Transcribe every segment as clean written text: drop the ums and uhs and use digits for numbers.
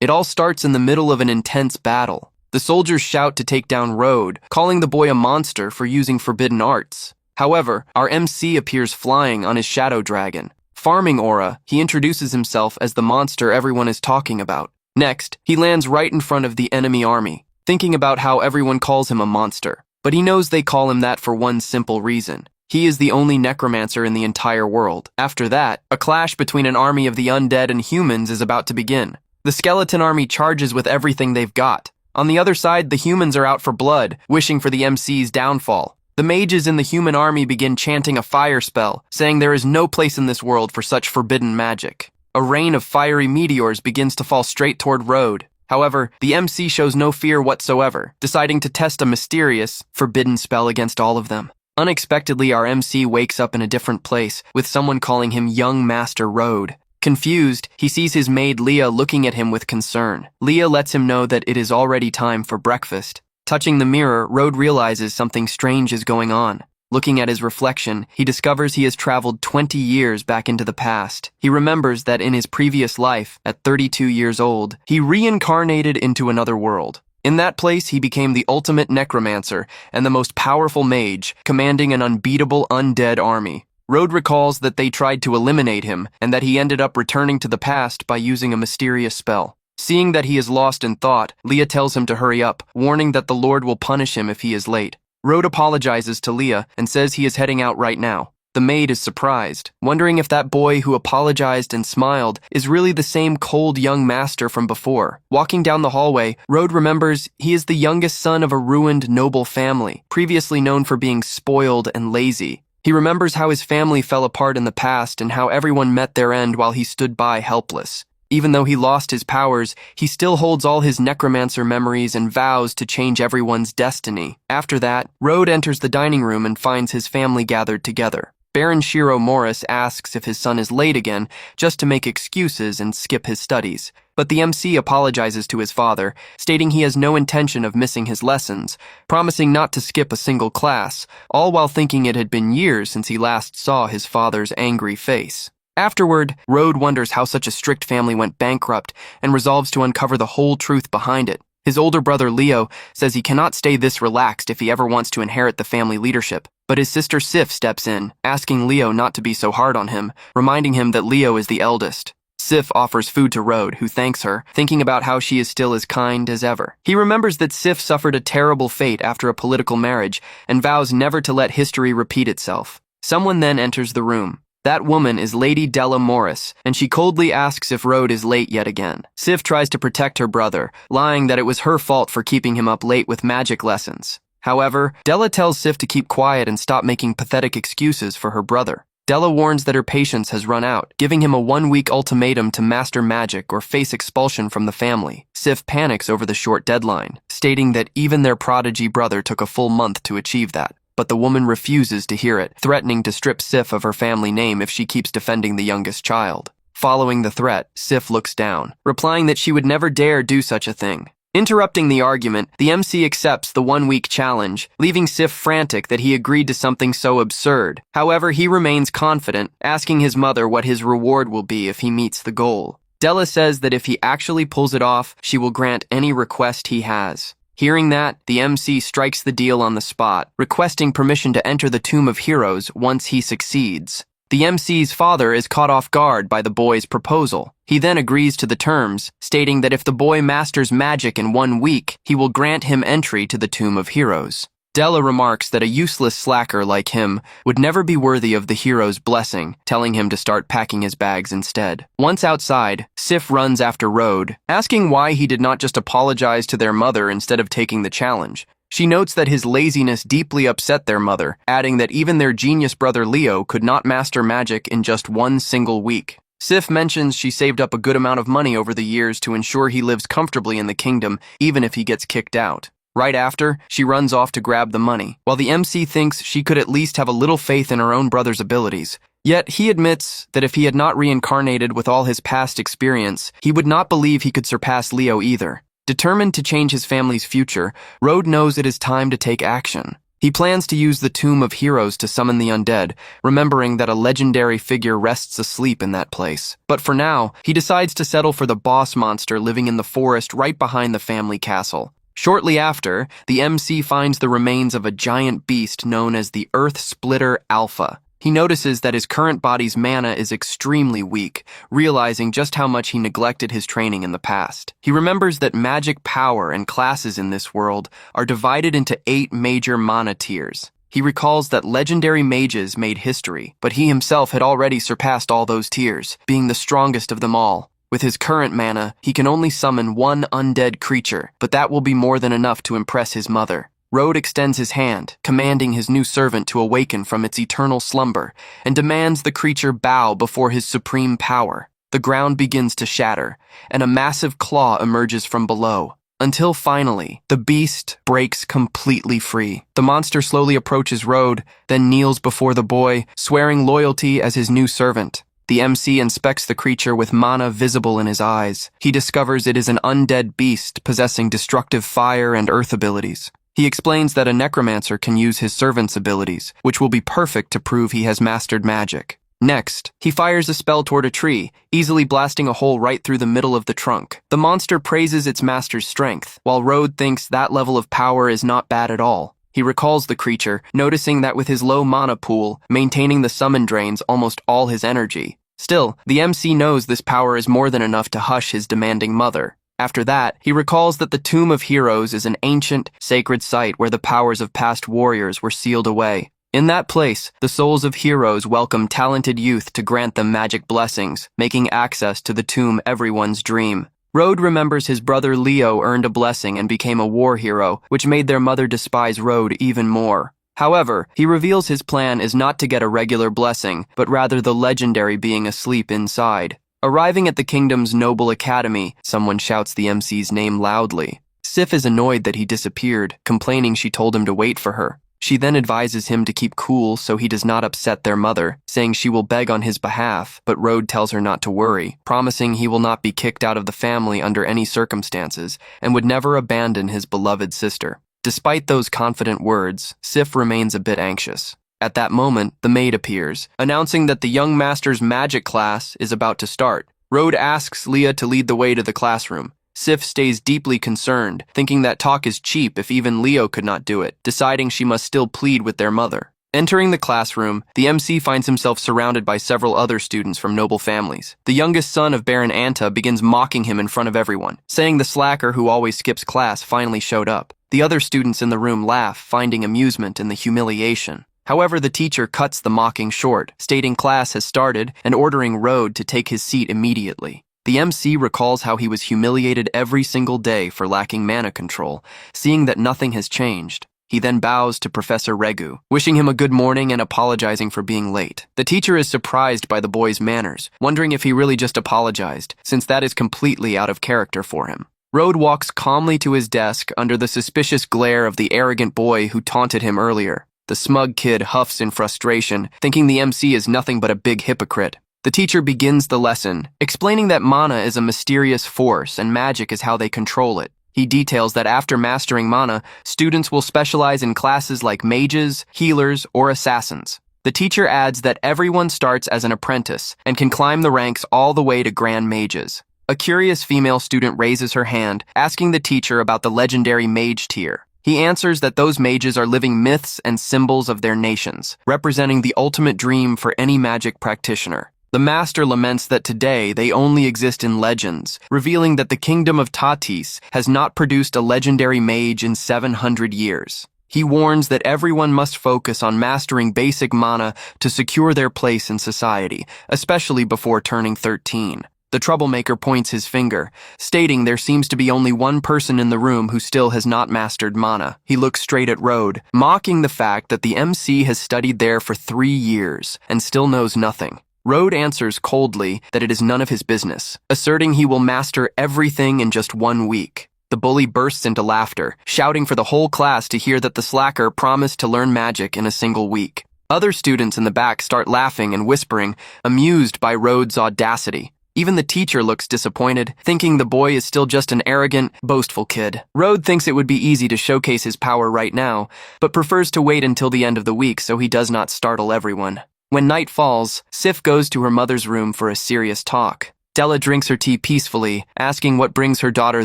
It all starts in the middle of an intense battle. The soldiers shout to take down Road, calling the boy a monster for using forbidden arts. However, our MC appears flying on his shadow dragon. Farming aura, he introduces himself as the monster everyone is talking about. Next, he lands right in front of the enemy army, thinking about how everyone calls him a monster. But he knows they call him that for one simple reason. He is the only necromancer in the entire world. After that, a clash between an army of the undead and humans is about to begin. The skeleton army charges with everything they've got. On the other side, the humans are out for blood, wishing for the MC's downfall. The mages in the human army begin chanting a fire spell, saying there is no place in this world for such forbidden magic. A rain of fiery meteors begins to fall straight toward Road. However, the MC shows no fear whatsoever, deciding to test a mysterious, forbidden spell against all of them. Unexpectedly, our MC wakes up in a different place, with someone calling him Young Master Road. Confused, he sees his maid Leah looking at him with concern. Leah lets him know that it is already time for breakfast. Touching the mirror, Road realizes something strange is going on. Looking at his reflection, he discovers he has traveled 20 years back into the past. He remembers that in his previous life, at 32 years old, he reincarnated into another world. In that place, he became the ultimate necromancer and the most powerful mage, commanding an unbeatable undead army. Road recalls that they tried to eliminate him and that he ended up returning to the past by using a mysterious spell. Seeing that he is lost in thought, Leah tells him to hurry up, warning that the Lord will punish him if he is late. Road apologizes to Leah and says he is heading out right now. The maid is surprised, wondering if that boy who apologized and smiled is really the same cold young master from before. Walking down the hallway, Road remembers he is the youngest son of a ruined noble family, previously known for being spoiled and lazy. He remembers how his family fell apart in the past and how everyone met their end while he stood by helpless. Even though he lost his powers, he still holds all his necromancer memories and vows to change everyone's destiny. After that, Road enters the dining room and finds his family gathered together. Baron Shiro Morris asks if his son is late again, just to make excuses and skip his studies. But the MC apologizes to his father, stating he has no intention of missing his lessons, promising not to skip a single class, all while thinking it had been years since he last saw his father's angry face. Afterward, Road wonders how such a strict family went bankrupt and resolves to uncover the whole truth behind it. His older brother Leo says he cannot stay this relaxed if he ever wants to inherit the family leadership. But his sister Sif steps in, asking Leo not to be so hard on him, reminding him that Leo is the eldest. Sif offers food to Road, who thanks her, thinking about how she is still as kind as ever. He remembers that Sif suffered a terrible fate after a political marriage and vows never to let history repeat itself. Someone then enters the room. That woman is Lady Della Morris, and she coldly asks if Road is late yet again. Sif tries to protect her brother, lying that it was her fault for keeping him up late with magic lessons. However, Della tells Sif to keep quiet and stop making pathetic excuses for her brother. Della warns that her patience has run out, giving him a 1-week ultimatum to master magic or face expulsion from the family. Sif panics over the short deadline, stating that even their prodigy brother took a full month to achieve that. But the woman refuses to hear it, threatening to strip Sif of her family name if she keeps defending the youngest child. Following the threat, Sif looks down, replying that she would never dare do such a thing. Interrupting the argument, the MC accepts the 1-week challenge, leaving Sif frantic that he agreed to something so absurd. However, he remains confident, asking his mother what his reward will be if he meets the goal. Della says that if he actually pulls it off, she will grant any request he has. Hearing that, the MC strikes the deal on the spot, requesting permission to enter the Tomb of Heroes once he succeeds. The MC's father is caught off guard by the boy's proposal. He then agrees to the terms, stating that if the boy masters magic in 1 week, he will grant him entry to the Tomb of Heroes. Della remarks that a useless slacker like him would never be worthy of the hero's blessing, telling him to start packing his bags instead. Once outside, Sif runs after Road, asking why he did not just apologize to their mother instead of taking the challenge. She notes that his laziness deeply upset their mother, adding that even their genius brother Leo could not master magic in just 1 single week. Sif mentions she saved up a good amount of money over the years to ensure he lives comfortably in the kingdom, even if he gets kicked out. Right after, she runs off to grab the money, while the MC thinks she could at least have a little faith in her own brother's abilities. Yet he admits that if he had not reincarnated with all his past experience, he would not believe he could surpass Leo either. Determined to change his family's future, Road knows it is time to take action. He plans to use the Tomb of Heroes to summon the undead, remembering that a legendary figure rests asleep in that place. But for now, he decides to settle for the boss monster living in the forest right behind the family castle. Shortly after, the MC finds the remains of a giant beast known as the Earth Splitter Alpha. He notices that his current body's mana is extremely weak, realizing just how much he neglected his training in the past. He remembers that magic power and classes in this world are divided into 8 major mana tiers. He recalls that legendary mages made history, but he himself had already surpassed all those tiers, being the strongest of them all. With his current mana, he can only summon 1 undead creature, but that will be more than enough to impress his mother. Rode extends his hand, commanding his new servant to awaken from its eternal slumber, and demands the creature bow before his supreme power. The ground begins to shatter, and a massive claw emerges from below, until finally, the beast breaks completely free. The monster slowly approaches Rode, then kneels before the boy, swearing loyalty as his new servant. The MC inspects the creature with mana visible in his eyes. He discovers it is an undead beast possessing destructive fire and earth abilities. He explains that a necromancer can use his servant's abilities, which will be perfect to prove he has mastered magic. Next, he fires a spell toward a tree, easily blasting a hole right through the middle of the trunk. The monster praises its master's strength, while Rode thinks that level of power is not bad at all. He recalls the creature, noticing that with his low mana pool, maintaining the summon drains almost all his energy. Still, the MC knows this power is more than enough to hush his demanding mother. After that, he recalls that the Tomb of Heroes is an ancient, sacred site where the powers of past warriors were sealed away. In that place, the souls of heroes welcome talented youth to grant them magic blessings, making access to the tomb everyone's dream. Rode remembers his brother Leo earned a blessing and became a war hero, which made their mother despise Rode even more. However, he reveals his plan is not to get a regular blessing, but rather the legendary being asleep inside. Arriving at the kingdom's noble academy, someone shouts the MC's name loudly. Sif is annoyed that he disappeared, complaining she told him to wait for her. She then advises him to keep cool so he does not upset their mother, saying she will beg on his behalf, but Rode tells her not to worry, promising he will not be kicked out of the family under any circumstances and would never abandon his beloved sister. Despite those confident words, Sif remains a bit anxious. At that moment, the maid appears, announcing that the young master's magic class is about to start. Rode asks Leah to lead the way to the classroom. Sif stays deeply concerned, thinking that talk is cheap if even Leo could not do it, deciding she must still plead with their mother. Entering the classroom, the MC finds himself surrounded by several other students from noble families. The youngest son of Baron Anta begins mocking him in front of everyone, saying the slacker who always skips class finally showed up. The other students in the room laugh, finding amusement in the humiliation. However, the teacher cuts the mocking short, stating class has started and ordering Rode to take his seat immediately. The MC recalls how he was humiliated every single day for lacking mana control, seeing that nothing has changed. He then bows to Professor Regu, wishing him a good morning and apologizing for being late. The teacher is surprised by the boy's manners, wondering if he really just apologized, since that is completely out of character for him. Rode walks calmly to his desk under the suspicious glare of the arrogant boy who taunted him earlier. The smug kid huffs in frustration, thinking the MC is nothing but a big hypocrite. The teacher begins the lesson, explaining that mana is a mysterious force and magic is how they control it. He details that after mastering mana, students will specialize in classes like mages, healers, or assassins. The teacher adds that everyone starts as an apprentice and can climb the ranks all the way to grand mages. A curious female student raises her hand, asking the teacher about the legendary mage tier. He answers that those mages are living myths and symbols of their nations, representing the ultimate dream for any magic practitioner. The master laments that today they only exist in legends, revealing that the kingdom of Tatis has not produced a legendary mage in 700 years. He warns that everyone must focus on mastering basic mana to secure their place in society, especially before turning 13. The troublemaker points his finger, stating there seems to be only one person in the room who still has not mastered mana. He looks straight at Rode, mocking the fact that the MC has studied there for 3 years and still knows nothing. Rode answers coldly that it is none of his business, asserting he will master everything in just 1 week. The bully bursts into laughter, shouting for the whole class to hear that the slacker promised to learn magic in a single week. Other students in the back start laughing and whispering, amused by Rode's audacity. Even the teacher looks disappointed, thinking the boy is still just an arrogant, boastful kid. Road thinks it would be easy to showcase his power right now, but prefers to wait until the end of the week so he does not startle everyone. When night falls, Sif goes to her mother's room for a serious talk. Della drinks her tea peacefully, asking what brings her daughter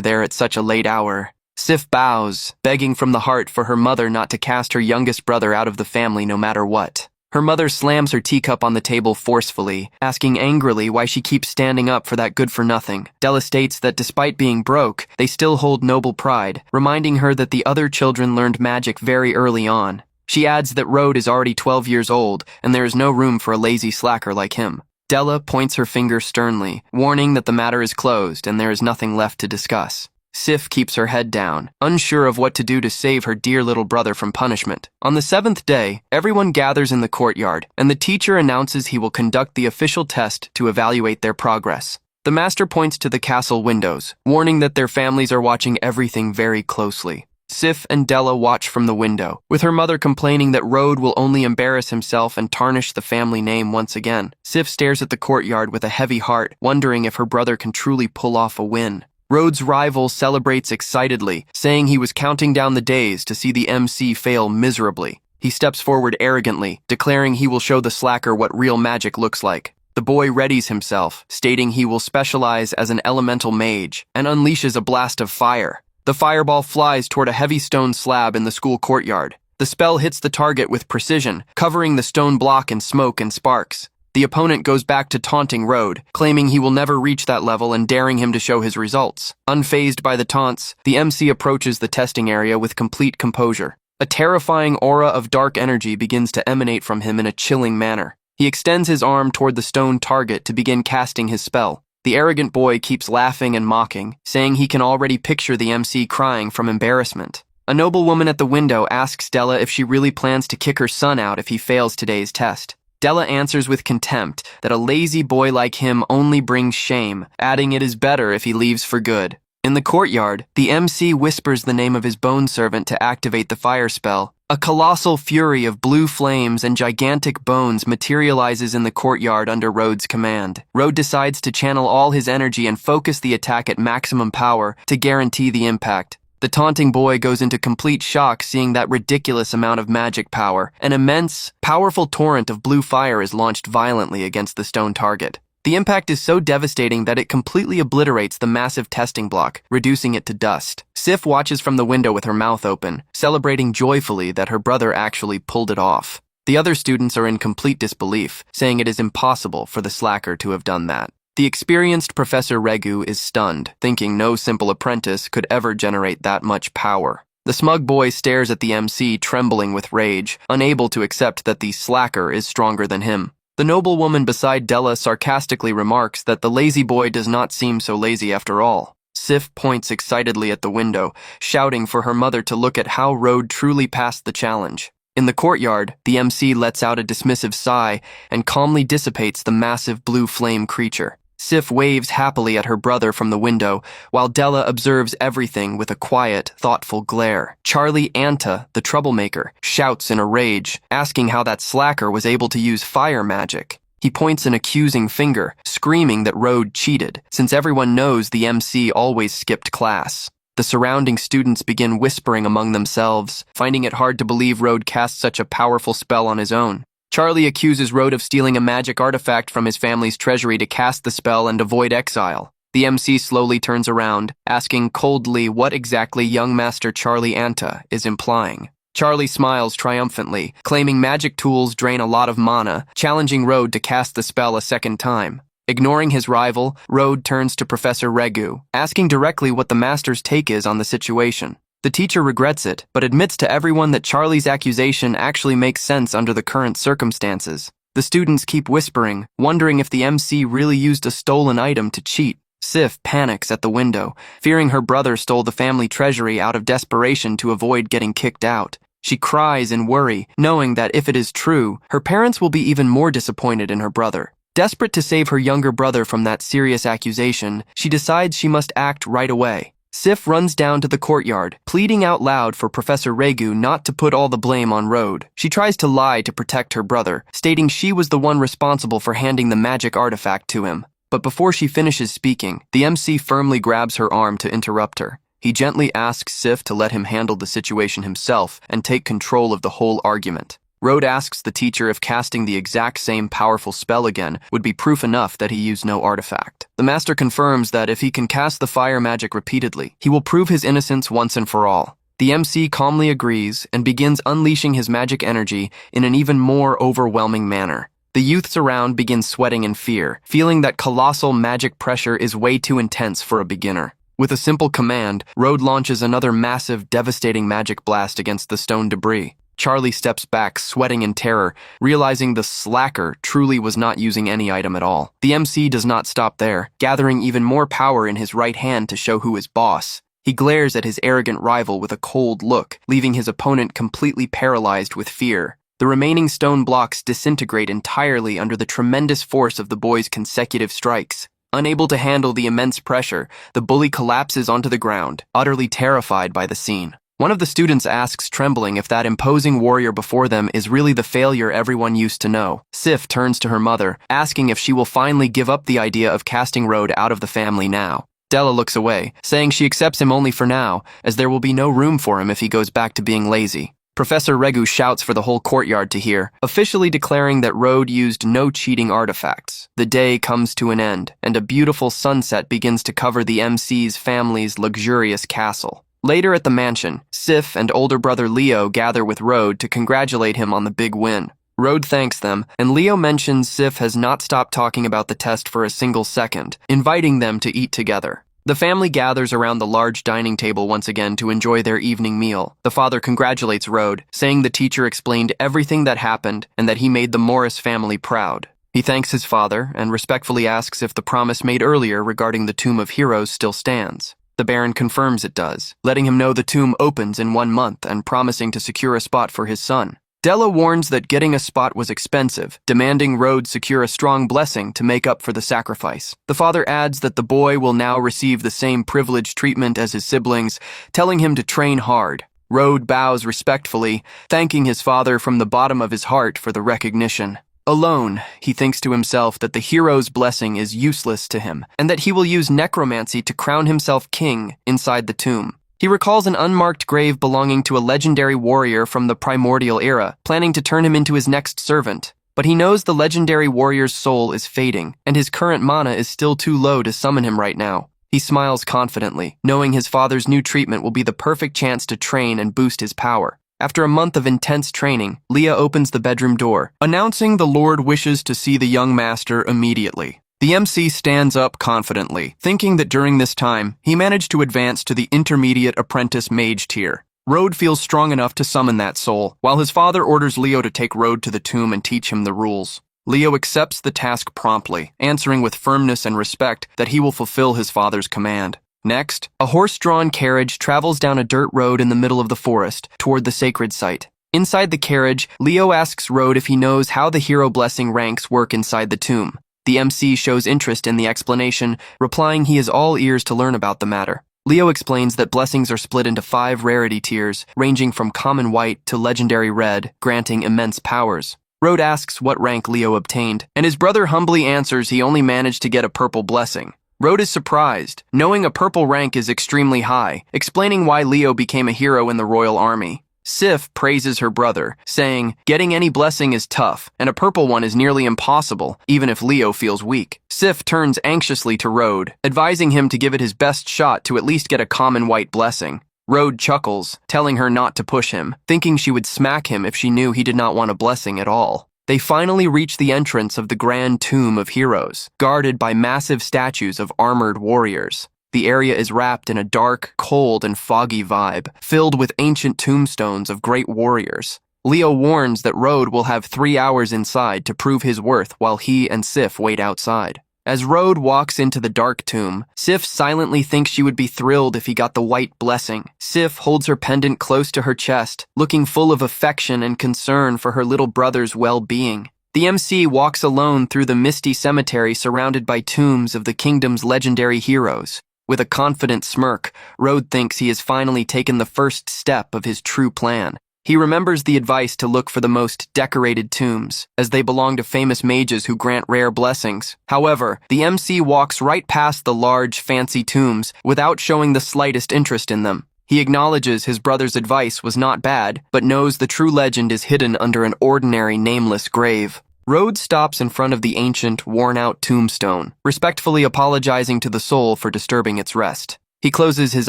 there at such a late hour. Sif bows, begging from the heart for her mother not to cast her youngest brother out of the family no matter what. Her mother slams her teacup on the table forcefully, asking angrily why she keeps standing up for that good-for-nothing. Della states that despite being broke, they still hold noble pride, reminding her that the other children learned magic very early on. She adds that Rode is already 12 years old, and there is no room for a lazy slacker like him. Della points her finger sternly, warning that the matter is closed and there is nothing left to discuss. Sif keeps her head down, unsure of what to do to save her dear little brother from punishment. On the 7th day, everyone gathers in the courtyard, and the teacher announces he will conduct the official test to evaluate their progress. The master points to the castle windows, warning that their families are watching everything very closely. Sif and Della watch from the window, with her mother complaining that Rode will only embarrass himself and tarnish the family name once again. Sif stares at the courtyard with a heavy heart, wondering if her brother can truly pull off a win. Rode's rival celebrates excitedly, saying he was counting down the days to see the MC fail miserably. He steps forward arrogantly, declaring he will show the slacker what real magic looks like. The boy readies himself, stating he will specialize as an elemental mage, and unleashes a blast of fire. The fireball flies toward a heavy stone slab in the school courtyard. The spell hits the target with precision, covering the stone block in smoke and sparks. The opponent goes back to taunting Rode, claiming he will never reach that level and daring him to show his results. Unfazed by the taunts, the MC approaches the testing area with complete composure. A terrifying aura of dark energy begins to emanate from him in a chilling manner. He extends his arm toward the stone target to begin casting his spell. The arrogant boy keeps laughing and mocking, saying he can already picture the MC crying from embarrassment. A noblewoman at the window asks Della if she really plans to kick her son out if he fails today's test. Della answers with contempt that a lazy boy like him only brings shame, adding it is better if he leaves for good. In the courtyard, the MC whispers the name of his bone servant to activate the fire spell. A colossal fury of blue flames and gigantic bones materializes in the courtyard under Rode's command. Rode decides to channel all his energy and focus the attack at maximum power to guarantee the impact. The taunting boy goes into complete shock seeing that ridiculous amount of magic power. An immense, powerful torrent of blue fire is launched violently against the stone target. The impact is so devastating that it completely obliterates the massive testing block, reducing it to dust. Sif watches from the window with her mouth open, celebrating joyfully that her brother actually pulled it off. The other students are in complete disbelief, saying it is impossible for the slacker to have done that. The experienced Professor Regu is stunned, thinking no simple apprentice could ever generate that much power. The smug boy stares at the MC, trembling with rage, unable to accept that the slacker is stronger than him. The noblewoman beside Della sarcastically remarks that the lazy boy does not seem so lazy after all. Sif points excitedly at the window, shouting for her mother to look at how Rode truly passed the challenge. In the courtyard, the MC lets out a dismissive sigh and calmly dissipates the massive blue flame creature. Sif waves happily at her brother from the window, while Della observes everything with a quiet, thoughtful glare. Charlie Anta, the troublemaker, shouts in a rage, asking how that slacker was able to use fire magic. He points an accusing finger, screaming that Rode cheated, since everyone knows the MC always skipped class. The surrounding students begin whispering among themselves, finding it hard to believe Rode cast such a powerful spell on his own. Charlie accuses Rode of stealing a magic artifact from his family's treasury to cast the spell and avoid exile. The MC slowly turns around, asking coldly what exactly young Master Charlie Anta is implying. Charlie smiles triumphantly, claiming magic tools drain a lot of mana, challenging Rode to cast the spell a second time. Ignoring his rival, Rode turns to Professor Regu, asking directly what the master's take is on the situation. The teacher regrets it, but admits to everyone that Charlie's accusation actually makes sense under the current circumstances. The students keep whispering, wondering if the MC really used a stolen item to cheat. Sif panics at the window, fearing her brother stole the family treasury out of desperation to avoid getting kicked out. She cries in worry, knowing that if it is true, her parents will be even more disappointed in her brother. Desperate to save her younger brother from that serious accusation, she decides she must act right away. Sif runs down to the courtyard, pleading out loud for Professor Regu not to put all the blame on Rode. She tries to lie to protect her brother, stating she was the one responsible for handing the magic artifact to him. But before she finishes speaking, the MC firmly grabs her arm to interrupt her. He gently asks Sif to let him handle the situation himself and take control of the whole argument. Road asks the teacher if casting the exact same powerful spell again would be proof enough that he used no artifact. The master confirms that if he can cast the fire magic repeatedly, he will prove his innocence once and for all. The MC calmly agrees and begins unleashing his magic energy in an even more overwhelming manner. The youths around begin sweating in fear, feeling that colossal magic pressure is way too intense for a beginner. With a simple command, Road launches another massive, devastating magic blast against the stone debris. Charlie steps back, sweating in terror, realizing the slacker truly was not using any item at all. The MC does not stop there, gathering even more power in his right hand to show who is boss. He glares at his arrogant rival with a cold look, leaving his opponent completely paralyzed with fear. The remaining stone blocks disintegrate entirely under the tremendous force of the boy's consecutive strikes. Unable to handle the immense pressure, the bully collapses onto the ground, utterly terrified by the scene. One of the students asks, trembling, if that imposing warrior before them is really the failure everyone used to know. Sif turns to her mother, asking if she will finally give up the idea of casting Road out of the family now. Della looks away, saying she accepts him only for now, as there will be no room for him if he goes back to being lazy. Professor Regu shouts for the whole courtyard to hear, officially declaring that Road used no cheating artifacts. The day comes to an end, and a beautiful sunset begins to cover the MC's family's luxurious castle. Later at the mansion, Sif and older brother Leo gather with Road to congratulate him on the big win. Road thanks them, and Leo mentions Sif has not stopped talking about the test for a single second, inviting them to eat together. The family gathers around the large dining table once again to enjoy their evening meal. The father congratulates Road, saying the teacher explained everything that happened and that he made the Morris family proud. He thanks his father and respectfully asks if the promise made earlier regarding the Tomb of Heroes still stands. The Baron confirms it does, letting him know the tomb opens in 1 month and promising to secure a spot for his son. Della warns that getting a spot was expensive, demanding Road secure a strong blessing to make up for the sacrifice. The father adds that the boy will now receive the same privileged treatment as his siblings, telling him to train hard. Road bows respectfully, thanking his father from the bottom of his heart for the recognition. Alone, he thinks to himself that the hero's blessing is useless to him, and that he will use necromancy to crown himself king inside the tomb. He recalls an unmarked grave belonging to a legendary warrior from the primordial era, planning to turn him into his next servant. But he knows the legendary warrior's soul is fading, and his current mana is still too low to summon him right now. He smiles confidently, knowing his father's new treatment will be the perfect chance to train and boost his power. After a month of intense training, Leah opens the bedroom door, announcing the Lord wishes to see the young master immediately. The MC stands up confidently, thinking that during this time, he managed to advance to the intermediate apprentice mage tier. Road feels strong enough to summon that soul, while his father orders Leo to take Road to the tomb and teach him the rules. Leo accepts the task promptly, answering with firmness and respect that he will fulfill his father's command. Next, a horse-drawn carriage travels down a dirt road in the middle of the forest, toward the sacred site. Inside the carriage, Leo asks Road if he knows how the hero blessing ranks work inside the tomb. The MC shows interest in the explanation, replying he is all ears to learn about the matter. Leo explains that blessings are split into 5 rarity tiers, ranging from common white to legendary red, granting immense powers. Road asks what rank Leo obtained, and his brother humbly answers he only managed to get a purple blessing. Road is surprised, knowing a purple rank is extremely high, explaining why Leo became a hero in the royal army. Sif praises her brother, saying, getting any blessing is tough, and a purple one is nearly impossible, even if Leo feels weak. Sif turns anxiously to Road, advising him to give it his best shot to at least get a common white blessing. Road chuckles, telling her not to push him, thinking she would smack him if she knew he did not want a blessing at all. They finally reach the entrance of the Grand Tomb of Heroes, guarded by massive statues of armored warriors. The area is wrapped in a dark, cold, and foggy vibe, filled with ancient tombstones of great warriors. Leo warns that Road will have 3 hours inside to prove his worth while he and Sif wait outside. As Road walks into the dark tomb, Sif silently thinks she would be thrilled if he got the white blessing. Sif holds her pendant close to her chest, looking full of affection and concern for her little brother's well-being. The MC walks alone through the misty cemetery surrounded by tombs of the kingdom's legendary heroes. With a confident smirk, Road thinks he has finally taken the first step of his true plan. He remembers the advice to look for the most decorated tombs, as they belong to famous mages who grant rare blessings. However, the MC walks right past the large, fancy tombs without showing the slightest interest in them. He acknowledges his brother's advice was not bad, but knows the true legend is hidden under an ordinary, nameless grave. Rhodes stops in front of the ancient, worn-out tombstone, respectfully apologizing to the soul for disturbing its rest. He closes his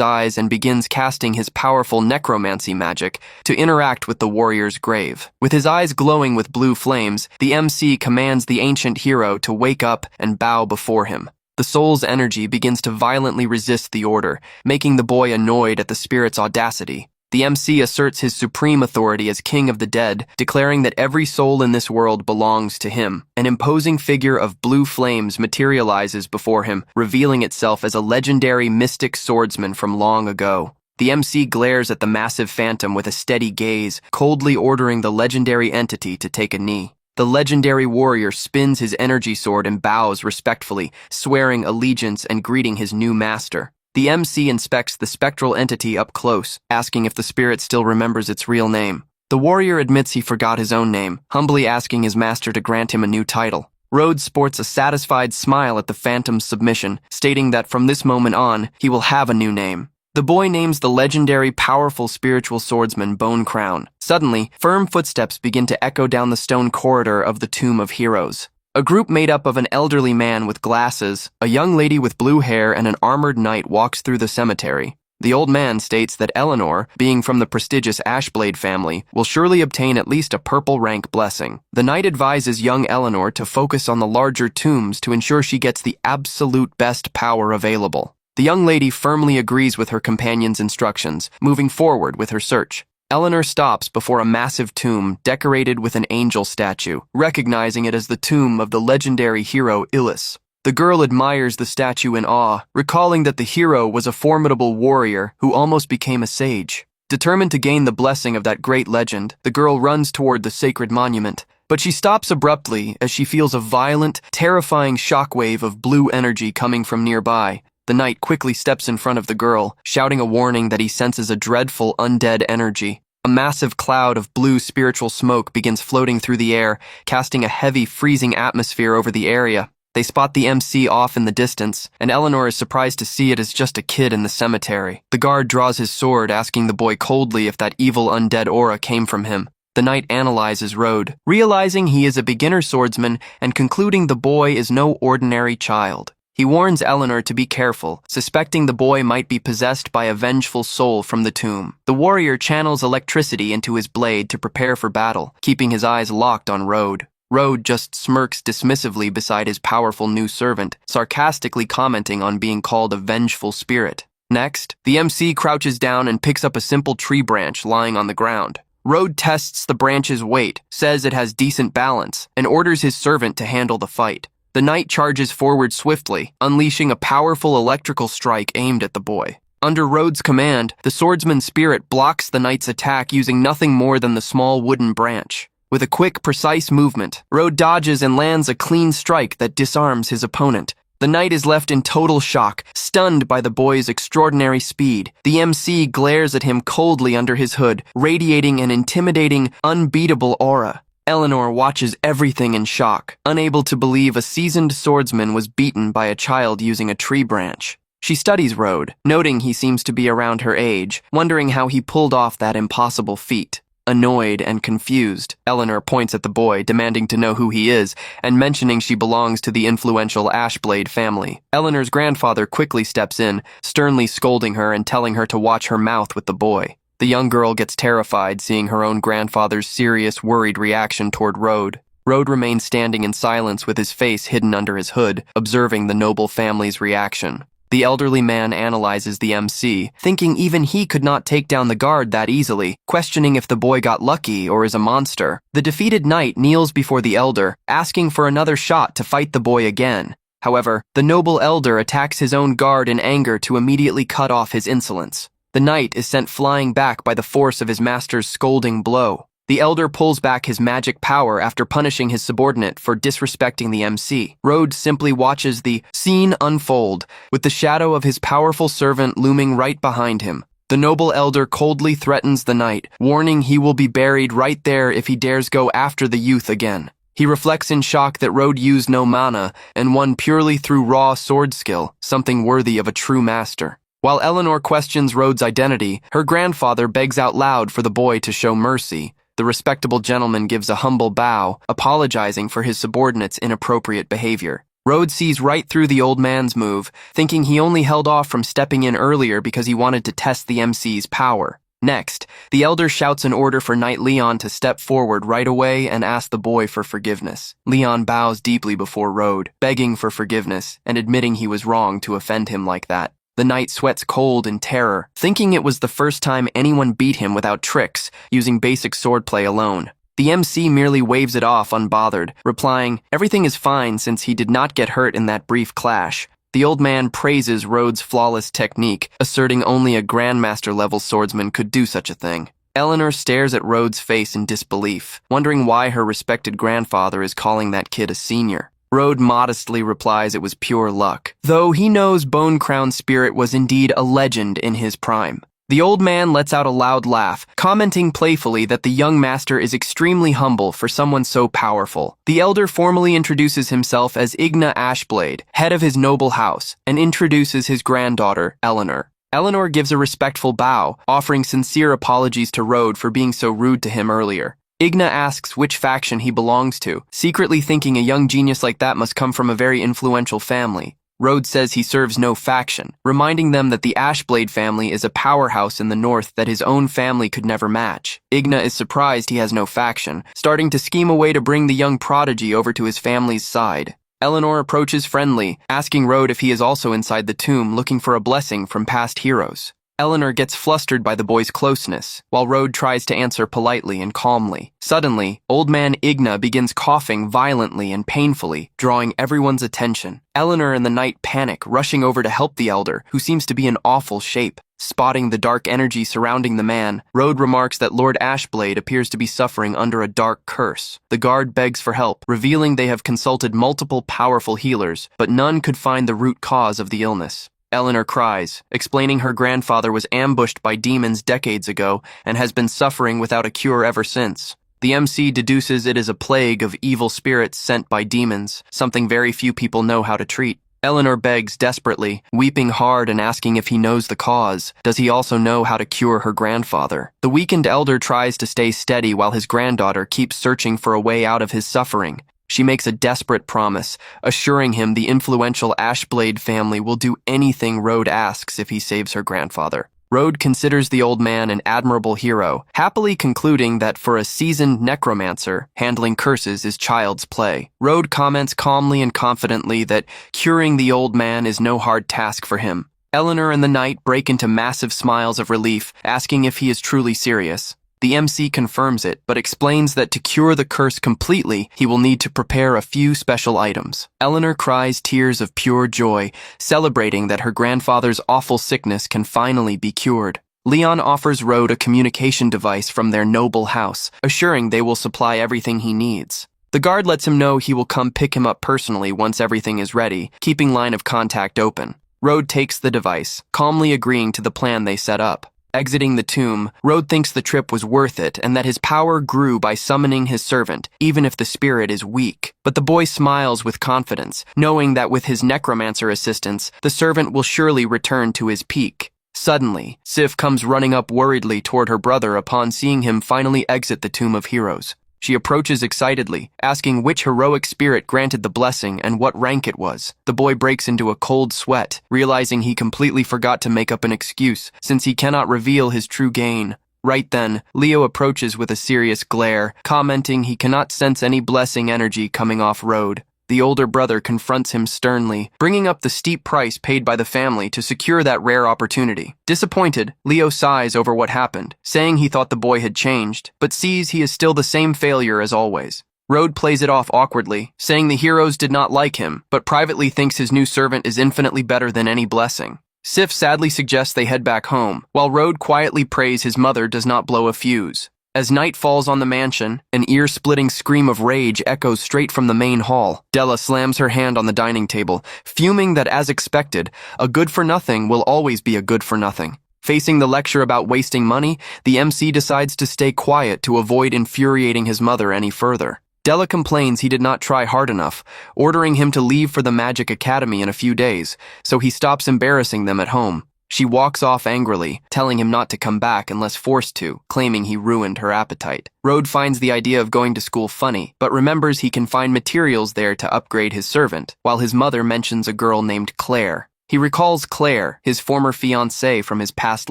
eyes and begins casting his powerful necromancy magic to interact with the warrior's grave. With his eyes glowing with blue flames, the MC commands the ancient hero to wake up and bow before him. The soul's energy begins to violently resist the order, making the boy annoyed at the spirit's audacity. The MC asserts his supreme authority as king of the dead, declaring that every soul in this world belongs to him. An imposing figure of blue flames materializes before him, revealing itself as a legendary mystic swordsman from long ago. The MC glares at the massive phantom with a steady gaze, coldly ordering the legendary entity to take a knee. The legendary warrior spins his energy sword and bows respectfully, swearing allegiance and greeting his new master. The MC inspects the spectral entity up close, asking if the spirit still remembers its real name. The warrior admits he forgot his own name, humbly asking his master to grant him a new title. Rhodes sports a satisfied smile at the phantom's submission, stating that from this moment on, he will have a new name. The boy names the legendary, powerful spiritual swordsman Bone Crown. Suddenly, firm footsteps begin to echo down the stone corridor of the Tomb of Heroes. A group made up of an elderly man with glasses, a young lady with blue hair, and an armored knight walks through the cemetery. The old man states that Eleanor, being from the prestigious Ashblade family, will surely obtain at least a purple rank blessing. The knight advises young Eleanor to focus on the larger tombs to ensure she gets the absolute best power available. The young lady firmly agrees with her companion's instructions, moving forward with her search. Eleanor stops before a massive tomb decorated with an angel statue, recognizing it as the tomb of the legendary hero Illus. The girl admires the statue in awe, recalling that the hero was a formidable warrior who almost became a sage. Determined to gain the blessing of that great legend, the girl runs toward the sacred monument, but she stops abruptly as she feels a violent, terrifying shockwave of blue energy coming from nearby. The knight quickly steps in front of the girl, shouting a warning that he senses a dreadful undead energy. A massive cloud of blue spiritual smoke begins floating through the air, casting a heavy, freezing atmosphere over the area. They spot the MC off in the distance, and Eleanor is surprised to see it as just a kid in the cemetery. The guard draws his sword, asking the boy coldly if that evil undead aura came from him. The knight analyzes Rhodes, realizing he is a beginner swordsman and concluding the boy is no ordinary child. He warns Eleanor to be careful, suspecting the boy might be possessed by a vengeful soul from the tomb. The warrior channels electricity into his blade to prepare for battle, keeping his eyes locked on Rhodes. Rhodes just smirks dismissively beside his powerful new servant, sarcastically commenting on being called a vengeful spirit. Next, the MC crouches down and picks up a simple tree branch lying on the ground. Rhodes tests the branch's weight, says it has decent balance, and orders his servant to handle the fight. The knight charges forward swiftly, unleashing a powerful electrical strike aimed at the boy. Under Rhodes' command, the swordsman's spirit blocks the knight's attack using nothing more than the small wooden branch. With a quick, precise movement, Rhodes dodges and lands a clean strike that disarms his opponent. The knight is left in total shock, stunned by the boy's extraordinary speed. The MC glares at him coldly under his hood, radiating an intimidating, unbeatable aura. Eleanor watches everything in shock, unable to believe a seasoned swordsman was beaten by a child using a tree branch. She studies Rhodes, noting he seems to be around her age, wondering how he pulled off that impossible feat. Annoyed and confused, Eleanor points at the boy, demanding to know who he is, and mentioning she belongs to the influential Ashblade family. Eleanor's grandfather quickly steps in, sternly scolding her and telling her to watch her mouth with the boy. The young girl gets terrified seeing her own grandfather's serious, worried reaction toward Rhodes. Rhodes remains standing in silence with his face hidden under his hood, observing the noble family's reaction. The elderly man analyzes the MC, thinking even he could not take down the guard that easily, questioning if the boy got lucky or is a monster. The defeated knight kneels before the elder, asking for another shot to fight the boy again. However, the noble elder attacks his own guard in anger to immediately cut off his insolence. The knight is sent flying back by the force of his master's scolding blow. The elder pulls back his magic power after punishing his subordinate for disrespecting the MC. Rhodes simply watches the scene unfold, with the shadow of his powerful servant looming right behind him. The noble elder coldly threatens the knight, warning he will be buried right there if he dares go after the youth again. He reflects in shock that Road used no mana and won purely through raw sword skill, something worthy of a true master. While Eleanor questions Road's identity, her grandfather begs out loud for the boy to show mercy. The respectable gentleman gives a humble bow, apologizing for his subordinate's inappropriate behavior. Road sees right through the old man's move, thinking he only held off from stepping in earlier because he wanted to test the MC's power. Next, the elder shouts an order for Knight Leon to step forward right away and ask the boy for forgiveness. Leon bows deeply before Road, begging for forgiveness and admitting he was wrong to offend him like that. The knight sweats cold in terror, thinking it was the first time anyone beat him without tricks, using basic swordplay alone. The MC merely waves it off unbothered, replying, "Everything is fine since he did not get hurt in that brief clash." The old man praises Road's flawless technique, asserting only a grandmaster-level swordsman could do such a thing. Eleanor stares at Road's face in disbelief, wondering why her respected grandfather is calling that kid a senior. Road modestly replies it was pure luck, though he knows Bone Crown Spirit was indeed a legend in his prime. The old man lets out a loud laugh, commenting playfully that the young master is extremely humble for someone so powerful. The elder formally introduces himself as Igna Ashblade, head of his noble house, and introduces his granddaughter, Eleanor. Eleanor gives a respectful bow, offering sincere apologies to Road for being so rude to him earlier. Igna asks which faction he belongs to, secretly thinking a young genius like that must come from a very influential family. Road says he serves no faction, reminding them that the Ashblade family is a powerhouse in the north that his own family could never match. Igna is surprised he has no faction, starting to scheme a way to bring the young prodigy over to his family's side. Eleanor approaches friendly, asking Road if he is also inside the tomb looking for a blessing from past heroes. Eleanor gets flustered by the boy's closeness, while Road tries to answer politely and calmly. Suddenly, old man Igna begins coughing violently and painfully, drawing everyone's attention. Eleanor and the knight panic, rushing over to help the elder, who seems to be in awful shape. Spotting the dark energy surrounding the man, Road remarks that Lord Ashblade appears to be suffering under a dark curse. The guard begs for help, revealing they have consulted multiple powerful healers, but none could find the root cause of the illness. Eleanor cries, explaining her grandfather was ambushed by demons decades ago and has been suffering without a cure ever since. The MC deduces it is a plague of evil spirits sent by demons, something very few people know how to treat. Eleanor begs desperately, weeping hard and asking if he knows the cause. Does he also know how to cure her grandfather? The weakened elder tries to stay steady while his granddaughter keeps searching for a way out of his suffering. She makes a desperate promise, assuring him the influential Ashblade family will do anything Road asks if he saves her grandfather. Road considers the old man an admirable hero, happily concluding that for a seasoned necromancer, handling curses is child's play. Road comments calmly and confidently that curing the old man is no hard task for him. Eleanor and the knight break into massive smiles of relief, asking if he is truly serious. The MC confirms it, but explains that to cure the curse completely, he will need to prepare a few special items. Eleanor cries tears of pure joy, celebrating that her grandfather's awful sickness can finally be cured. Leon offers Road a communication device from their noble house, assuring they will supply everything he needs. The guard lets him know he will come pick him up personally once everything is ready, keeping line of contact open. Road takes the device, calmly agreeing to the plan they set up. Exiting the tomb, Road thinks the trip was worth it and that his power grew by summoning his servant, even if the spirit is weak. But the boy smiles with confidence, knowing that with his necromancer assistance, the servant will surely return to his peak. Suddenly, Sif comes running up worriedly toward her brother upon seeing him finally exit the Tomb of Heroes. She approaches excitedly, asking which heroic spirit granted the blessing and what rank it was. The boy breaks into a cold sweat, realizing he completely forgot to make up an excuse, since he cannot reveal his true gain. Right then, Leo approaches with a serious glare, commenting he cannot sense any blessing energy coming off Road. The older brother confronts him sternly, bringing up the steep price paid by the family to secure that rare opportunity. Disappointed, Leo sighs over what happened, saying he thought the boy had changed, but sees he is still the same failure as always. Road plays it off awkwardly, saying the heroes did not like him, but privately thinks his new servant is infinitely better than any blessing. Sif sadly suggests they head back home, while Road quietly prays his mother does not blow a fuse. As night falls on the mansion, an ear-splitting scream of rage echoes straight from the main hall. Della slams her hand on the dining table, fuming that, as expected, a good-for-nothing will always be a good-for-nothing. Facing the lecture about wasting money, the MC decides to stay quiet to avoid infuriating his mother any further. Della complains he did not try hard enough, ordering him to leave for the Magic Academy in a few days, so he stops embarrassing them at home. She walks off angrily, telling him not to come back unless forced to, claiming he ruined her appetite. Rode finds the idea of going to school funny, but remembers he can find materials there to upgrade his servant, while his mother mentions a girl named Claire. He recalls Claire, his former fiancée from his past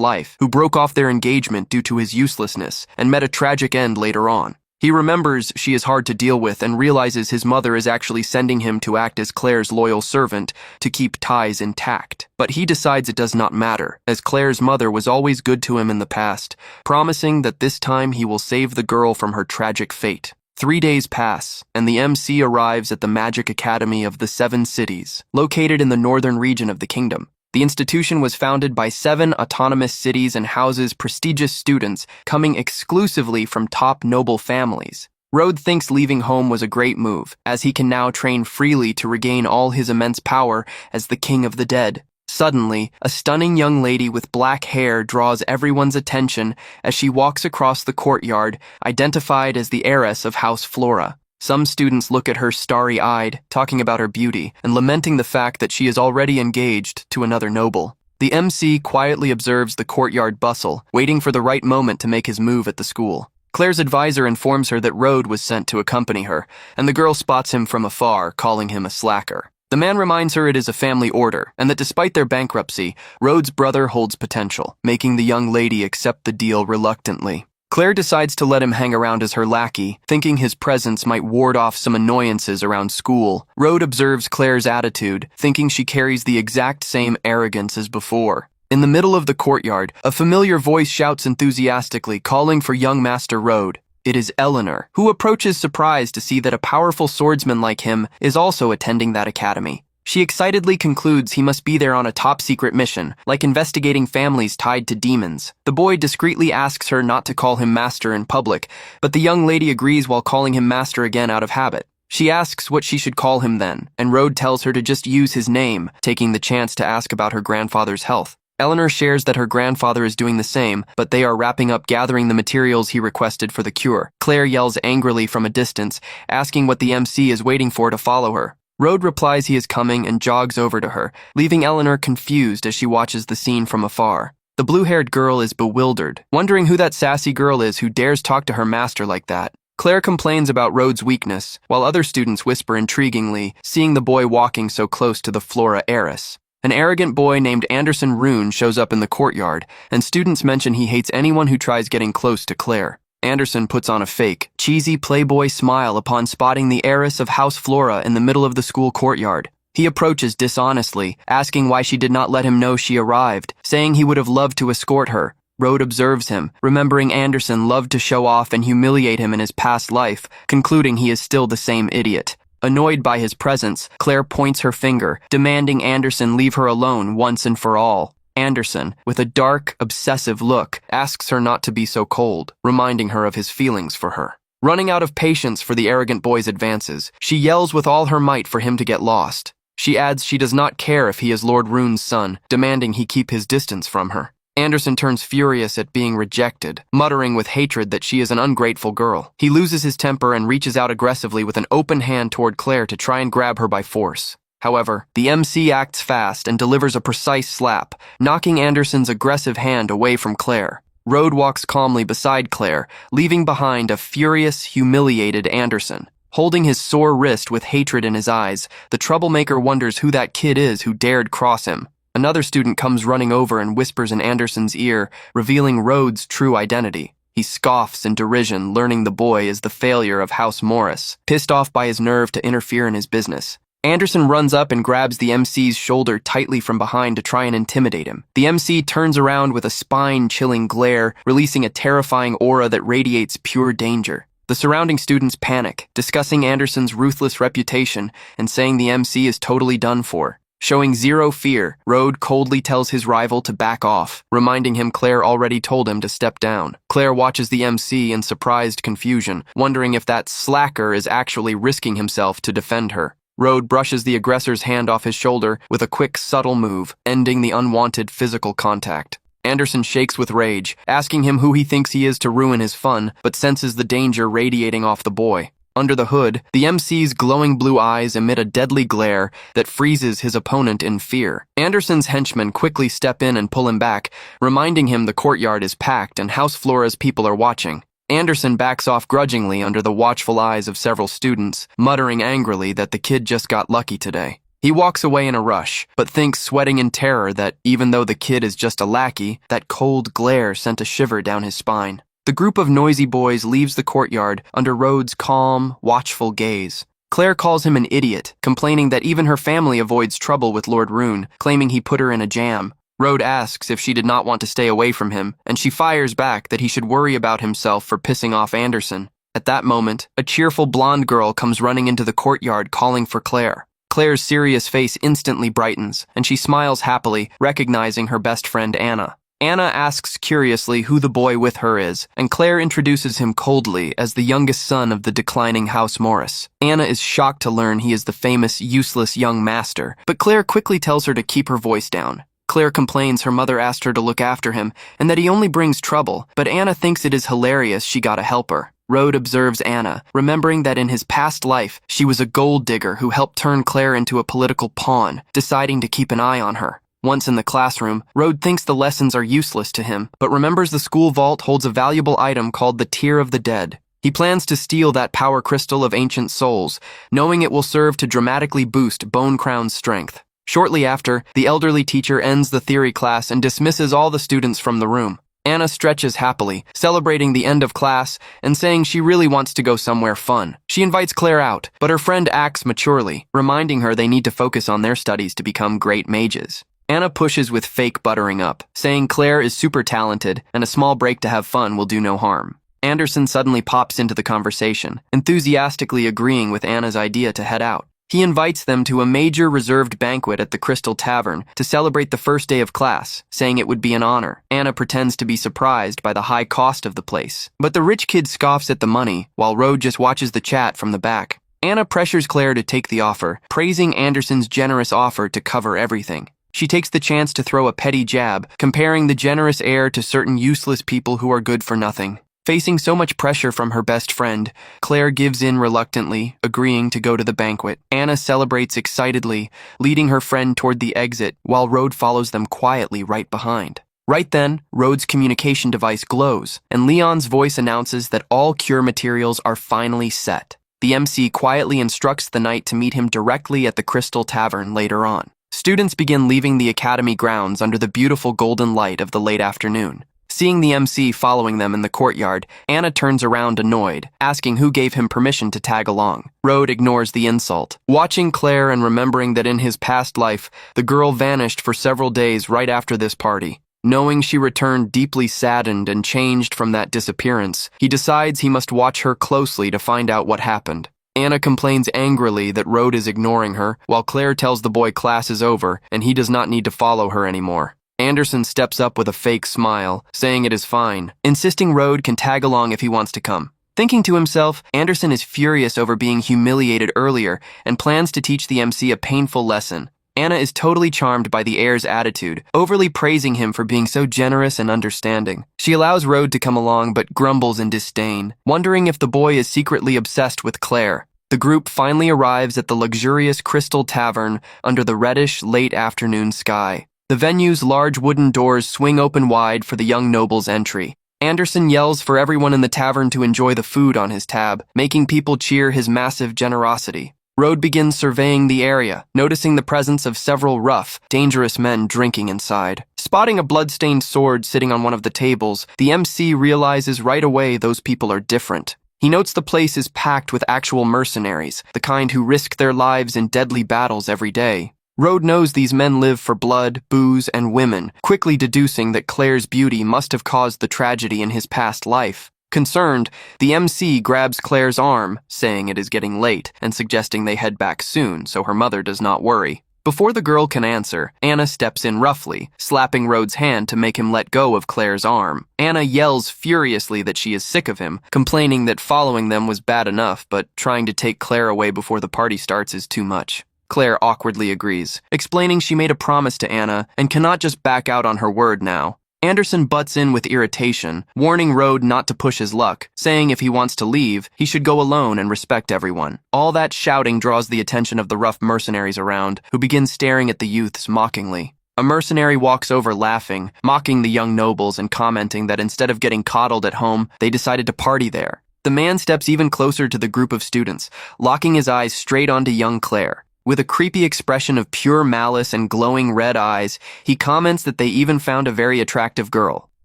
life, who broke off their engagement due to his uselessness and met a tragic end later on. He remembers she is hard to deal with and realizes his mother is actually sending him to act as Claire's loyal servant to keep ties intact. But he decides it does not matter, as Claire's mother was always good to him in the past, promising that this time he will save the girl from her tragic fate. 3 days pass, and the MC arrives at the Magic Academy of the 7 Cities, located in the northern region of the kingdom. The institution was founded by 7 autonomous cities and houses prestigious students coming exclusively from top noble families. Rode thinks leaving home was a great move, as he can now train freely to regain all his immense power as the king of the dead. Suddenly, a stunning young lady with black hair draws everyone's attention as she walks across the courtyard, identified as the heiress of House Flora. Some students look at her starry-eyed, talking about her beauty, and lamenting the fact that she is already engaged to another noble. The MC quietly observes the courtyard bustle, waiting for the right moment to make his move at the school. Claire's advisor informs her that Rode was sent to accompany her, and the girl spots him from afar, calling him a slacker. The man reminds her it is a family order, and that despite their bankruptcy, Rode's brother holds potential, making the young lady accept the deal reluctantly. Claire decides to let him hang around as her lackey, thinking his presence might ward off some annoyances around school. Rode observes Claire's attitude, thinking she carries the exact same arrogance as before. In the middle of the courtyard, a familiar voice shouts enthusiastically, calling for young Master Rode. It is Eleanor, who approaches surprised to see that a powerful swordsman like him is also attending that academy. She excitedly concludes he must be there on a top-secret mission, like investigating families tied to demons. The boy discreetly asks her not to call him master in public, but the young lady agrees while calling him master again out of habit. She asks what she should call him then, and Rode tells her to just use his name, taking the chance to ask about her grandfather's health. Eleanor shares that her grandfather is doing the same, but they are wrapping up gathering the materials he requested for the cure. Claire yells angrily from a distance, asking what the MC is waiting for to follow her. Rode replies he is coming and jogs over to her, leaving Eleanor confused as she watches the scene from afar. The blue-haired girl is bewildered, wondering who that sassy girl is who dares talk to her master like that. Claire complains about Rode's weakness, while other students whisper intriguingly, seeing the boy walking so close to the Flora heiress. An arrogant boy named Anderson Rune shows up in the courtyard, and students mention he hates anyone who tries getting close to Claire. Anderson puts on a fake, cheesy playboy smile upon spotting the heiress of House Flora in the middle of the school courtyard. He approaches dishonestly, asking why she did not let him know she arrived, saying he would have loved to escort her. Rode observes him, remembering Anderson loved to show off and humiliate him in his past life, concluding he is still the same idiot. Annoyed by his presence, Claire points her finger, demanding Anderson leave her alone once and for all. Anderson, with a dark, obsessive look, asks her not to be so cold, reminding her of his feelings for her. Running out of patience for the arrogant boy's advances, she yells with all her might for him to get lost. She adds she does not care if he is Lord Rune's son, demanding he keep his distance from her. Anderson turns furious at being rejected, muttering with hatred that she is an ungrateful girl. He loses his temper and reaches out aggressively with an open hand toward Claire to try and grab her by force. However, the MC acts fast and delivers a precise slap, knocking Anderson's aggressive hand away from Claire. Rode walks calmly beside Claire, leaving behind a furious, humiliated Anderson. Holding his sore wrist with hatred in his eyes, the troublemaker wonders who that kid is who dared cross him. Another student comes running over and whispers in Anderson's ear, revealing Rode's true identity. He scoffs in derision, learning the boy is the failure of House Morris, pissed off by his nerve to interfere in his business. Anderson runs up and grabs the MC's shoulder tightly from behind to try and intimidate him. The MC turns around with a spine-chilling glare, releasing a terrifying aura that radiates pure danger. The surrounding students panic, discussing Anderson's ruthless reputation and saying the MC is totally done for. Showing zero fear, Rode coldly tells his rival to back off, reminding him Claire already told him to step down. Claire watches the MC in surprised confusion, wondering if that slacker is actually risking himself to defend her. Rode brushes the aggressor's hand off his shoulder with a quick, subtle move, ending the unwanted physical contact. Anderson shakes with rage, asking him who he thinks he is to ruin his fun, but senses the danger radiating off the boy. Under the hood, the MC's glowing blue eyes emit a deadly glare that freezes his opponent in fear. Anderson's henchmen quickly step in and pull him back, reminding him the courtyard is packed and House Flora's people are watching. Anderson backs off grudgingly under the watchful eyes of several students, muttering angrily that the kid just got lucky today. He walks away in a rush, but thinks, sweating in terror, that even though the kid is just a lackey, that cold glare sent a shiver down his spine. The group of noisy boys leaves the courtyard under Rhodes' calm, watchful gaze. Claire calls him an idiot, complaining that even her family avoids trouble with Lord Rune, claiming he put her in a jam. Rhodes asks if she did not want to stay away from him, and she fires back that he should worry about himself for pissing off Anderson. At that moment, a cheerful blonde girl comes running into the courtyard calling for Claire. Claire's serious face instantly brightens, and she smiles happily, recognizing her best friend Anna. Anna asks curiously who the boy with her is, and Claire introduces him coldly as the youngest son of the declining House Morris. Anna is shocked to learn he is the famous, useless young master, but Claire quickly tells her to keep her voice down. Claire complains her mother asked her to look after him, and that he only brings trouble, but Anna thinks it is hilarious she got a helper. Rhodes observes Anna, remembering that in his past life, she was a gold digger who helped turn Claire into a political pawn, deciding to keep an eye on her. Once in the classroom, Rhodes thinks the lessons are useless to him, but remembers the school vault holds a valuable item called the Tear of the Dead. He plans to steal that power crystal of ancient souls, knowing it will serve to dramatically boost Bone Crown's strength. Shortly after, the elderly teacher ends the theory class and dismisses all the students from the room. Anna stretches happily, celebrating the end of class and saying she really wants to go somewhere fun. She invites Claire out, but her friend acts maturely, reminding her they need to focus on their studies to become great mages. Anna pushes with fake buttering up, saying Claire is super talented and a small break to have fun will do no harm. Anderson suddenly pops into the conversation, enthusiastically agreeing with Anna's idea to head out. He invites them to a major reserved banquet at the Crystal Tavern to celebrate the first day of class, saying it would be an honor. Anna pretends to be surprised by the high cost of the place, but the rich kid scoffs at the money, while Rhodes just watches the chat from the back. Anna pressures Claire to take the offer, praising Anderson's generous offer to cover everything. She takes the chance to throw a petty jab, comparing the generous heir to certain useless people who are good for nothing. Facing so much pressure from her best friend, Claire gives in reluctantly, agreeing to go to the banquet. Anna celebrates excitedly, leading her friend toward the exit, while Rhodes follows them quietly right behind. Right then, Rhodes' communication device glows, and Leon's voice announces that all cure materials are finally set. The MC quietly instructs the knight to meet him directly at the Crystal Tavern later on. Students begin leaving the academy grounds under the beautiful golden light of the late afternoon. Seeing the MC following them in the courtyard, Anna turns around annoyed, asking who gave him permission to tag along. Rhodes ignores the insult, watching Claire and remembering that in his past life, the girl vanished for several days right after this party. Knowing she returned deeply saddened and changed from that disappearance, he decides he must watch her closely to find out what happened. Anna complains angrily that Rhodes is ignoring her, while Claire tells the boy class is over and he does not need to follow her anymore. Anderson steps up with a fake smile, saying it is fine, insisting Rhodes can tag along if he wants to come. Thinking to himself, Anderson is furious over being humiliated earlier and plans to teach the MC a painful lesson. Anna is totally charmed by the heir's attitude, overly praising him for being so generous and understanding. She allows Rhodes to come along but grumbles in disdain, wondering if the boy is secretly obsessed with Claire. The group finally arrives at the luxurious Crystal Tavern under the reddish, late afternoon sky. The venue's large wooden doors swing open wide for the young noble's entry. Anderson yells for everyone in the tavern to enjoy the food on his tab, making people cheer his massive generosity. Rhodes begins surveying the area, noticing the presence of several rough, dangerous men drinking inside. Spotting a blood-stained sword sitting on one of the tables, the MC realizes right away those people are different. He notes the place is packed with actual mercenaries, the kind who risk their lives in deadly battles every day. Rhodes knows these men live for blood, booze, and women, quickly deducing that Claire's beauty must have caused the tragedy in his past life. Concerned, the MC grabs Claire's arm, saying it is getting late, and suggesting they head back soon so her mother does not worry. Before the girl can answer, Anna steps in roughly, slapping Rhodes' hand to make him let go of Claire's arm. Anna yells furiously that she is sick of him, complaining that following them was bad enough, but trying to take Claire away before the party starts is too much. Claire awkwardly agrees, explaining she made a promise to Anna and cannot just back out on her word now. Anderson butts in with irritation, warning Rode not to push his luck, saying if he wants to leave, he should go alone and respect everyone. All that shouting draws the attention of the rough mercenaries around, who begin staring at the youths mockingly. A mercenary walks over laughing, mocking the young nobles and commenting that instead of getting coddled at home, they decided to party there. The man steps even closer to the group of students, locking his eyes straight onto young Claire. With a creepy expression of pure malice and glowing red eyes, he comments that they even found a very attractive girl.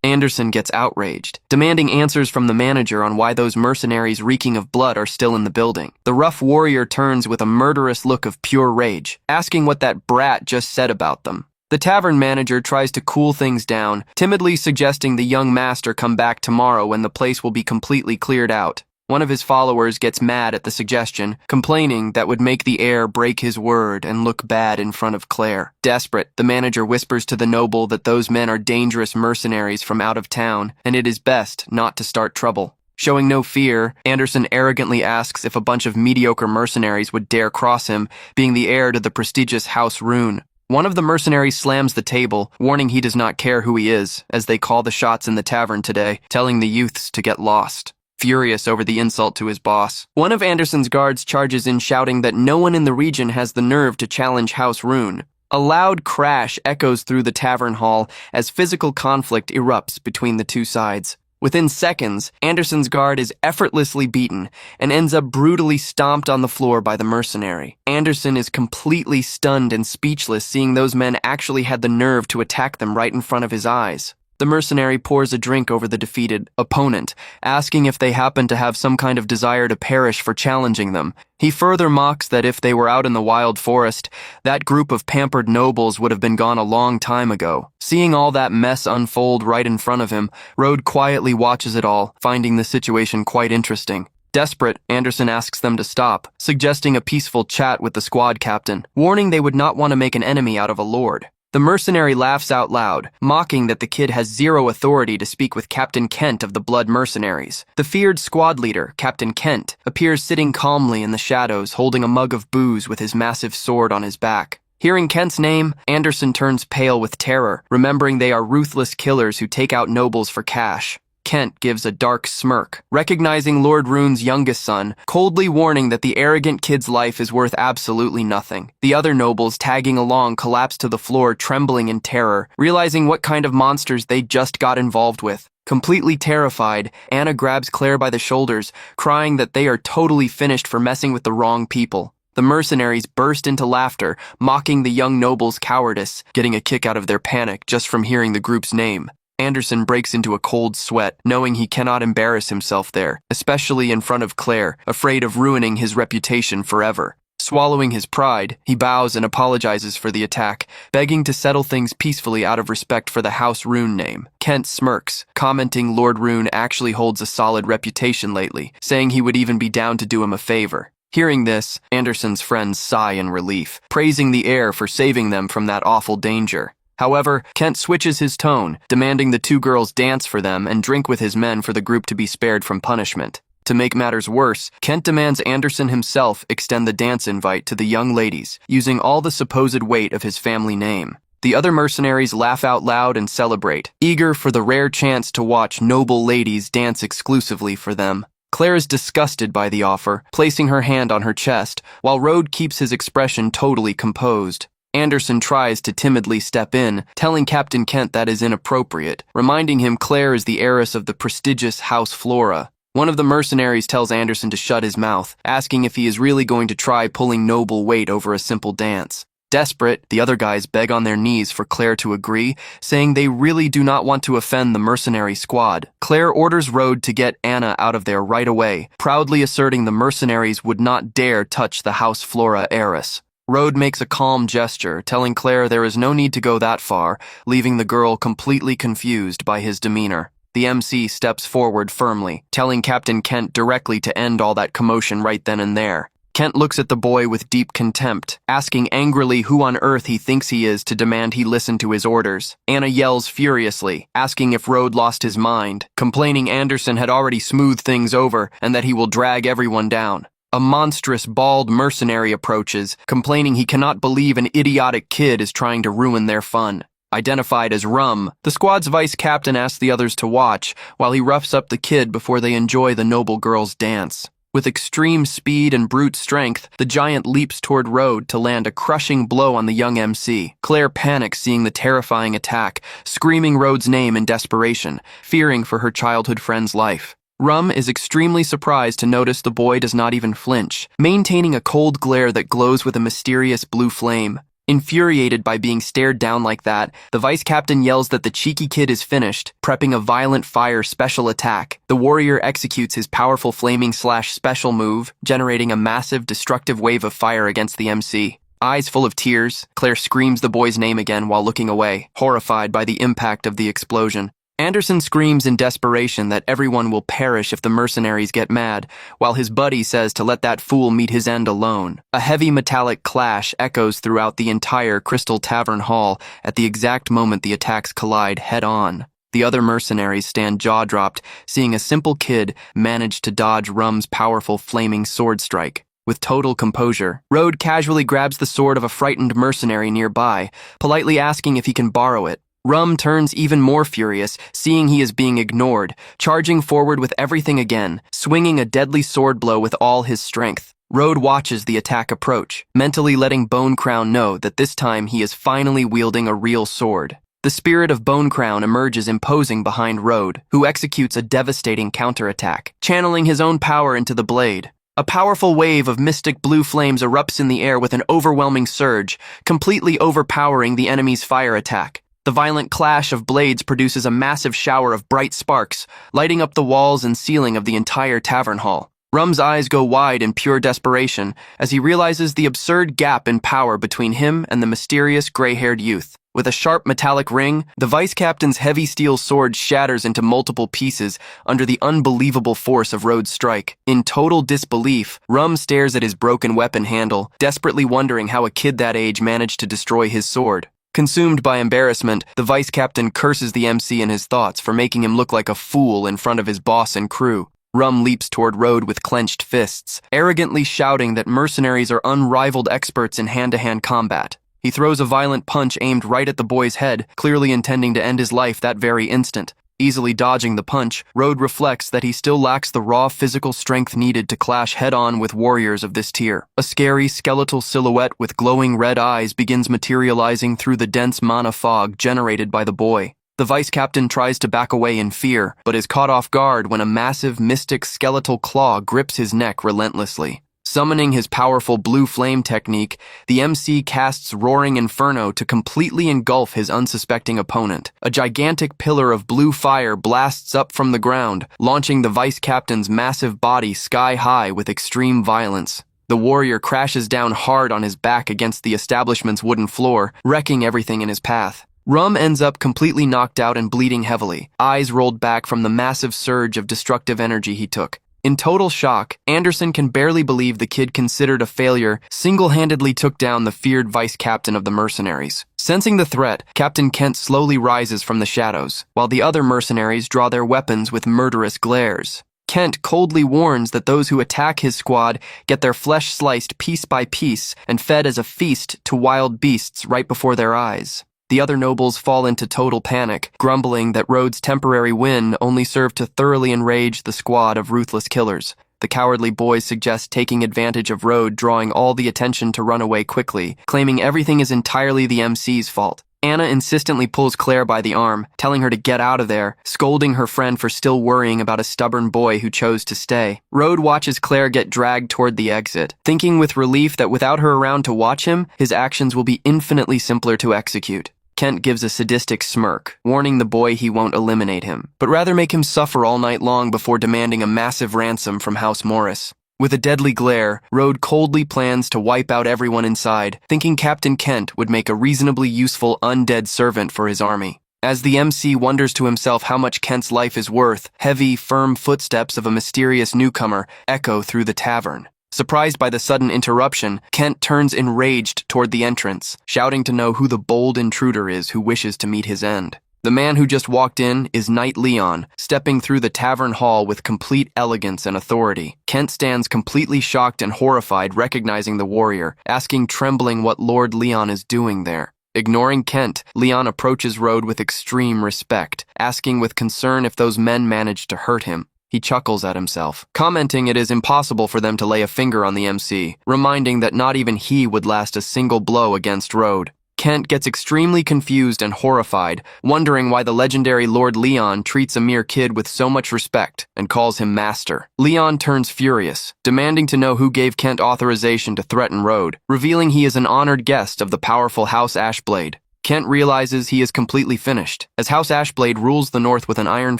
Anderson gets outraged, demanding answers from the manager on why those mercenaries reeking of blood are still in the building. The rough warrior turns with a murderous look of pure rage, asking what that brat just said about them. The tavern manager tries to cool things down, timidly suggesting the young master come back tomorrow when the place will be completely cleared out. One of his followers gets mad at the suggestion, complaining that would make the heir break his word and look bad in front of Claire. Desperate, the manager whispers to the noble that those men are dangerous mercenaries from out of town, and it is best not to start trouble. Showing no fear, Anderson arrogantly asks if a bunch of mediocre mercenaries would dare cross him, being the heir to the prestigious House Rune. One of the mercenaries slams the table, warning he does not care who he is, as they call the shots in the tavern today, telling the youths to get lost. Furious over the insult to his boss, one of Anderson's guards charges in, shouting that no one in the region has the nerve to challenge House Rune. A loud crash echoes through the tavern hall as physical conflict erupts between the two sides. Within seconds, Anderson's guard is effortlessly beaten and ends up brutally stomped on the floor by the mercenary. Anderson is completely stunned and speechless, seeing those men actually had the nerve to attack them right in front of his eyes. The mercenary pours a drink over the defeated opponent, asking if they happen to have some kind of desire to perish for challenging them. He further mocks that if they were out in the wild forest, that group of pampered nobles would have been gone a long time ago. Seeing all that mess unfold right in front of him, Rode quietly watches it all, finding the situation quite interesting. Desperate, Anderson asks them to stop, suggesting a peaceful chat with the squad captain, warning they would not want to make an enemy out of a lord. The mercenary laughs out loud, mocking that the kid has zero authority to speak with Captain Kent of the Blood Mercenaries. The feared squad leader, Captain Kent, appears sitting calmly in the shadows, holding a mug of booze with his massive sword on his back. Hearing Kent's name, Anderson turns pale with terror, remembering they are ruthless killers who take out nobles for cash. Kent gives a dark smirk, recognizing Lord Rune's youngest son, coldly warning that the arrogant kid's life is worth absolutely nothing. The other nobles tagging along collapse to the floor, trembling in terror, realizing what kind of monsters they just got involved with. Completely terrified, Anna grabs Claire by the shoulders, crying that they are totally finished for messing with the wrong people. The mercenaries burst into laughter, mocking the young noble's cowardice, getting a kick out of their panic just from hearing the group's name. Anderson breaks into a cold sweat, knowing he cannot embarrass himself there, especially in front of Claire, afraid of ruining his reputation forever. Swallowing his pride, he bows and apologizes for the attack, begging to settle things peacefully out of respect for the House Rune name. Kent smirks, commenting Lord Rune actually holds a solid reputation lately, saying he would even be down to do him a favor. Hearing this, Anderson's friends sigh in relief, praising the heir for saving them from that awful danger. However, Kent switches his tone, demanding the two girls dance for them and drink with his men for the group to be spared from punishment. To make matters worse, Kent demands Anderson himself extend the dance invite to the young ladies, using all the supposed weight of his family name. The other mercenaries laugh out loud and celebrate, eager for the rare chance to watch noble ladies dance exclusively for them. Claire is disgusted by the offer, placing her hand on her chest, while Rode keeps his expression totally composed. Anderson tries to timidly step in, telling Captain Kent that is inappropriate, reminding him Claire is the heiress of the prestigious House Flora. One of the mercenaries tells Anderson to shut his mouth, asking if he is really going to try pulling noble weight over a simple dance. Desperate, the other guys beg on their knees for Claire to agree, saying they really do not want to offend the mercenary squad. Claire orders Rode to get Anna out of there right away, proudly asserting the mercenaries would not dare touch the House Flora heiress. Rode makes a calm gesture, telling Claire there is no need to go that far, leaving the girl completely confused by his demeanor. The MC steps forward firmly, telling Captain Kent directly to end all that commotion right then and there. Kent looks at the boy with deep contempt, asking angrily who on earth he thinks he is to demand he listen to his orders. Anna yells furiously, asking if Rode lost his mind, complaining Anderson had already smoothed things over and that he will drag everyone down. A monstrous, bald mercenary approaches, complaining he cannot believe an idiotic kid is trying to ruin their fun. Identified as Rum, the squad's vice captain asks the others to watch while he roughs up the kid before they enjoy the noble girl's dance. With extreme speed and brute strength, the giant leaps toward Rode to land a crushing blow on the young MC. Claire panics seeing the terrifying attack, screaming Rode's name in desperation, fearing for her childhood friend's life. Rum is extremely surprised to notice the boy does not even flinch, maintaining a cold glare that glows with a mysterious blue flame. Infuriated by being stared down like that, the vice captain yells that the cheeky kid is finished, prepping a violent fire special attack. The warrior executes his powerful flaming/special move, generating a massive destructive wave of fire against the MC. Eyes full of tears, Claire screams the boy's name again while looking away, horrified by the impact of the explosion. Anderson screams in desperation that everyone will perish if the mercenaries get mad, while his buddy says to let that fool meet his end alone. A heavy metallic clash echoes throughout the entire Crystal Tavern hall at the exact moment the attacks collide head-on. The other mercenaries stand jaw-dropped, seeing a simple kid manage to dodge Rum's powerful flaming sword strike. With total composure, Rode casually grabs the sword of a frightened mercenary nearby, politely asking if he can borrow it. Rum turns even more furious, seeing he is being ignored, charging forward with everything again, swinging a deadly sword blow with all his strength. Rode watches the attack approach, mentally letting Bone Crown know that this time he is finally wielding a real sword. The spirit of Bone Crown emerges imposing behind Rode, who executes a devastating counterattack, channeling his own power into the blade. A powerful wave of mystic blue flames erupts in the air with an overwhelming surge, completely overpowering the enemy's fire attack. The violent clash of blades produces a massive shower of bright sparks, lighting up the walls and ceiling of the entire tavern hall. Rum's eyes go wide in pure desperation as he realizes the absurd gap in power between him and the mysterious gray-haired youth. With a sharp metallic ring, the vice captain's heavy steel sword shatters into multiple pieces under the unbelievable force of Rode's strike. In total disbelief, Rum stares at his broken weapon handle, desperately wondering how a kid that age managed to destroy his sword. Consumed by embarrassment, the vice captain curses the MC in his thoughts for making him look like a fool in front of his boss and crew. Rum leaps toward Rode with clenched fists, arrogantly shouting that mercenaries are unrivaled experts in hand-to-hand combat. He throws a violent punch aimed right at the boy's head, clearly intending to end his life that very instant. Easily dodging the punch, Rode reflects that he still lacks the raw physical strength needed to clash head-on with warriors of this tier. A scary skeletal silhouette with glowing red eyes begins materializing through the dense mana fog generated by the boy. The vice captain tries to back away in fear, but is caught off guard when a massive mystic skeletal claw grips his neck relentlessly. Summoning his powerful blue flame technique, the MC casts Roaring Inferno to completely engulf his unsuspecting opponent. A gigantic pillar of blue fire blasts up from the ground, launching the vice captain's massive body sky high with extreme violence. The warrior crashes down hard on his back against the establishment's wooden floor, wrecking everything in his path. Rum ends up completely knocked out and bleeding heavily, eyes rolled back from the massive surge of destructive energy he took. In total shock, Anderson can barely believe the kid considered a failure single-handedly took down the feared vice captain of the mercenaries. Sensing the threat, Captain Kent slowly rises from the shadows, while the other mercenaries draw their weapons with murderous glares. Kent coldly warns that those who attack his squad get their flesh sliced piece by piece and fed as a feast to wild beasts right before their eyes. The other nobles fall into total panic, grumbling that Rode's temporary win only served to thoroughly enrage the squad of ruthless killers. The cowardly boys suggest taking advantage of Rode drawing all the attention to run away quickly, claiming everything is entirely the MC's fault. Anna insistently pulls Claire by the arm, telling her to get out of there, scolding her friend for still worrying about a stubborn boy who chose to stay. Rode watches Claire get dragged toward the exit, thinking with relief that without her around to watch him, his actions will be infinitely simpler to execute. Kent gives a sadistic smirk, warning the boy he won't eliminate him, but rather make him suffer all night long before demanding a massive ransom from House Morris. With a deadly glare, Rode coldly plans to wipe out everyone inside, thinking Captain Kent would make a reasonably useful undead servant for his army. As the MC wonders to himself how much Kent's life is worth, heavy, firm footsteps of a mysterious newcomer echo through the tavern. Surprised by the sudden interruption, Kent turns enraged toward the entrance, shouting to know who the bold intruder is who wishes to meet his end. The man who just walked in is Knight Leon, stepping through the tavern hall with complete elegance and authority. Kent stands completely shocked and horrified recognizing the warrior, asking trembling what Lord Leon is doing there. Ignoring Kent, Leon approaches Road with extreme respect, asking with concern if those men managed to hurt him. He chuckles at himself, commenting it is impossible for them to lay a finger on the MC, reminding that not even he would last a single blow against Road. Kent gets extremely confused and horrified, wondering why the legendary Lord Leon treats a mere kid with so much respect and calls him master. Leon turns furious, demanding to know who gave Kent authorization to threaten Road, revealing he is an honored guest of the powerful House Ashblade. Kent realizes he is completely finished, as House Ashblade rules the North with an iron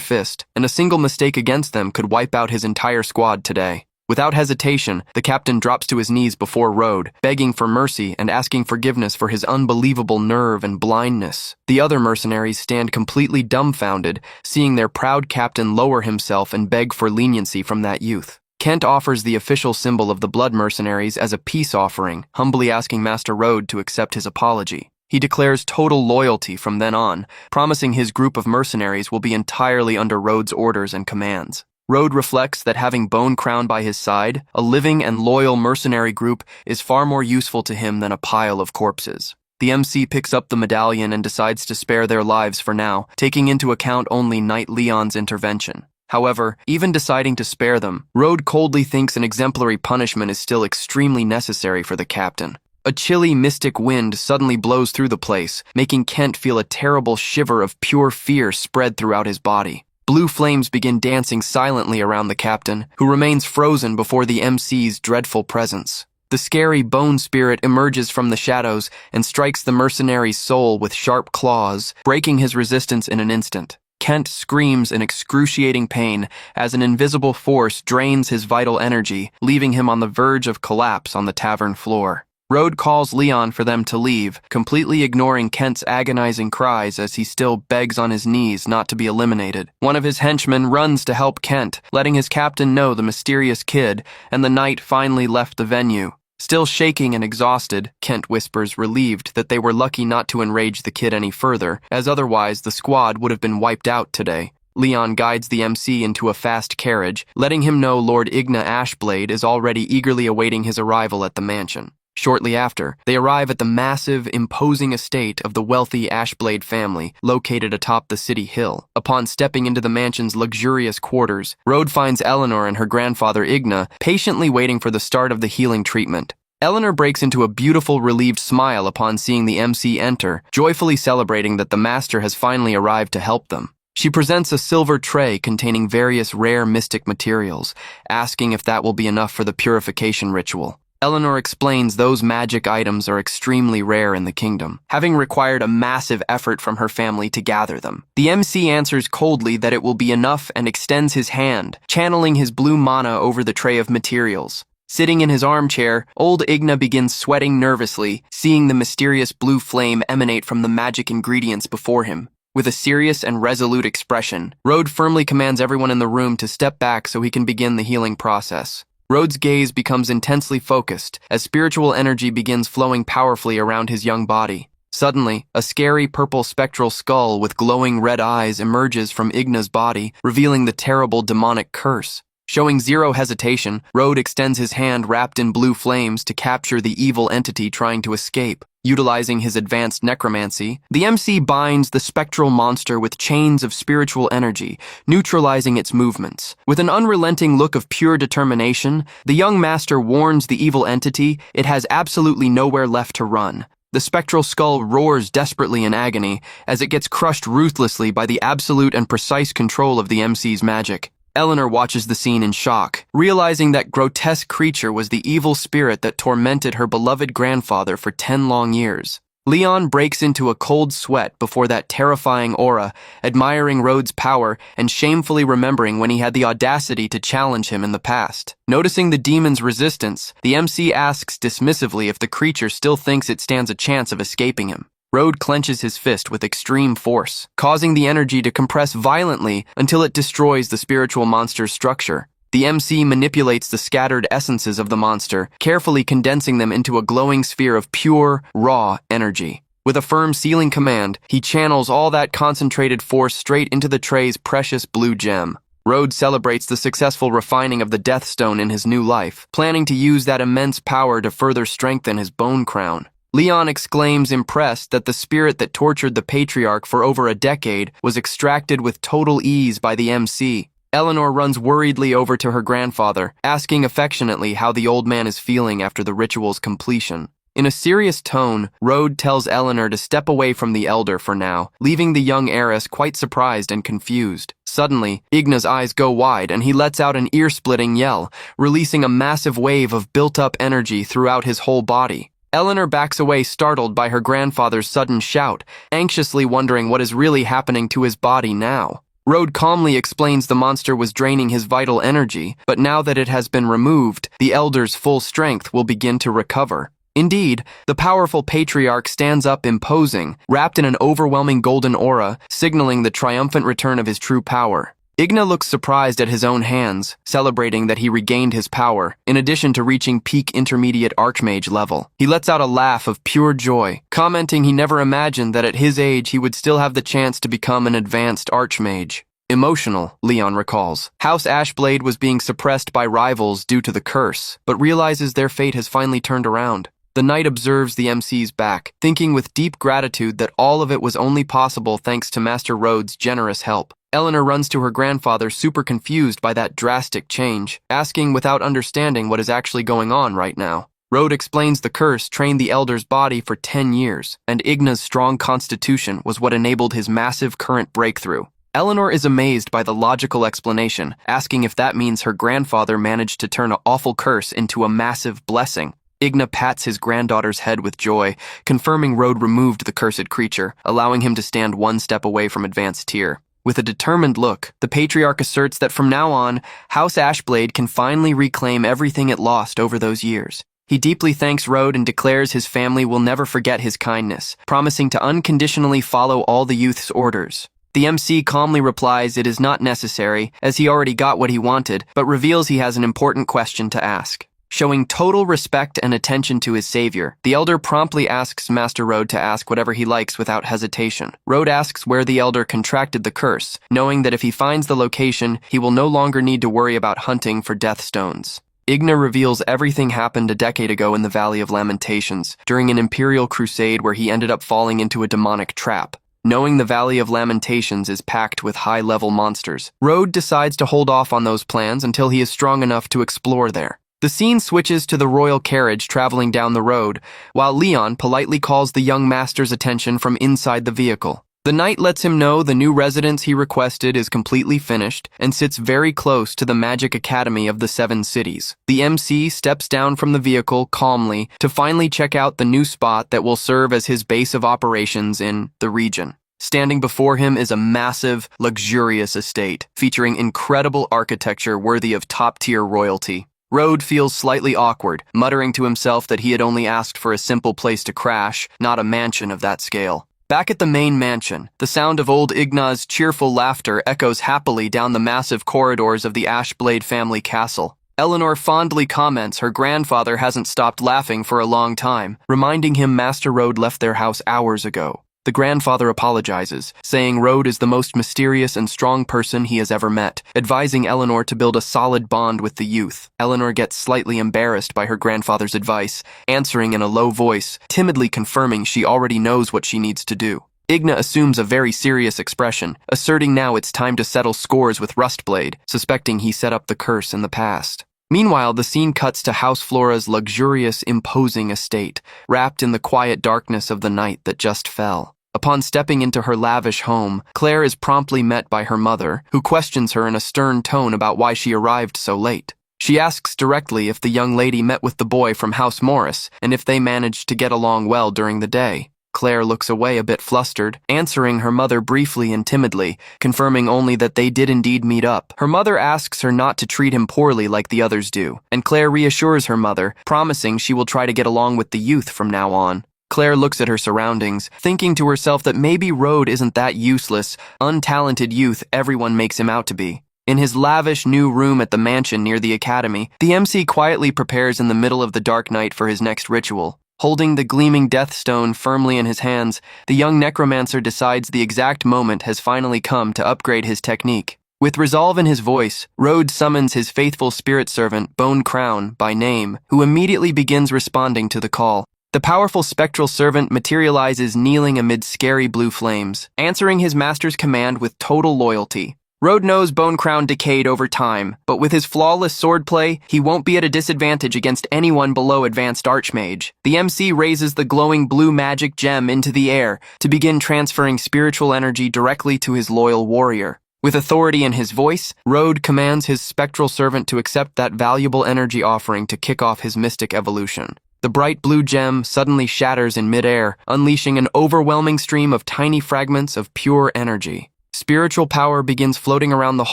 fist, and a single mistake against them could wipe out his entire squad today. Without hesitation, the captain drops to his knees before Road, begging for mercy and asking forgiveness for his unbelievable nerve and blindness. The other mercenaries stand completely dumbfounded, seeing their proud captain lower himself and beg for leniency from that youth. Kent offers the official symbol of the Blood Mercenaries as a peace offering, humbly asking Master Road to accept his apology. He declares total loyalty from then on, promising his group of mercenaries will be entirely under Road's orders and commands. Road reflects that having Bone Crown by his side, a living and loyal mercenary group is far more useful to him than a pile of corpses. The MC picks up the medallion and decides to spare their lives for now, taking into account only Knight Leon's intervention. However, even deciding to spare them, Road coldly thinks an exemplary punishment is still extremely necessary for the captain. A chilly, mystic wind suddenly blows through the place, making Kent feel a terrible shiver of pure fear spread throughout his body. Blue flames begin dancing silently around the captain, who remains frozen before the MC's dreadful presence. The scary bone spirit emerges from the shadows and strikes the mercenary's soul with sharp claws, breaking his resistance in an instant. Kent screams in excruciating pain as an invisible force drains his vital energy, leaving him on the verge of collapse on the tavern floor. Road calls Leon for them to leave, completely ignoring Kent's agonizing cries as he still begs on his knees not to be eliminated. One of his henchmen runs to help Kent, letting his captain know the mysterious kid, and the knight finally left the venue. Still shaking and exhausted, Kent whispers, relieved that they were lucky not to enrage the kid any further, as otherwise the squad would have been wiped out today. Leon guides the MC into a fast carriage, letting him know Lord Igna Ashblade is already eagerly awaiting his arrival at the mansion. Shortly after, they arrive at the massive, imposing estate of the wealthy Ashblade family, located atop the city hill. Upon stepping into the mansion's luxurious quarters, Road finds Eleanor and her grandfather Igna patiently waiting for the start of the healing treatment. Eleanor breaks into a beautiful, relieved smile upon seeing the MC enter, joyfully celebrating that the master has finally arrived to help them. She presents a silver tray containing various rare mystic materials, asking if that will be enough for the purification ritual. Eleanor explains those magic items are extremely rare in the kingdom, having required a massive effort from her family to gather them. The MC answers coldly that it will be enough and extends his hand, channeling his blue mana over the tray of materials. Sitting in his armchair, old Igna begins sweating nervously, seeing the mysterious blue flame emanate from the magic ingredients before him. With a serious and resolute expression, Road firmly commands everyone in the room to step back so he can begin the healing process. Road's gaze becomes intensely focused as spiritual energy begins flowing powerfully around his young body. Suddenly, a scary purple spectral skull with glowing red eyes emerges from Igna's body, revealing the terrible demonic curse. Showing zero hesitation, Road extends his hand wrapped in blue flames to capture the evil entity trying to escape. Utilizing his advanced necromancy, the MC binds the spectral monster with chains of spiritual energy, neutralizing its movements. With an unrelenting look of pure determination, the young master warns the evil entity it has absolutely nowhere left to run. The spectral skull roars desperately in agony as it gets crushed ruthlessly by the absolute and precise control of the MC's magic. Eleanor watches the scene in shock, realizing that grotesque creature was the evil spirit that tormented her beloved grandfather for 10 long years. Leon breaks into a cold sweat before that terrifying aura, admiring Road's power and shamefully remembering when he had the audacity to challenge him in the past. Noticing the demon's resistance, the MC asks dismissively if the creature still thinks it stands a chance of escaping him. Road clenches his fist with extreme force, causing the energy to compress violently until it destroys the spiritual monster's structure. The MC manipulates the scattered essences of the monster, carefully condensing them into a glowing sphere of pure, raw energy. With a firm sealing command, he channels all that concentrated force straight into the tray's precious blue gem. Road celebrates the successful refining of the Death Stone in his new life, planning to use that immense power to further strengthen his bone crown. Leon exclaims, impressed that the spirit that tortured the patriarch for over a decade was extracted with total ease by the MC. Eleanor runs worriedly over to her grandfather, asking affectionately how the old man is feeling after the ritual's completion. In a serious tone, Rode tells Eleanor to step away from the elder for now, leaving the young heiress quite surprised and confused. Suddenly, Igna's eyes go wide and he lets out an ear-splitting yell, releasing a massive wave of built-up energy throughout his whole body. Eleanor backs away, startled by her grandfather's sudden shout, anxiously wondering what is really happening to his body now. Rode calmly explains the monster was draining his vital energy, but now that it has been removed, the elder's full strength will begin to recover. Indeed, the powerful patriarch stands up imposing, wrapped in an overwhelming golden aura, signaling the triumphant return of his true power. Igna looks surprised at his own hands, celebrating that he regained his power, in addition to reaching peak intermediate archmage level. He lets out a laugh of pure joy, commenting he never imagined that at his age he would still have the chance to become an advanced archmage. Emotional, Leon recalls. House Ashblade was being suppressed by rivals due to the curse, but realizes their fate has finally turned around. The knight observes the MC's back, thinking with deep gratitude that all of it was only possible thanks to Master Rhodes' generous help. Eleanor runs to her grandfather, super confused by that drastic change, asking without understanding what is actually going on right now. Rode explains the curse trained the elder's body for 10 years, and Igna's strong constitution was what enabled his massive current breakthrough. Eleanor is amazed by the logical explanation, asking if that means her grandfather managed to turn an awful curse into a massive blessing. Igna pats his granddaughter's head with joy, confirming Rode removed the cursed creature, allowing him to stand one step away from advanced tier. With a determined look, the patriarch asserts that from now on, House Ashblade can finally reclaim everything it lost over those years. He deeply thanks Rode and declares his family will never forget his kindness, promising to unconditionally follow all the youth's orders. The MC calmly replies it is not necessary, as he already got what he wanted, but reveals he has an important question to ask. Showing total respect and attention to his savior, the elder promptly asks Master Rode to ask whatever he likes without hesitation. Rode asks where the elder contracted the curse, knowing that if he finds the location, he will no longer need to worry about hunting for death stones. Igna reveals everything happened a decade ago in the Valley of Lamentations, during an imperial crusade where he ended up falling into a demonic trap. Knowing the Valley of Lamentations is packed with high-level monsters, Rode decides to hold off on those plans until he is strong enough to explore there. The scene switches to the royal carriage traveling down the road, while Leon politely calls the young master's attention from inside the vehicle. The knight lets him know the new residence he requested is completely finished and sits very close to the magic academy of the 7 cities. The MC steps down from the vehicle calmly to finally check out the new spot that will serve as his base of operations in the region. Standing before him is a massive, luxurious estate, featuring incredible architecture worthy of top-tier royalty. Rode feels slightly awkward, muttering to himself that he had only asked for a simple place to crash, not a mansion of that scale. Back at the main mansion, the sound of old Igna's cheerful laughter echoes happily down the massive corridors of the Ashblade family castle. Eleanor fondly comments her grandfather hasn't stopped laughing for a long time, reminding him Master Rode left their house hours ago. The grandfather apologizes, saying Rode is the most mysterious and strong person he has ever met, advising Eleanor to build a solid bond with the youth. Eleanor gets slightly embarrassed by her grandfather's advice, answering in a low voice, timidly confirming she already knows what she needs to do. Igna assumes a very serious expression, asserting now it's time to settle scores with Rustblade, suspecting he set up the curse in the past. Meanwhile, the scene cuts to House Flora's luxurious, imposing estate, wrapped in the quiet darkness of the night that just fell. Upon stepping into her lavish home, Claire is promptly met by her mother, who questions her in a stern tone about why she arrived so late. She asks directly if the young lady met with the boy from House Morris, and if they managed to get along well during the day. Claire looks away a bit flustered, answering her mother briefly and timidly, confirming only that they did indeed meet up. Her mother asks her not to treat him poorly like the others do, and Claire reassures her mother, promising she will try to get along with the youth from now on. Claire looks at her surroundings, thinking to herself that maybe Rode isn't that useless, untalented youth everyone makes him out to be. In his lavish new room at the mansion near the academy, the MC quietly prepares in the middle of the dark night for his next ritual. Holding the gleaming death stone firmly in his hands, the young necromancer decides the exact moment has finally come to upgrade his technique. With resolve in his voice, Rode summons his faithful spirit servant, Bone Crown, by name, who immediately begins responding to the call. The powerful spectral servant materializes kneeling amid scary blue flames, answering his master's command with total loyalty. Road knows Bone Crown decayed over time, but with his flawless swordplay, he won't be at a disadvantage against anyone below Advanced Archmage. The MC raises the glowing blue magic gem into the air to begin transferring spiritual energy directly to his loyal warrior. With authority in his voice, Road commands his spectral servant to accept that valuable energy offering to kick off his mystic evolution. The bright blue gem suddenly shatters in midair, unleashing an overwhelming stream of tiny fragments of pure energy. Spiritual power begins floating around the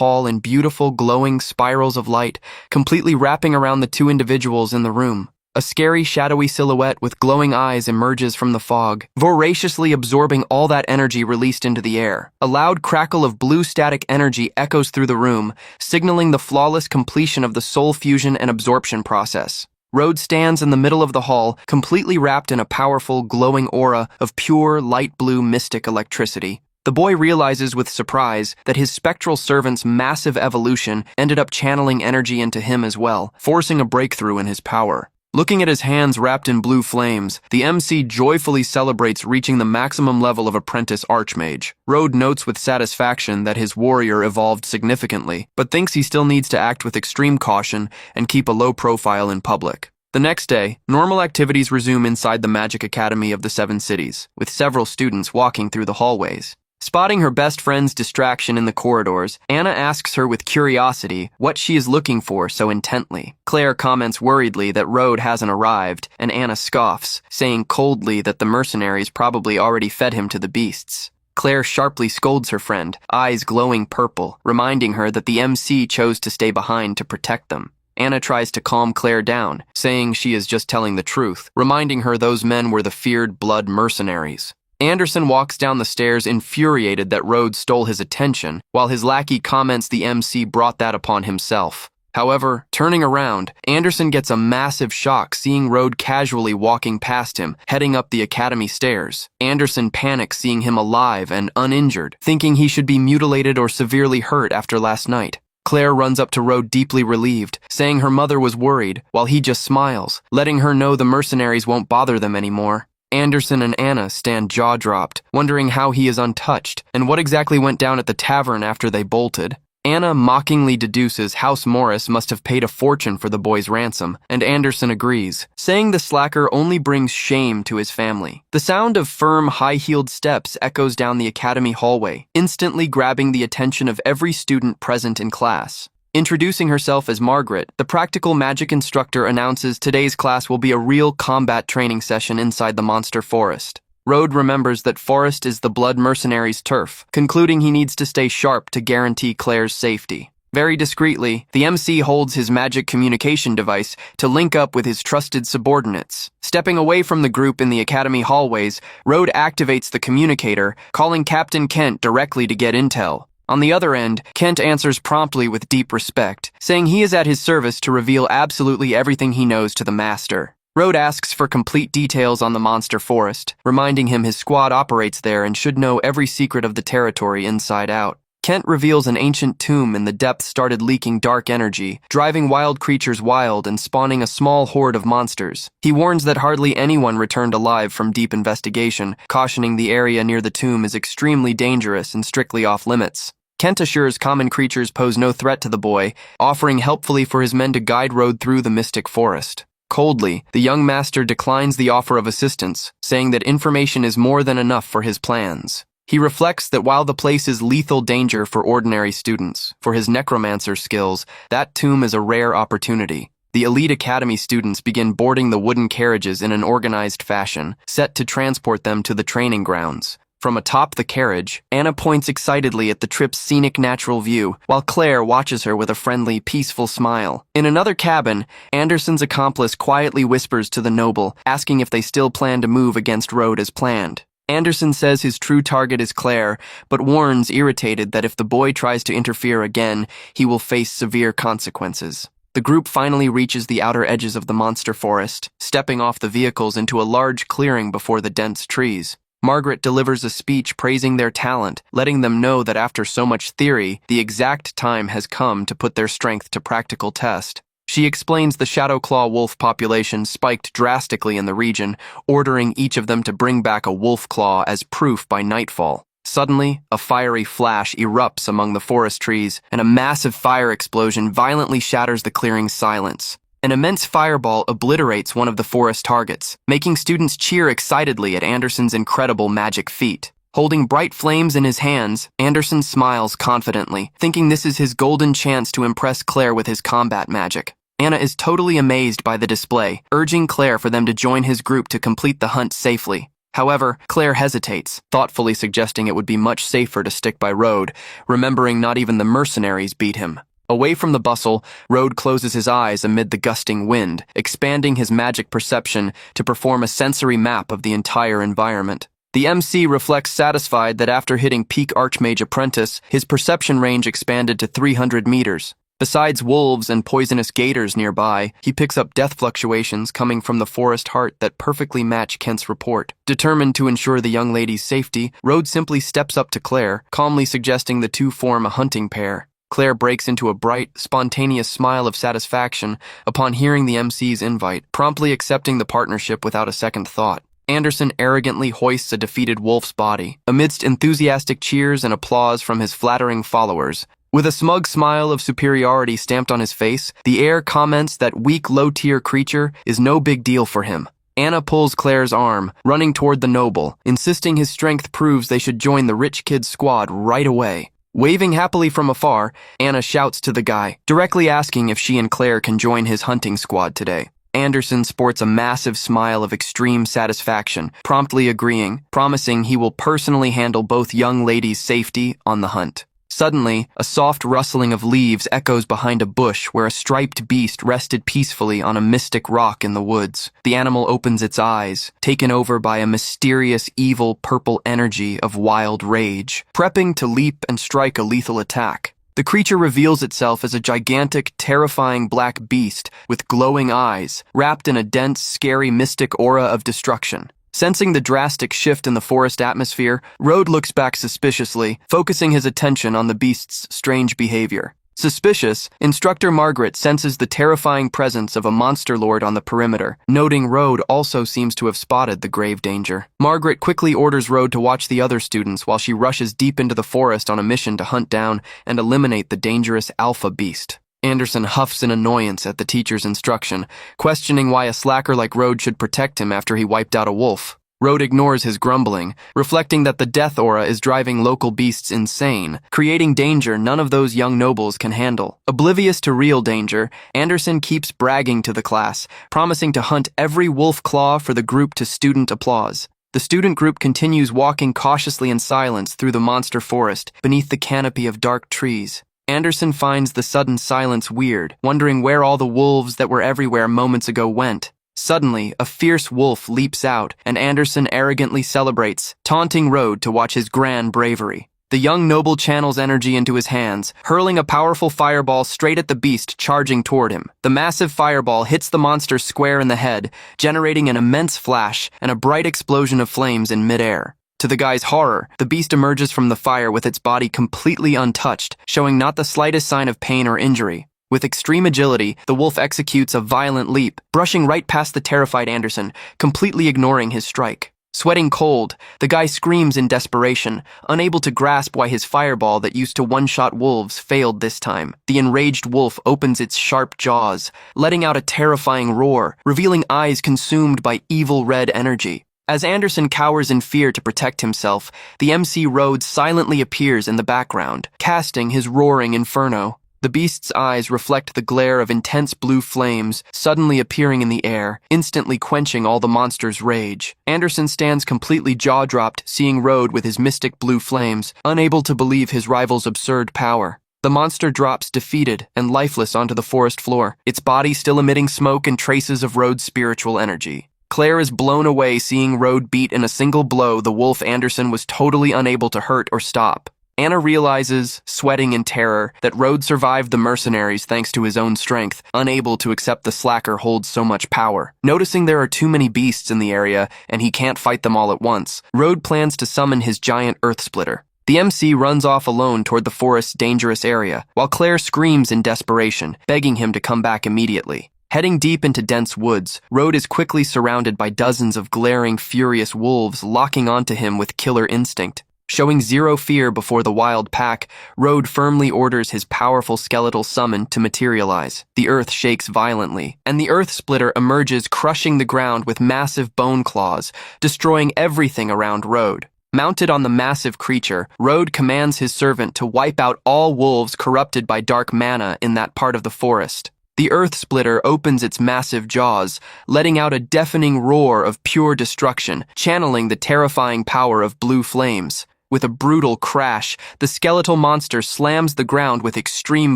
hall in beautiful, glowing spirals of light, completely wrapping around the two individuals in the room. A scary, shadowy silhouette with glowing eyes emerges from the fog, voraciously absorbing all that energy released into the air. A loud crackle of blue static energy echoes through the room, signaling the flawless completion of the soul fusion and absorption process. Road stands in the middle of the hall, completely wrapped in a powerful, glowing aura of pure, light blue mystic electricity. The boy realizes with surprise that his spectral servant's massive evolution ended up channeling energy into him as well, forcing a breakthrough in his power. Looking at his hands wrapped in blue flames, the MC joyfully celebrates reaching the maximum level of Apprentice Archmage. Road notes with satisfaction that his warrior evolved significantly, but thinks he still needs to act with extreme caution and keep a low profile in public. The next day, normal activities resume inside the Magic Academy of the Seven Cities, with several students walking through the hallways. Spotting her best friend's distraction in the corridors, Anna asks her with curiosity what she is looking for so intently. Claire comments worriedly that Road hasn't arrived, and Anna scoffs, saying coldly that the mercenaries probably already fed him to the beasts. Claire sharply scolds her friend, eyes glowing purple, reminding her that the MC chose to stay behind to protect them. Anna tries to calm Claire down, saying she is just telling the truth, reminding her those men were the feared blood mercenaries. Anderson walks down the stairs infuriated that Rhodes stole his attention, while his lackey comments the MC brought that upon himself. However, turning around, Anderson gets a massive shock seeing Rhodes casually walking past him, heading up the academy stairs. Anderson panics seeing him alive and uninjured, thinking he should be mutilated or severely hurt after last night. Claire runs up to Rhodes deeply relieved, saying her mother was worried, while he just smiles, letting her know the mercenaries won't bother them anymore. Anderson and Anna stand jaw-dropped, wondering how he is untouched, and what exactly went down at the tavern after they bolted. Anna mockingly deduces House Morris must have paid a fortune for the boy's ransom, and Anderson agrees, saying the slacker only brings shame to his family. The sound of firm, high-heeled steps echoes down the academy hallway, instantly grabbing the attention of every student present in class. Introducing herself as Margaret, the practical magic instructor announces today's class will be a real combat training session inside the monster forest. Rhodes remembers that forest is the blood mercenary's turf, concluding he needs to stay sharp to guarantee Claire's safety. Very discreetly, the MC holds his magic communication device to link up with his trusted subordinates. Stepping away from the group in the academy hallways, Rhodes activates the communicator, calling Captain Kent directly to get intel. On the other end, Kent answers promptly with deep respect, saying he is at his service to reveal absolutely everything he knows to the Master. Rhodes asks for complete details on the monster forest, reminding him his squad operates there and should know every secret of the territory inside out. Kent reveals an ancient tomb in the depths started leaking dark energy, driving wild creatures wild and spawning a small horde of monsters. He warns that hardly anyone returned alive from deep investigation, cautioning the area near the tomb is extremely dangerous and strictly off-limits. Kent assures common creatures pose no threat to the boy, offering helpfully for his men to guide Rhodes through the mystic forest. Coldly, the young master declines the offer of assistance, saying that information is more than enough for his plans. He reflects that while the place is lethal danger for ordinary students, for his necromancer skills, that tomb is a rare opportunity. The elite academy students begin boarding the wooden carriages in an organized fashion, set to transport them to the training grounds. From atop the carriage, Anna points excitedly at the trip's scenic natural view, while Claire watches her with a friendly, peaceful smile. In another cabin, Anderson's accomplice quietly whispers to the noble, asking if they still plan to move against Rhodes as planned. Anderson says his true target is Claire, but warns, irritated, that if the boy tries to interfere again, he will face severe consequences. The group finally reaches the outer edges of the monster forest, stepping off the vehicles into a large clearing before the dense trees. Margaret delivers a speech praising their talent, letting them know that after so much theory, the exact time has come to put their strength to practical test. She explains the Shadowclaw wolf population spiked drastically in the region, ordering each of them to bring back a wolf claw as proof by nightfall. Suddenly, a fiery flash erupts among the forest trees, and a massive fire explosion violently shatters the clearing's silence. An immense fireball obliterates one of the forest targets, making students cheer excitedly at Anderson's incredible magic feat. Holding bright flames in his hands, Anderson smiles confidently, thinking this is his golden chance to impress Claire with his combat magic. Anna is totally amazed by the display, urging Claire for them to join his group to complete the hunt safely. However, Claire hesitates, thoughtfully suggesting it would be much safer to stick by Rode, remembering not even the mercenaries beat him. Away from the bustle, Rode closes his eyes amid the gusting wind, expanding his magic perception to perform a sensory map of the entire environment. The MC reflects satisfied that after hitting peak Archmage Apprentice, his perception range expanded to 300 meters. Besides wolves and poisonous gators nearby, he picks up death fluctuations coming from the forest heart that perfectly match Kent's report. Determined to ensure the young lady's safety, Rode simply steps up to Claire, calmly suggesting the two form a hunting pair. Claire breaks into a bright, spontaneous smile of satisfaction upon hearing the MC's invite, promptly accepting the partnership without a second thought. Anderson arrogantly hoists a defeated wolf's body, amidst enthusiastic cheers and applause from his flattering followers. With a smug smile of superiority stamped on his face, the heir comments that weak, low-tier creature is no big deal for him. Anna pulls Claire's arm, running toward the noble, insisting his strength proves they should join the rich kid's squad right away. Waving happily from afar, Anna shouts to the guy, directly asking if she and Claire can join his hunting squad today. Anderson sports a massive smile of extreme satisfaction, promptly agreeing, promising he will personally handle both young ladies' safety on the hunt. Suddenly, a soft rustling of leaves echoes behind a bush where a striped beast rested peacefully on a mystic rock in the woods. The animal opens its eyes, taken over by a mysterious, evil purple energy of wild rage, prepping to leap and strike a lethal attack. The creature reveals itself as a gigantic, terrifying black beast with glowing eyes, wrapped in a dense, scary, mystic aura of destruction. Sensing the drastic shift in the forest atmosphere, Rode looks back suspiciously, focusing his attention on the beast's strange behavior. Suspicious, Instructor Margaret senses the terrifying presence of a monster lord on the perimeter, noting Rode also seems to have spotted the grave danger. Margaret quickly orders Rode to watch the other students while she rushes deep into the forest on a mission to hunt down and eliminate the dangerous alpha beast. Anderson huffs in annoyance at the teacher's instruction, questioning why a slacker like Rode should protect him after he wiped out a wolf. Rode ignores his grumbling, reflecting that the death aura is driving local beasts insane, creating danger none of those young nobles can handle. Oblivious to real danger, Anderson keeps bragging to the class, promising to hunt every wolf claw for the group to student applause. The student group continues walking cautiously in silence through the monster forest, beneath the canopy of dark trees. Anderson finds the sudden silence weird, wondering where all the wolves that were everywhere moments ago went. Suddenly, a fierce wolf leaps out, and Anderson arrogantly celebrates, taunting Rode to watch his grand bravery. The young noble channels energy into his hands, hurling a powerful fireball straight at the beast charging toward him. The massive fireball hits the monster square in the head, generating an immense flash and a bright explosion of flames in midair. To the guy's horror, the beast emerges from the fire with its body completely untouched, showing not the slightest sign of pain or injury. With extreme agility, the wolf executes a violent leap, brushing right past the terrified Anderson, completely ignoring his strike. Sweating cold, the guy screams in desperation, unable to grasp why his fireball that used to one-shot wolves failed this time. The enraged wolf opens its sharp jaws, letting out a terrifying roar, revealing eyes consumed by evil red energy. As Anderson cowers in fear to protect himself, the MC Rhodes silently appears in the background, casting his roaring inferno. The beast's eyes reflect the glare of intense blue flames, suddenly appearing in the air, instantly quenching all the monster's rage. Anderson stands completely jaw-dropped, seeing Rode with his mystic blue flames, unable to believe his rival's absurd power. The monster drops defeated and lifeless onto the forest floor, its body still emitting smoke and traces of Rhode's spiritual energy. Claire is blown away seeing Rode beat in a single blow the wolf Anderson was totally unable to hurt or stop. Anna realizes, sweating in terror, that Rode survived the mercenaries thanks to his own strength, unable to accept the slacker holds so much power. Noticing there are too many beasts in the area and he can't fight them all at once, Rode plans to summon his giant earth splitter. The MC runs off alone toward the forest's dangerous area, while Claire screams in desperation, begging him to come back immediately. Heading deep into dense woods, Road is quickly surrounded by dozens of glaring, furious wolves locking onto him with killer instinct. Showing zero fear before the wild pack, Road firmly orders his powerful skeletal summon to materialize. The earth shakes violently, and the earth splitter emerges, crushing the ground with massive bone claws, destroying everything around Road. Mounted on the massive creature, Road commands his servant to wipe out all wolves corrupted by dark mana in that part of the forest. The earth splitter opens its massive jaws, letting out a deafening roar of pure destruction, channeling the terrifying power of blue flames. With a brutal crash, the skeletal monster slams the ground with extreme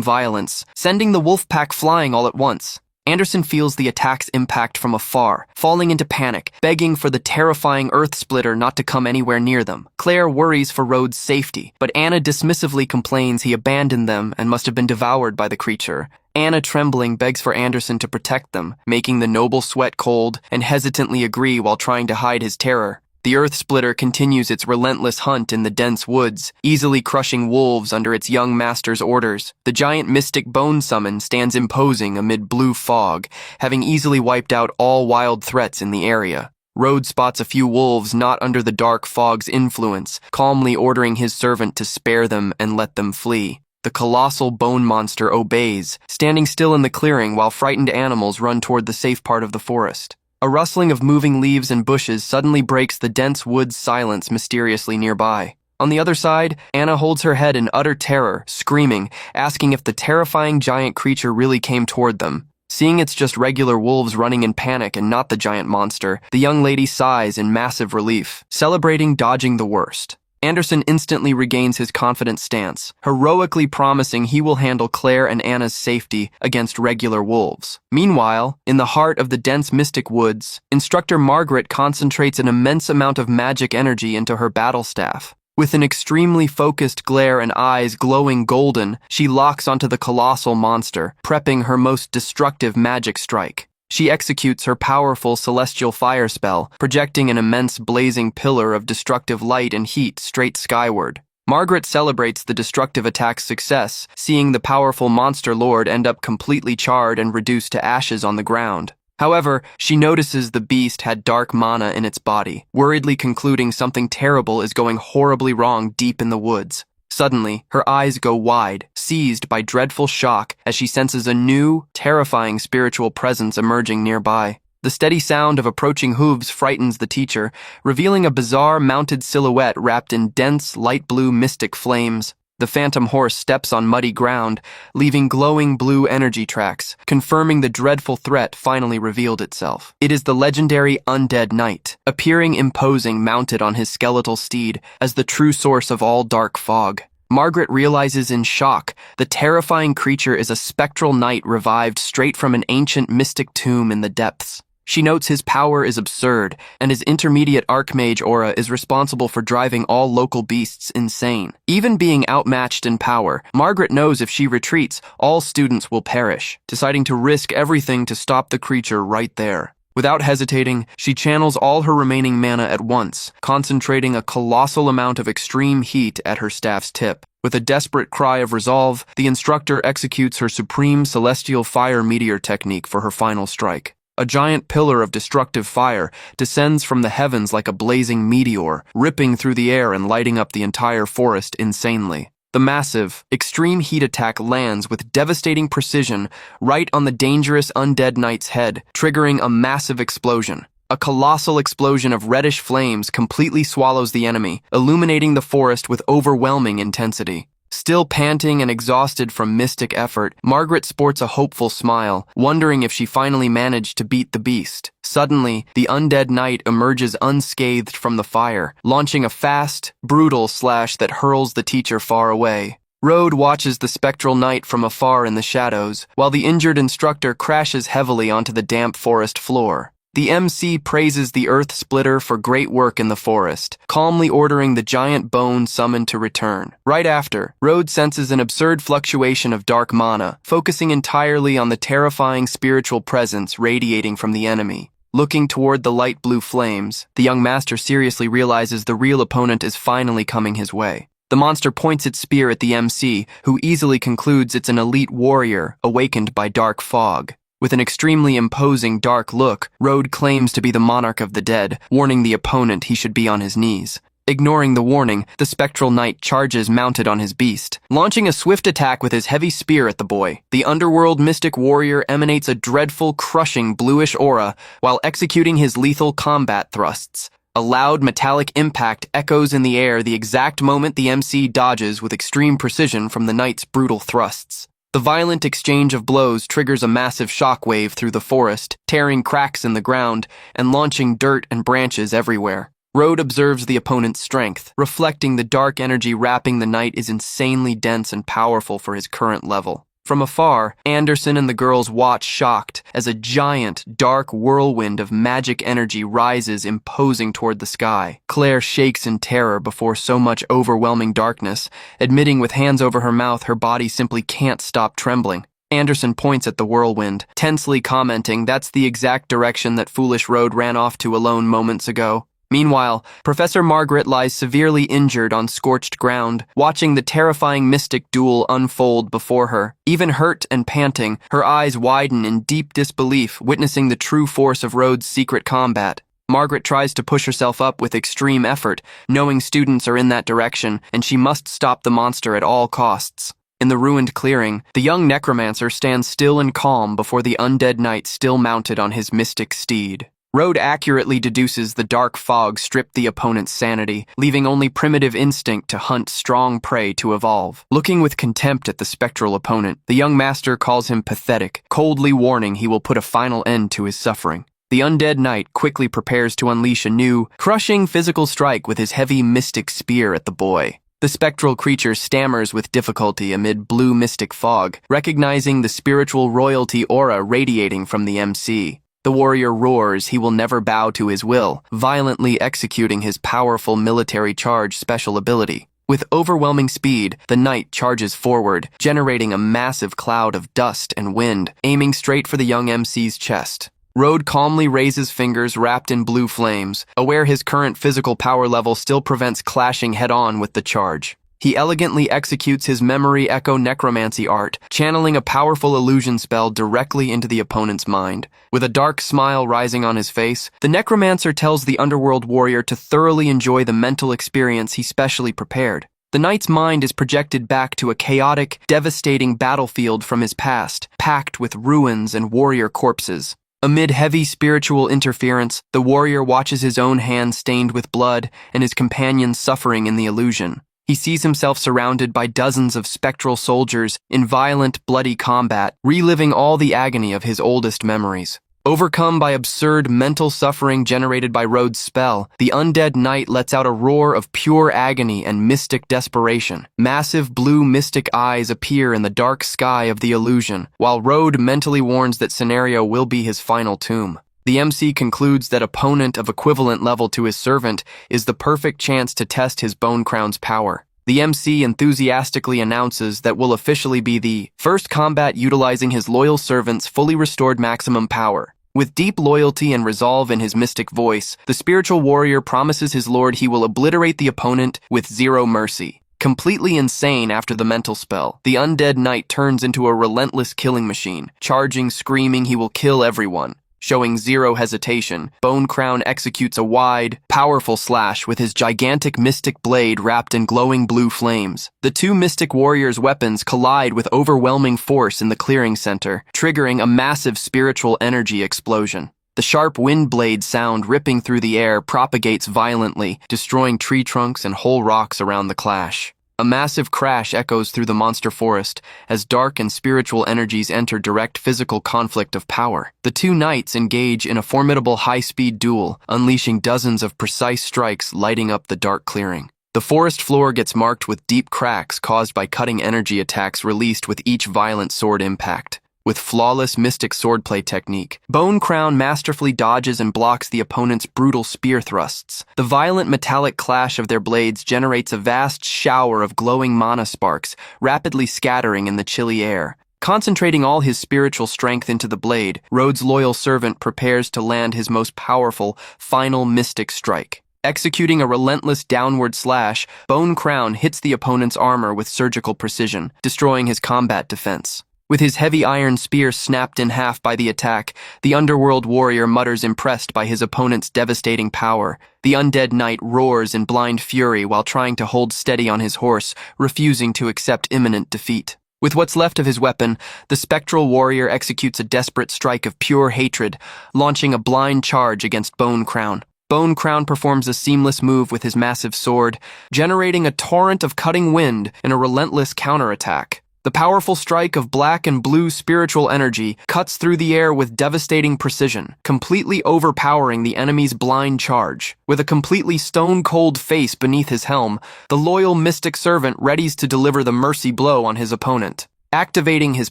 violence, sending the wolf pack flying all at once. Anderson feels the attack's impact from afar, falling into panic, begging for the terrifying earth splitter not to come anywhere near them. Claire worries for Road's safety, but Anna dismissively complains he abandoned them and must have been devoured by the creature. Anna, trembling, begs for Anderson to protect them, making the noble sweat cold and hesitantly agree while trying to hide his terror. The earth splitter continues its relentless hunt in the dense woods, easily crushing wolves under its young master's orders. The giant mystic bone summon stands imposing amid blue fog, having easily wiped out all wild threats in the area. Road spots a few wolves not under the dark fog's influence, calmly ordering his servant to spare them and let them flee. The colossal bone monster obeys, standing still in the clearing while frightened animals run toward the safe part of the forest. A rustling of moving leaves and bushes suddenly breaks the dense woods' silence mysteriously nearby. On the other side, Anna holds her head in utter terror, screaming, asking if the terrifying giant creature really came toward them. Seeing it's just regular wolves running in panic and not the giant monster, the young lady sighs in massive relief, celebrating dodging the worst. Anderson instantly regains his confident stance, heroically promising he will handle Claire and Anna's safety against regular wolves. Meanwhile, in the heart of the dense mystic woods, Instructor Margaret concentrates an immense amount of magic energy into her battle staff. With an extremely focused glare and eyes glowing golden, she locks onto the colossal monster, prepping her most destructive magic strike. She executes her powerful celestial fire spell, projecting an immense blazing pillar of destructive light and heat straight skyward. Margaret celebrates the destructive attack's success, seeing the powerful monster lord end up completely charred and reduced to ashes on the ground. However, she notices the beast had dark mana in its body, worriedly concluding something terrible is going horribly wrong deep in the woods. Suddenly, her eyes go wide, seized by dreadful shock as she senses a new, terrifying spiritual presence emerging nearby. The steady sound of approaching hooves frightens the teacher, revealing a bizarre mounted silhouette wrapped in dense, light blue mystic flames. The phantom horse steps on muddy ground, leaving glowing blue energy tracks, confirming the dreadful threat finally revealed itself. It is the legendary Undead Knight, appearing imposing mounted on his skeletal steed as the true source of all dark fog. Margaret realizes in shock the terrifying creature is a spectral knight revived straight from an ancient mystic tomb in the depths. She notes his power is absurd, and his intermediate archmage aura is responsible for driving all local beasts insane. Even being outmatched in power, Margaret knows if she retreats, all students will perish, deciding to risk everything to stop the creature right there. Without hesitating, she channels all her remaining mana at once, concentrating a colossal amount of extreme heat at her staff's tip. With a desperate cry of resolve, the instructor executes her supreme celestial fire meteor technique for her final strike. A giant pillar of destructive fire descends from the heavens like a blazing meteor, ripping through the air and lighting up the entire forest insanely. The massive, extreme heat attack lands with devastating precision right on the dangerous undead knight's head, triggering a massive explosion. A colossal explosion of reddish flames completely swallows the enemy, illuminating the forest with overwhelming intensity. Still panting and exhausted from mystic effort, Margaret sports a hopeful smile, wondering if she finally managed to beat the beast. Suddenly, the undead knight emerges unscathed from the fire, launching a fast, brutal slash that hurls the teacher far away. Road watches the spectral knight from afar in the shadows, while the injured instructor crashes heavily onto the damp forest floor. The MC praises the earth splitter for great work in the forest, calmly ordering the giant bone summoned to return. Right after, Road senses an absurd fluctuation of dark mana, focusing entirely on the terrifying spiritual presence radiating from the enemy. Looking toward the light blue flames, the young master seriously realizes the real opponent is finally coming his way. The monster points its spear at the MC, who easily concludes it's an elite warrior awakened by dark fog. With an extremely imposing dark look, Road claims to be the monarch of the dead, warning the opponent he should be on his knees. Ignoring the warning, the spectral knight charges mounted on his beast, launching a swift attack with his heavy spear at the boy. The underworld mystic warrior emanates a dreadful, crushing bluish aura while executing his lethal combat thrusts. A loud metallic impact echoes in the air the exact moment the MC dodges with extreme precision from the knight's brutal thrusts. The violent exchange of blows triggers a massive shockwave through the forest, tearing cracks in the ground and launching dirt and branches everywhere. Road observes the opponent's strength, reflecting the dark energy wrapping the knight is insanely dense and powerful for his current level. From afar, Anderson and the girls watch shocked as a giant, dark whirlwind of magic energy rises imposing toward the sky. Claire shakes in terror before so much overwhelming darkness, admitting with hands over her mouth her body simply can't stop trembling. Anderson points at the whirlwind, tensely commenting that's the exact direction that foolish Road ran off to alone moments ago. Meanwhile, Professor Margaret lies severely injured on scorched ground, watching the terrifying mystic duel unfold before her. Even hurt and panting, her eyes widen in deep disbelief, witnessing the true force of Road's secret combat. Margaret tries to push herself up with extreme effort, knowing students are in that direction, and she must stop the monster at all costs. In the ruined clearing, the young necromancer stands still and calm before the undead knight still mounted on his mystic steed. Road accurately deduces the dark fog stripped the opponent's sanity, leaving only primitive instinct to hunt strong prey to evolve. Looking with contempt at the spectral opponent, the young master calls him pathetic, coldly warning he will put a final end to his suffering. The undead knight quickly prepares to unleash a new, crushing physical strike with his heavy mystic spear at the boy. The spectral creature stammers with difficulty amid blue mystic fog, recognizing the spiritual royalty aura radiating from the MC. The warrior roars he will never bow to his will, violently executing his powerful military charge special ability. With overwhelming speed, the knight charges forward, generating a massive cloud of dust and wind, aiming straight for the young MC's chest. Road calmly raises fingers wrapped in blue flames, aware his current physical power level still prevents clashing head-on with the charge. He elegantly executes his memory echo necromancy art, channeling a powerful illusion spell directly into the opponent's mind. With a dark smile rising on his face, the necromancer tells the underworld warrior to thoroughly enjoy the mental experience he specially prepared. The knight's mind is projected back to a chaotic, devastating battlefield from his past, packed with ruins and warrior corpses. Amid heavy spiritual interference, the warrior watches his own hand stained with blood and his companions suffering in the illusion. He sees himself surrounded by dozens of spectral soldiers in violent, bloody combat, reliving all the agony of his oldest memories. Overcome by absurd mental suffering generated by Road's spell, the undead knight lets out a roar of pure agony and mystic desperation. Massive blue mystic eyes appear in the dark sky of the illusion, while Road mentally warns that scenario will be his final tomb. The MC concludes that opponent of equivalent level to his servant is the perfect chance to test his Bone Crown's power. The MC enthusiastically announces that will officially be the first combat utilizing his loyal servant's fully restored maximum power. With deep loyalty and resolve in his mystic voice, the spiritual warrior promises his lord he will obliterate the opponent with zero mercy. Completely insane after the mental spell, the undead knight turns into a relentless killing machine, charging, screaming he will kill everyone. Showing zero hesitation, Bone Crown executes a wide, powerful slash with his gigantic mystic blade wrapped in glowing blue flames. The two mystic warriors' weapons collide with overwhelming force in the clearing center, triggering a massive spiritual energy explosion. The sharp wind blade sound ripping through the air propagates violently, destroying tree trunks and whole rocks around the clash. A massive crash echoes through the monster forest as dark and spiritual energies enter direct physical conflict of power. The two knights engage in a formidable high-speed duel, unleashing dozens of precise strikes lighting up the dark clearing. The forest floor gets marked with deep cracks caused by cutting energy attacks released with each violent sword impact. With flawless mystic swordplay technique, Bone Crown masterfully dodges and blocks the opponent's brutal spear thrusts. The violent metallic clash of their blades generates a vast shower of glowing mana sparks, rapidly scattering in the chilly air. Concentrating all his spiritual strength into the blade, Road's loyal servant prepares to land his most powerful, final mystic strike. Executing a relentless downward slash, Bone Crown hits the opponent's armor with surgical precision, destroying his combat defense. With his heavy iron spear snapped in half by the attack, the underworld warrior mutters impressed by his opponent's devastating power. The undead knight roars in blind fury while trying to hold steady on his horse, refusing to accept imminent defeat. With what's left of his weapon, the spectral warrior executes a desperate strike of pure hatred, launching a blind charge against Bone Crown. Bone Crown performs a seamless move with his massive sword, generating a torrent of cutting wind in a relentless counterattack. The powerful strike of black and blue spiritual energy cuts through the air with devastating precision, completely overpowering the enemy's blind charge. With a completely stone-cold face beneath his helm, the loyal mystic servant readies to deliver the mercy blow on his opponent. Activating his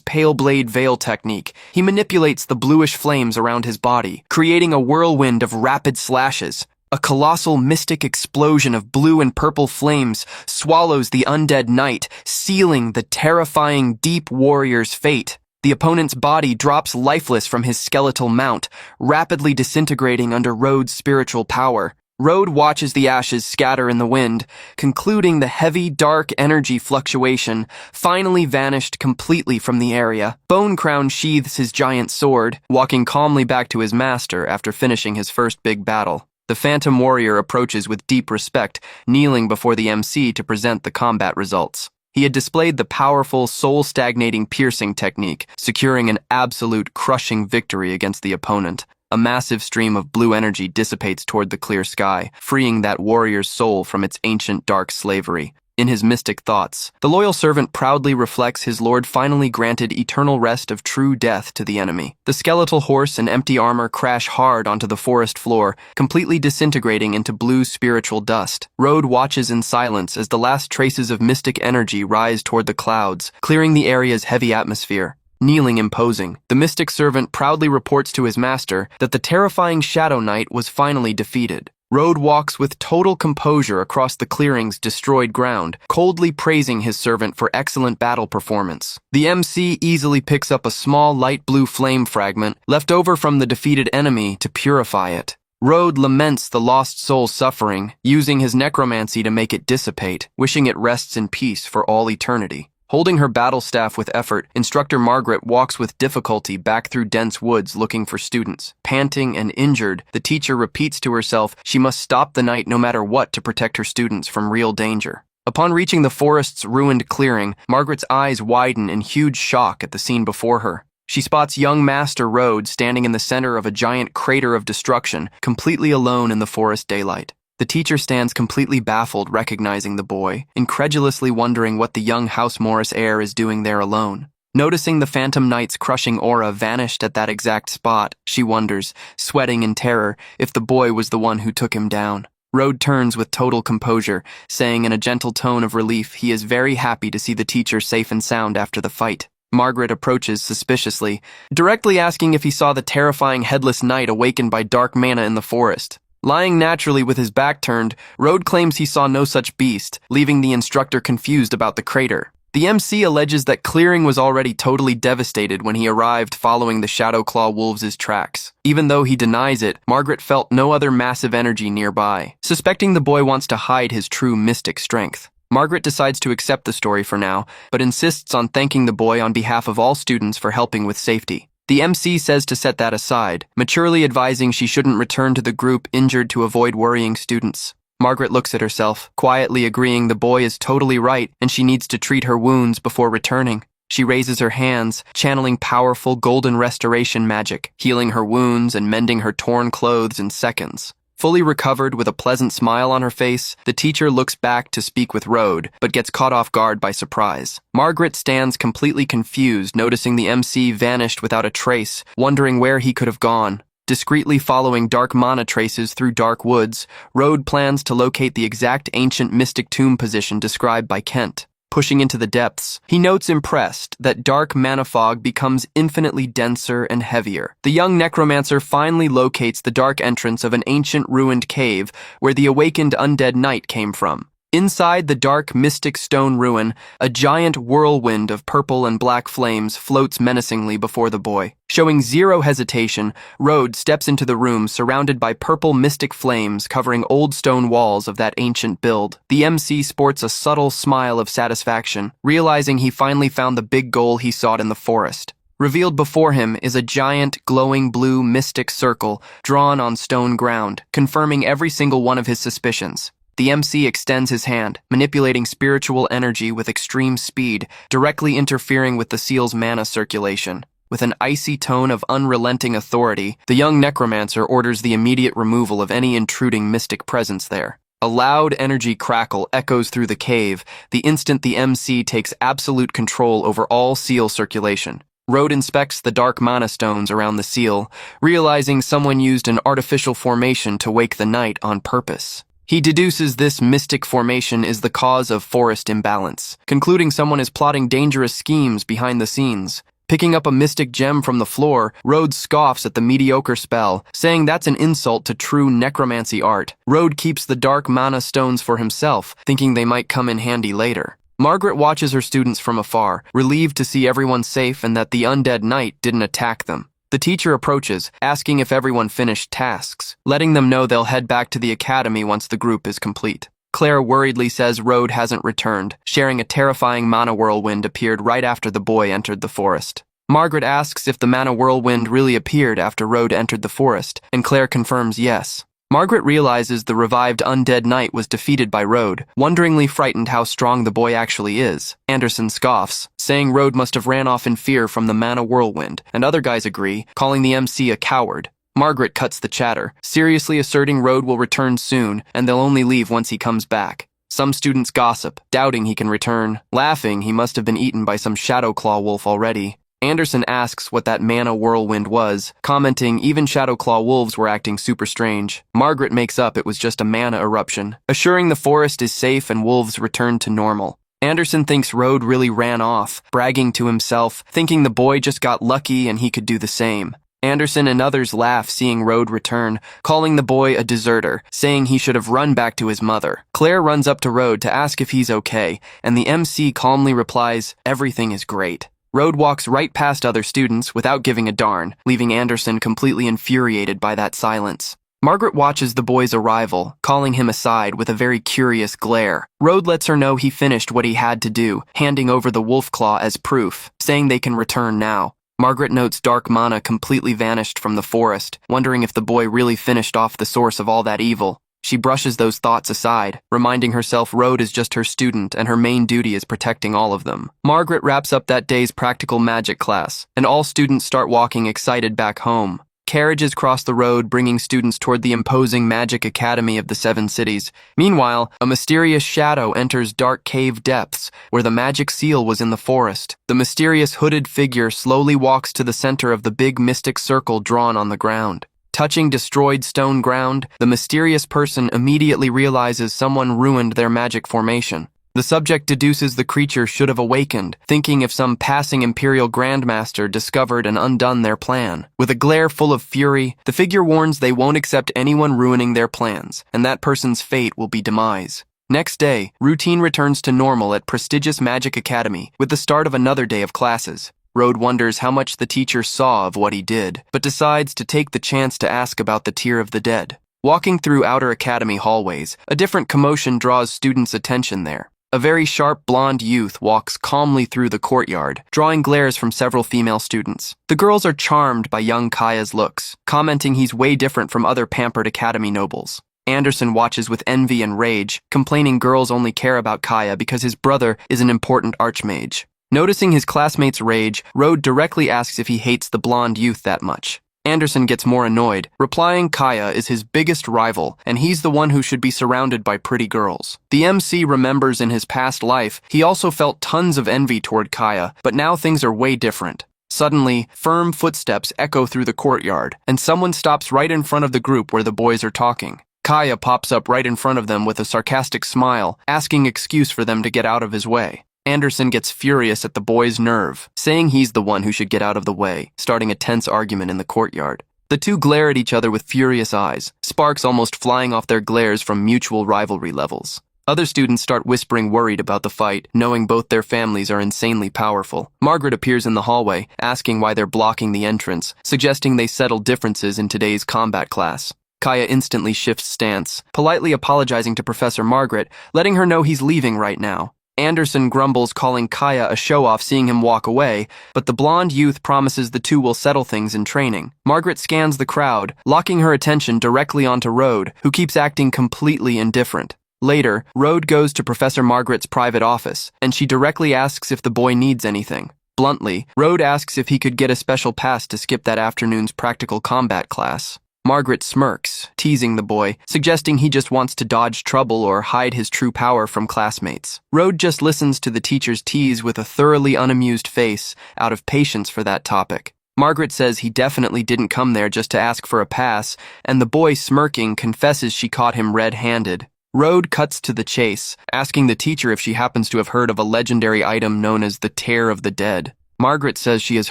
Pale Blade Veil technique, he manipulates the bluish flames around his body, creating a whirlwind of rapid slashes. A colossal mystic explosion of blue and purple flames swallows the undead knight, sealing the terrifying deep warrior's fate. The opponent's body drops lifeless from his skeletal mount, rapidly disintegrating under Road's spiritual power. Road watches the ashes scatter in the wind, concluding the heavy, dark energy fluctuation finally vanished completely from the area. Bone Crown sheathes his giant sword, walking calmly back to his master after finishing his first big battle. The Phantom Warrior approaches with deep respect, kneeling before the MC to present the combat results. He had displayed the powerful, soul-stagnating piercing technique, securing an absolute crushing victory against the opponent. A massive stream of blue energy dissipates toward the clear sky, freeing that warrior's soul from its ancient dark slavery. In his mystic thoughts, the loyal servant proudly reflects his lord finally granted eternal rest of true death to the enemy. The skeletal horse and empty armor crash hard onto the forest floor, completely disintegrating into blue spiritual dust. Road watches in silence as the last traces of mystic energy rise toward the clouds, clearing the area's heavy atmosphere. Kneeling imposing, the mystic servant proudly reports to his master that the terrifying Shadow Knight was finally defeated. Road walks with total composure across the clearing's destroyed ground, coldly praising his servant for excellent battle performance. The MC easily picks up a small light blue flame fragment left over from the defeated enemy to purify it. Road laments the lost soul's suffering, using his necromancy to make it dissipate, wishing it rests in peace for all eternity. Holding her battle staff with effort, Instructor Margaret walks with difficulty back through dense woods looking for students. Panting and injured, the teacher repeats to herself she must stop the night no matter what to protect her students from real danger. Upon reaching the forest's ruined clearing, Margaret's eyes widen in huge shock at the scene before her. She spots young Master Road standing in the center of a giant crater of destruction, completely alone in the forest daylight. The teacher stands completely baffled, recognizing the boy, incredulously wondering what the young House Morris heir is doing there alone. Noticing the Phantom Knight's crushing aura vanished at that exact spot, she wonders, sweating in terror, if the boy was the one who took him down. Road turns with total composure, saying in a gentle tone of relief he is very happy to see the teacher safe and sound after the fight. Margaret approaches suspiciously, directly asking if he saw the terrifying headless knight awakened by dark mana in the forest. Lying naturally with his back turned, Road claims he saw no such beast, leaving the instructor confused about the crater. The MC alleges that Clearing was already totally devastated when he arrived following the Shadowclaw Wolves' tracks. Even though he denies it, Margaret felt no other massive energy nearby, suspecting the boy wants to hide his true mystic strength. Margaret decides to accept the story for now, but insists on thanking the boy on behalf of all students for helping with safety. The MC says to set that aside, maturely advising she shouldn't return to the group injured to avoid worrying students. Margaret looks at herself, quietly agreeing the boy is totally right and she needs to treat her wounds before returning. She raises her hands, channeling powerful golden restoration magic, healing her wounds and mending her torn clothes in seconds. Fully recovered with a pleasant smile on her face, the teacher looks back to speak with Road, but gets caught off guard by surprise. Margaret stands completely confused, noticing the MC vanished without a trace, wondering where he could have gone. Discreetly following dark mana traces through dark woods, Road plans to locate the exact ancient mystic tomb position described by Kent. Pushing into the depths, he notes impressed that dark mana fog becomes infinitely denser and heavier. The young necromancer finally locates the dark entrance of an ancient ruined cave where the awakened undead knight came from. Inside the dark, mystic stone ruin, a giant whirlwind of purple and black flames floats menacingly before the boy. Showing zero hesitation, Rode steps into the room surrounded by purple mystic flames covering old stone walls of that ancient build. The MC sports a subtle smile of satisfaction, realizing he finally found the big goal he sought in the forest. Revealed before him is a giant, glowing blue mystic circle drawn on stone ground, confirming every single one of his suspicions. The MC extends his hand, manipulating spiritual energy with extreme speed, directly interfering with the seal's mana circulation. With an icy tone of unrelenting authority, the young necromancer orders the immediate removal of any intruding mystic presence there. A loud energy crackle echoes through the cave the instant the MC takes absolute control over all seal circulation. Rode inspects the dark mana stones around the seal, realizing someone used an artificial formation to wake the night on purpose. He deduces this mystic formation is the cause of forest imbalance, concluding someone is plotting dangerous schemes behind the scenes. Picking up a mystic gem from the floor, Rode scoffs at the mediocre spell, saying that's an insult to true necromancy art. Rode keeps the dark mana stones for himself, thinking they might come in handy later. Margaret watches her students from afar, relieved to see everyone safe and that the undead knight didn't attack them. The teacher approaches, asking if everyone finished tasks, letting them know they'll head back to the academy once the group is complete. Claire worriedly says Rode hasn't returned, sharing a terrifying mana whirlwind appeared right after the boy entered the forest. Margaret asks if the mana whirlwind really appeared after Rode entered the forest, and Claire confirms yes. Margaret realizes the revived undead knight was defeated by Rode, wonderingly frightened how strong the boy actually is. Anderson scoffs, saying Rode must have ran off in fear from the mana whirlwind, and other guys agree, calling the MC a coward. Margaret cuts the chatter, seriously asserting Rode will return soon, and they'll only leave once he comes back. Some students gossip, doubting he can return, laughing he must have been eaten by some Shadowclaw wolf already. Anderson asks what that mana whirlwind was, commenting even Shadowclaw wolves were acting super strange. Margaret makes up it was just a mana eruption, assuring the forest is safe and wolves return to normal. Anderson thinks Rode really ran off, bragging to himself, thinking the boy just got lucky and he could do the same. Anderson and others laugh seeing Rode return, calling the boy a deserter, saying he should have run back to his mother. Claire runs up to Rode to ask if he's okay, and the MC calmly replies, "Everything is great." Rode walks right past other students without giving a darn, leaving Anderson completely infuriated by that silence. Margaret watches the boy's arrival, calling him aside with a very curious glare. Rode lets her know he finished what he had to do, handing over the wolf claw as proof, saying they can return now. Margaret notes dark mana completely vanished from the forest, wondering if the boy really finished off the source of all that evil. She brushes those thoughts aside, reminding herself Rode is just her student and her main duty is protecting all of them. Margaret wraps up that day's practical magic class, and all students start walking excited back home. Carriages cross the road, bringing students toward the imposing magic academy of the Seven Cities. Meanwhile, a mysterious shadow enters dark cave depths, where the magic seal was in the forest. The mysterious hooded figure slowly walks to the center of the big mystic circle drawn on the ground. Touching destroyed stone ground, the mysterious person immediately realizes someone ruined their magic formation. The subject deduces the creature should have awakened, thinking if some passing Imperial Grandmaster discovered and undone their plan. With a glare full of fury, the figure warns they won't accept anyone ruining their plans, and that person's fate will be demise. Next day, routine returns to normal at prestigious Magic Academy, with the start of another day of classes. Rode wonders how much the teacher saw of what he did, but decides to take the chance to ask about the Tier of the Dead. Walking through outer academy hallways, a different commotion draws students' attention there. A very sharp blonde youth walks calmly through the courtyard, drawing glares from several female students. The girls are charmed by young Kaya's looks, commenting he's way different from other pampered academy nobles. Anderson watches with envy and rage, complaining girls only care about Kaya because his brother is an important archmage. Noticing his classmates' rage, Rode directly asks if he hates the blonde youth that much. Anderson gets more annoyed, replying Kaya is his biggest rival, and he's the one who should be surrounded by pretty girls. The MC remembers in his past life, he also felt tons of envy toward Kaya, but now things are way different. Suddenly, firm footsteps echo through the courtyard, and someone stops right in front of the group where the boys are talking. Kaya pops up right in front of them with a sarcastic smile, asking excuse for them to get out of his way. Anderson gets furious at the boy's nerve, saying he's the one who should get out of the way, starting a tense argument in the courtyard. The two glare at each other with furious eyes, sparks almost flying off their glares from mutual rivalry levels. Other students start whispering worried about the fight, knowing both their families are insanely powerful. Margaret appears in the hallway, asking why they're blocking the entrance, suggesting they settle differences in today's combat class. Kaya instantly shifts stance, politely apologizing to Professor Margaret, letting her know he's leaving right now. Anderson grumbles, calling Kaya a show-off seeing him walk away, but the blonde youth promises the two will settle things in training. Margaret scans the crowd, locking her attention directly onto Rode, who keeps acting completely indifferent. Later, Rode goes to Professor Margaret's private office, and she directly asks if the boy needs anything. Bluntly, Rode asks if he could get a special pass to skip that afternoon's practical combat class. Margaret smirks, teasing the boy, suggesting he just wants to dodge trouble or hide his true power from classmates. Rode just listens to the teacher's tease with a thoroughly unamused face, out of patience for that topic. Margaret says he definitely didn't come there just to ask for a pass, and the boy, smirking, confesses she caught him red-handed. Rode cuts to the chase, asking the teacher if she happens to have heard of a legendary item known as the Tear of the Dead. Margaret says she has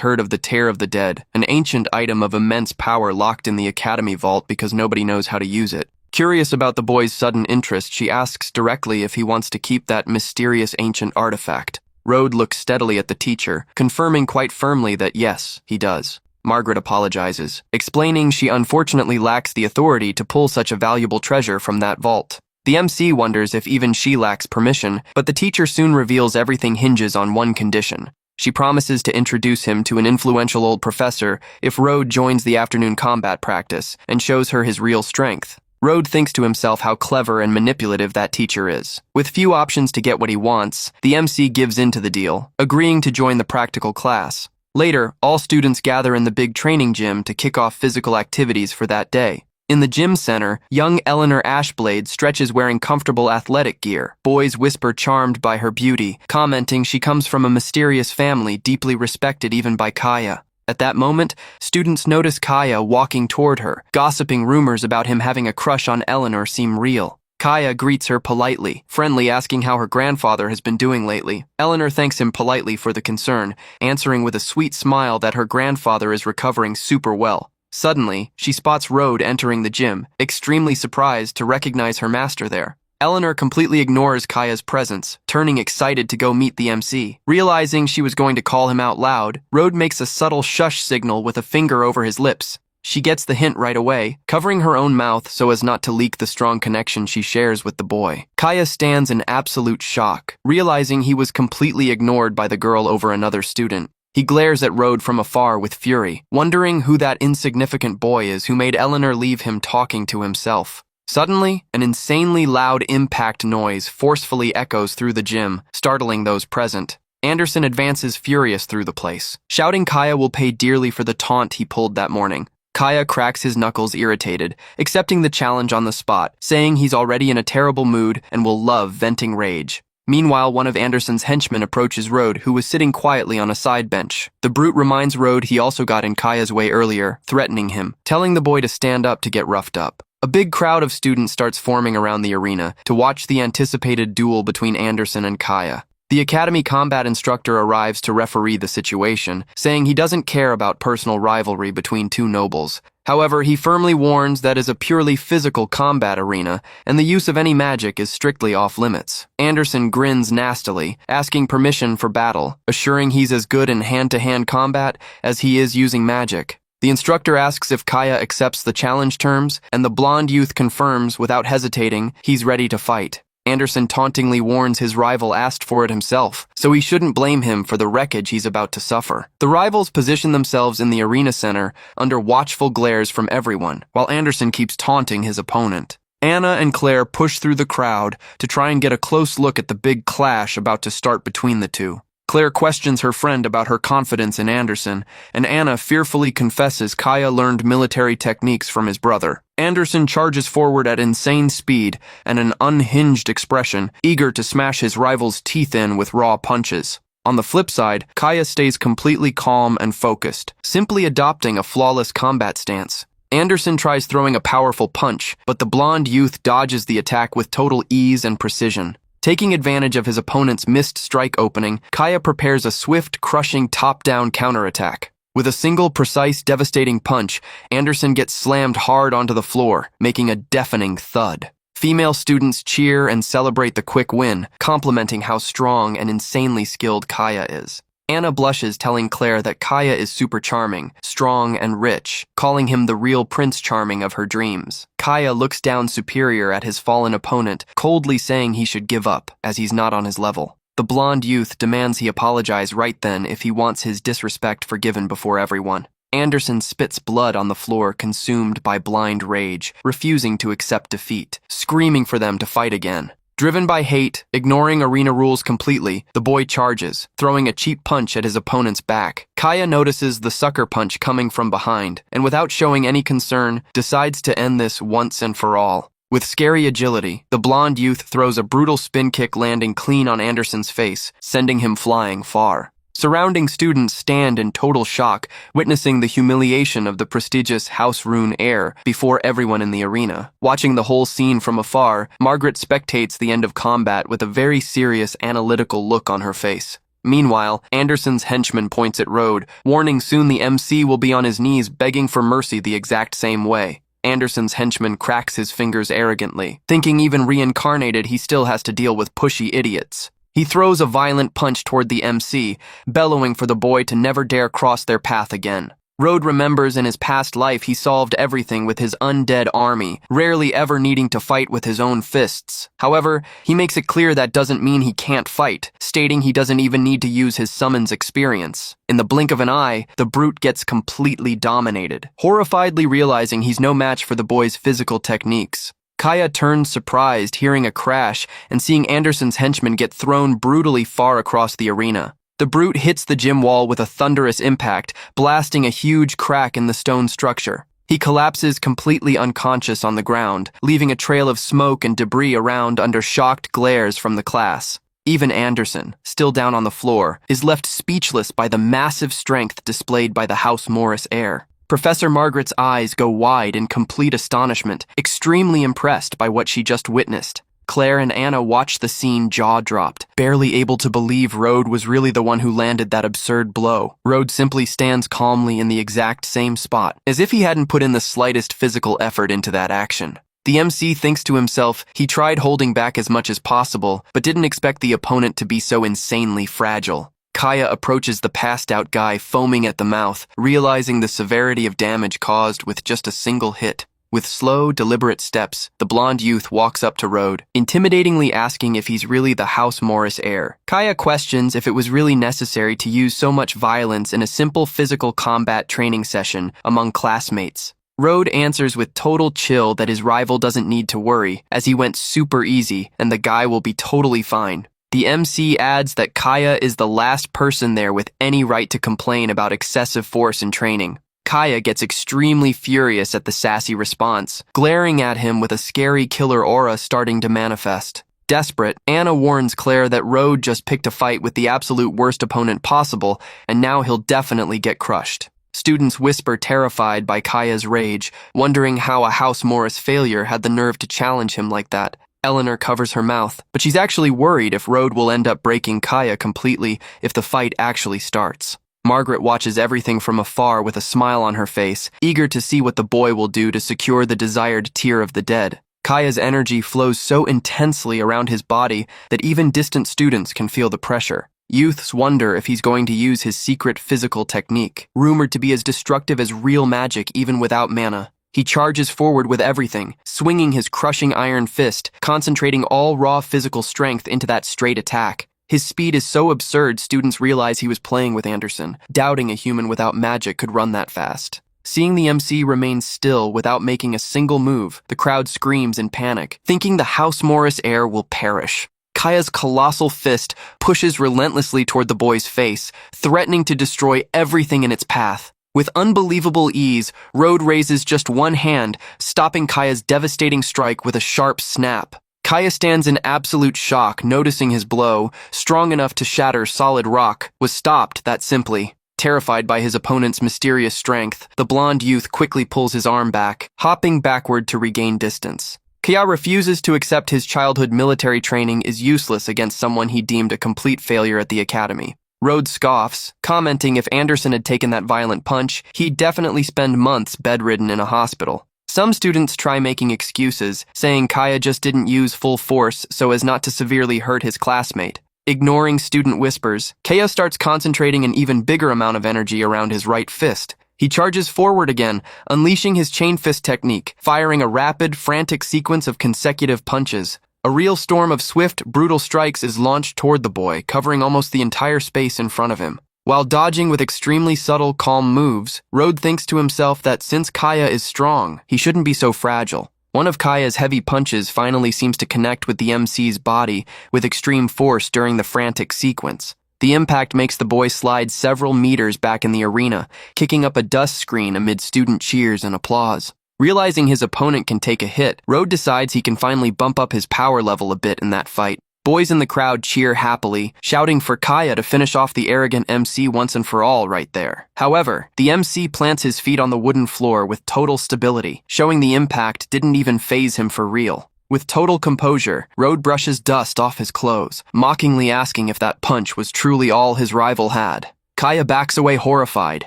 heard of the Tear of the Dead, an ancient item of immense power locked in the Academy vault because nobody knows how to use it. Curious about the boy's sudden interest, she asks directly if he wants to keep that mysterious ancient artifact. Rode looks steadily at the teacher, confirming quite firmly that yes, he does. Margaret apologizes, explaining she unfortunately lacks the authority to pull such a valuable treasure from that vault. The MC wonders if even she lacks permission, but the teacher soon reveals everything hinges on one condition. She promises to introduce him to an influential old professor if Rode joins the afternoon combat practice and shows her his real strength. Rode thinks to himself how clever and manipulative that teacher is. With few options to get what he wants, the MC gives in to the deal, agreeing to join the practical class. Later, all students gather in the big training gym to kick off physical activities for that day. In the gym center, young Eleanor Ashblade stretches wearing comfortable athletic gear. Boys whisper charmed by her beauty, commenting she comes from a mysterious family deeply respected even by Kaya. At that moment, students notice Kaya walking toward her. Gossiping rumors about him having a crush on Eleanor seem real. Kaya greets her politely, friendly, asking how her grandfather has been doing lately. Eleanor thanks him politely for the concern, answering with a sweet smile that her grandfather is recovering super well. Suddenly, she spots Rode entering the gym, extremely surprised to recognize her master there. Eleanor completely ignores Kaya's presence, turning excited to go meet the MC. Realizing she was going to call him out loud, Rode makes a subtle shush signal with a finger over his lips. She gets the hint right away, covering her own mouth so as not to leak the strong connection she shares with the boy. Kaya stands in absolute shock, realizing he was completely ignored by the girl over another student. He glares at Rode from afar with fury, wondering who that insignificant boy is who made Eleanor leave him talking to himself. Suddenly, an insanely loud impact noise forcefully echoes through the gym, startling those present. Anderson advances furious through the place, shouting Kaya will pay dearly for the taunt he pulled that morning. Kaya cracks his knuckles irritated, accepting the challenge on the spot, saying he's already in a terrible mood and will love venting rage. Meanwhile, one of Anderson's henchmen approaches Rode, who was sitting quietly on a side bench. The brute reminds Rode he also got in Kaya's way earlier, threatening him, telling the boy to stand up to get roughed up. A big crowd of students starts forming around the arena to watch the anticipated duel between Anderson and Kaya. The Academy combat instructor arrives to referee the situation, saying he doesn't care about personal rivalry between two nobles. However, he firmly warns that is a purely physical combat arena, and the use of any magic is strictly off-limits. Anderson grins nastily, asking permission for battle, assuring he's as good in hand-to-hand combat as he is using magic. The instructor asks if Kaya accepts the challenge terms, and the blonde youth confirms without hesitating he's ready to fight. Anderson tauntingly warns his rival asked for it himself, so he shouldn't blame him for the wreckage he's about to suffer. The rivals position themselves in the arena center under watchful glares from everyone, while Anderson keeps taunting his opponent. Anna and Claire push through the crowd to try and get a close look at the big clash about to start between the two. Claire questions her friend about her confidence in Anderson, and Anna fearfully confesses Kaya learned military techniques from his brother. Anderson charges forward at insane speed and an unhinged expression, eager to smash his rival's teeth in with raw punches. On the flip side, Kaya stays completely calm and focused, simply adopting a flawless combat stance. Anderson tries throwing a powerful punch, but the blonde youth dodges the attack with total ease and precision. Taking advantage of his opponent's missed strike opening, Kaya prepares a swift, crushing top-down counterattack. With a single, precise, devastating punch, Anderson gets slammed hard onto the floor, making a deafening thud. Female students cheer and celebrate the quick win, complimenting how strong and insanely skilled Kaya is. Anna blushes, telling Claire that Kaya is super charming, strong, and rich, calling him the real Prince Charming of her dreams. Kaya looks down superior at his fallen opponent, coldly saying he should give up, as he's not on his level. The blonde youth demands he apologize right then if he wants his disrespect forgiven before everyone. Anderson spits blood on the floor, consumed by blind rage, refusing to accept defeat, screaming for them to fight again. Driven by hate, ignoring arena rules completely, the boy charges, throwing a cheap punch at his opponent's back. Kaya notices the sucker punch coming from behind, and without showing any concern, decides to end this once and for all. With scary agility, the blonde youth throws a brutal spin kick, landing clean on Anderson's face, sending him flying far. Surrounding students stand in total shock, witnessing the humiliation of the prestigious House Rune heir before everyone in the arena. Watching the whole scene from afar, Margaret spectates the end of combat with a very serious, analytical look on her face. Meanwhile, Anderson's henchman points at Rode, warning soon the MC will be on his knees begging for mercy the exact same way. Anderson's henchman cracks his fingers arrogantly, thinking even reincarnated he still has to deal with pushy idiots. He throws a violent punch toward the MC, bellowing for the boy to never dare cross their path again. Rode remembers in his past life he solved everything with his undead army, rarely ever needing to fight with his own fists. However, he makes it clear that doesn't mean he can't fight, stating he doesn't even need to use his summons experience. In the blink of an eye, the brute gets completely dominated, horrifiedly realizing he's no match for the boy's physical techniques. Kaya turns surprised, hearing a crash and seeing Anderson's henchman get thrown brutally far across the arena. The brute hits the gym wall with a thunderous impact, blasting a huge crack in the stone structure. He collapses completely unconscious on the ground, leaving a trail of smoke and debris around under shocked glares from the class. Even Anderson, still down on the floor, is left speechless by the massive strength displayed by the House Morris heir. Professor Margaret's eyes go wide in complete astonishment, extremely impressed by what she just witnessed. Claire and Anna watch the scene jaw-dropped, barely able to believe Rode was really the one who landed that absurd blow. Rode simply stands calmly in the exact same spot, as if he hadn't put in the slightest physical effort into that action. The MC thinks to himself he tried holding back as much as possible, but didn't expect the opponent to be so insanely fragile. Kaya approaches the passed-out guy, foaming at the mouth, realizing the severity of damage caused with just a single hit. With slow, deliberate steps, the blonde youth walks up to Rode, intimidatingly asking if he's really the House Morris heir. Kaya questions if it was really necessary to use so much violence in a simple physical combat training session among classmates. Rode answers with total chill that his rival doesn't need to worry, as he went super easy and the guy will be totally fine. The MC adds that Kaya is the last person there with any right to complain about excessive force in training. Kaya gets extremely furious at the sassy response, glaring at him with a scary killer aura starting to manifest. Desperate, Anna warns Claire that Rode just picked a fight with the absolute worst opponent possible, and now he'll definitely get crushed. Students whisper, terrified by Kaya's rage, wondering how a House Morris failure had the nerve to challenge him like that. Eleanor covers her mouth, but she's actually worried if Rode will end up breaking Kaya completely if the fight actually starts. Margaret watches everything from afar with a smile on her face, eager to see what the boy will do to secure the desired tear of the dead. Kaya's energy flows so intensely around his body that even distant students can feel the pressure. Youths wonder if he's going to use his secret physical technique, rumored to be as destructive as real magic even without mana. He charges forward with everything, swinging his crushing iron fist, concentrating all raw physical strength into that straight attack. His speed is so absurd students realize he was playing with Anderson, doubting a human without magic could run that fast. Seeing the MC remain still without making a single move, the crowd screams in panic, thinking the House Morris heir will perish. Kaya's colossal fist pushes relentlessly toward the boy's face, threatening to destroy everything in its path. With unbelievable ease, Rode raises just one hand, stopping Kaya's devastating strike with a sharp snap. Kaya stands in absolute shock, noticing his blow, strong enough to shatter solid rock, was stopped that simply. Terrified by his opponent's mysterious strength, the blonde youth quickly pulls his arm back, hopping backward to regain distance. Kaya refuses to accept his childhood military training is useless against someone he deemed a complete failure at the academy. Rode scoffs, commenting if Anderson had taken that violent punch, he'd definitely spend months bedridden in a hospital. Some students try making excuses, saying Kaya just didn't use full force so as not to severely hurt his classmate. Ignoring student whispers, Kaya starts concentrating an even bigger amount of energy around his right fist. He charges forward again, unleashing his chain fist technique, firing a rapid, frantic sequence of consecutive punches. A real storm of swift, brutal strikes is launched toward the boy, covering almost the entire space in front of him. While dodging with extremely subtle, calm moves, Road thinks to himself that since Kaya is strong, he shouldn't be so fragile. One of Kaya's heavy punches finally seems to connect with the MC's body with extreme force during the frantic sequence. The impact makes the boy slide several meters back in the arena, kicking up a dust screen amid student cheers and applause. Realizing his opponent can take a hit, Road decides he can finally bump up his power level a bit in that fight. Boys in the crowd cheer happily, shouting for Kaya to finish off the arrogant MC once and for all right there. However, the MC plants his feet on the wooden floor with total stability, showing the impact didn't even faze him for real. With total composure, Road brushes dust off his clothes, mockingly asking if that punch was truly all his rival had. Kaya backs away horrified,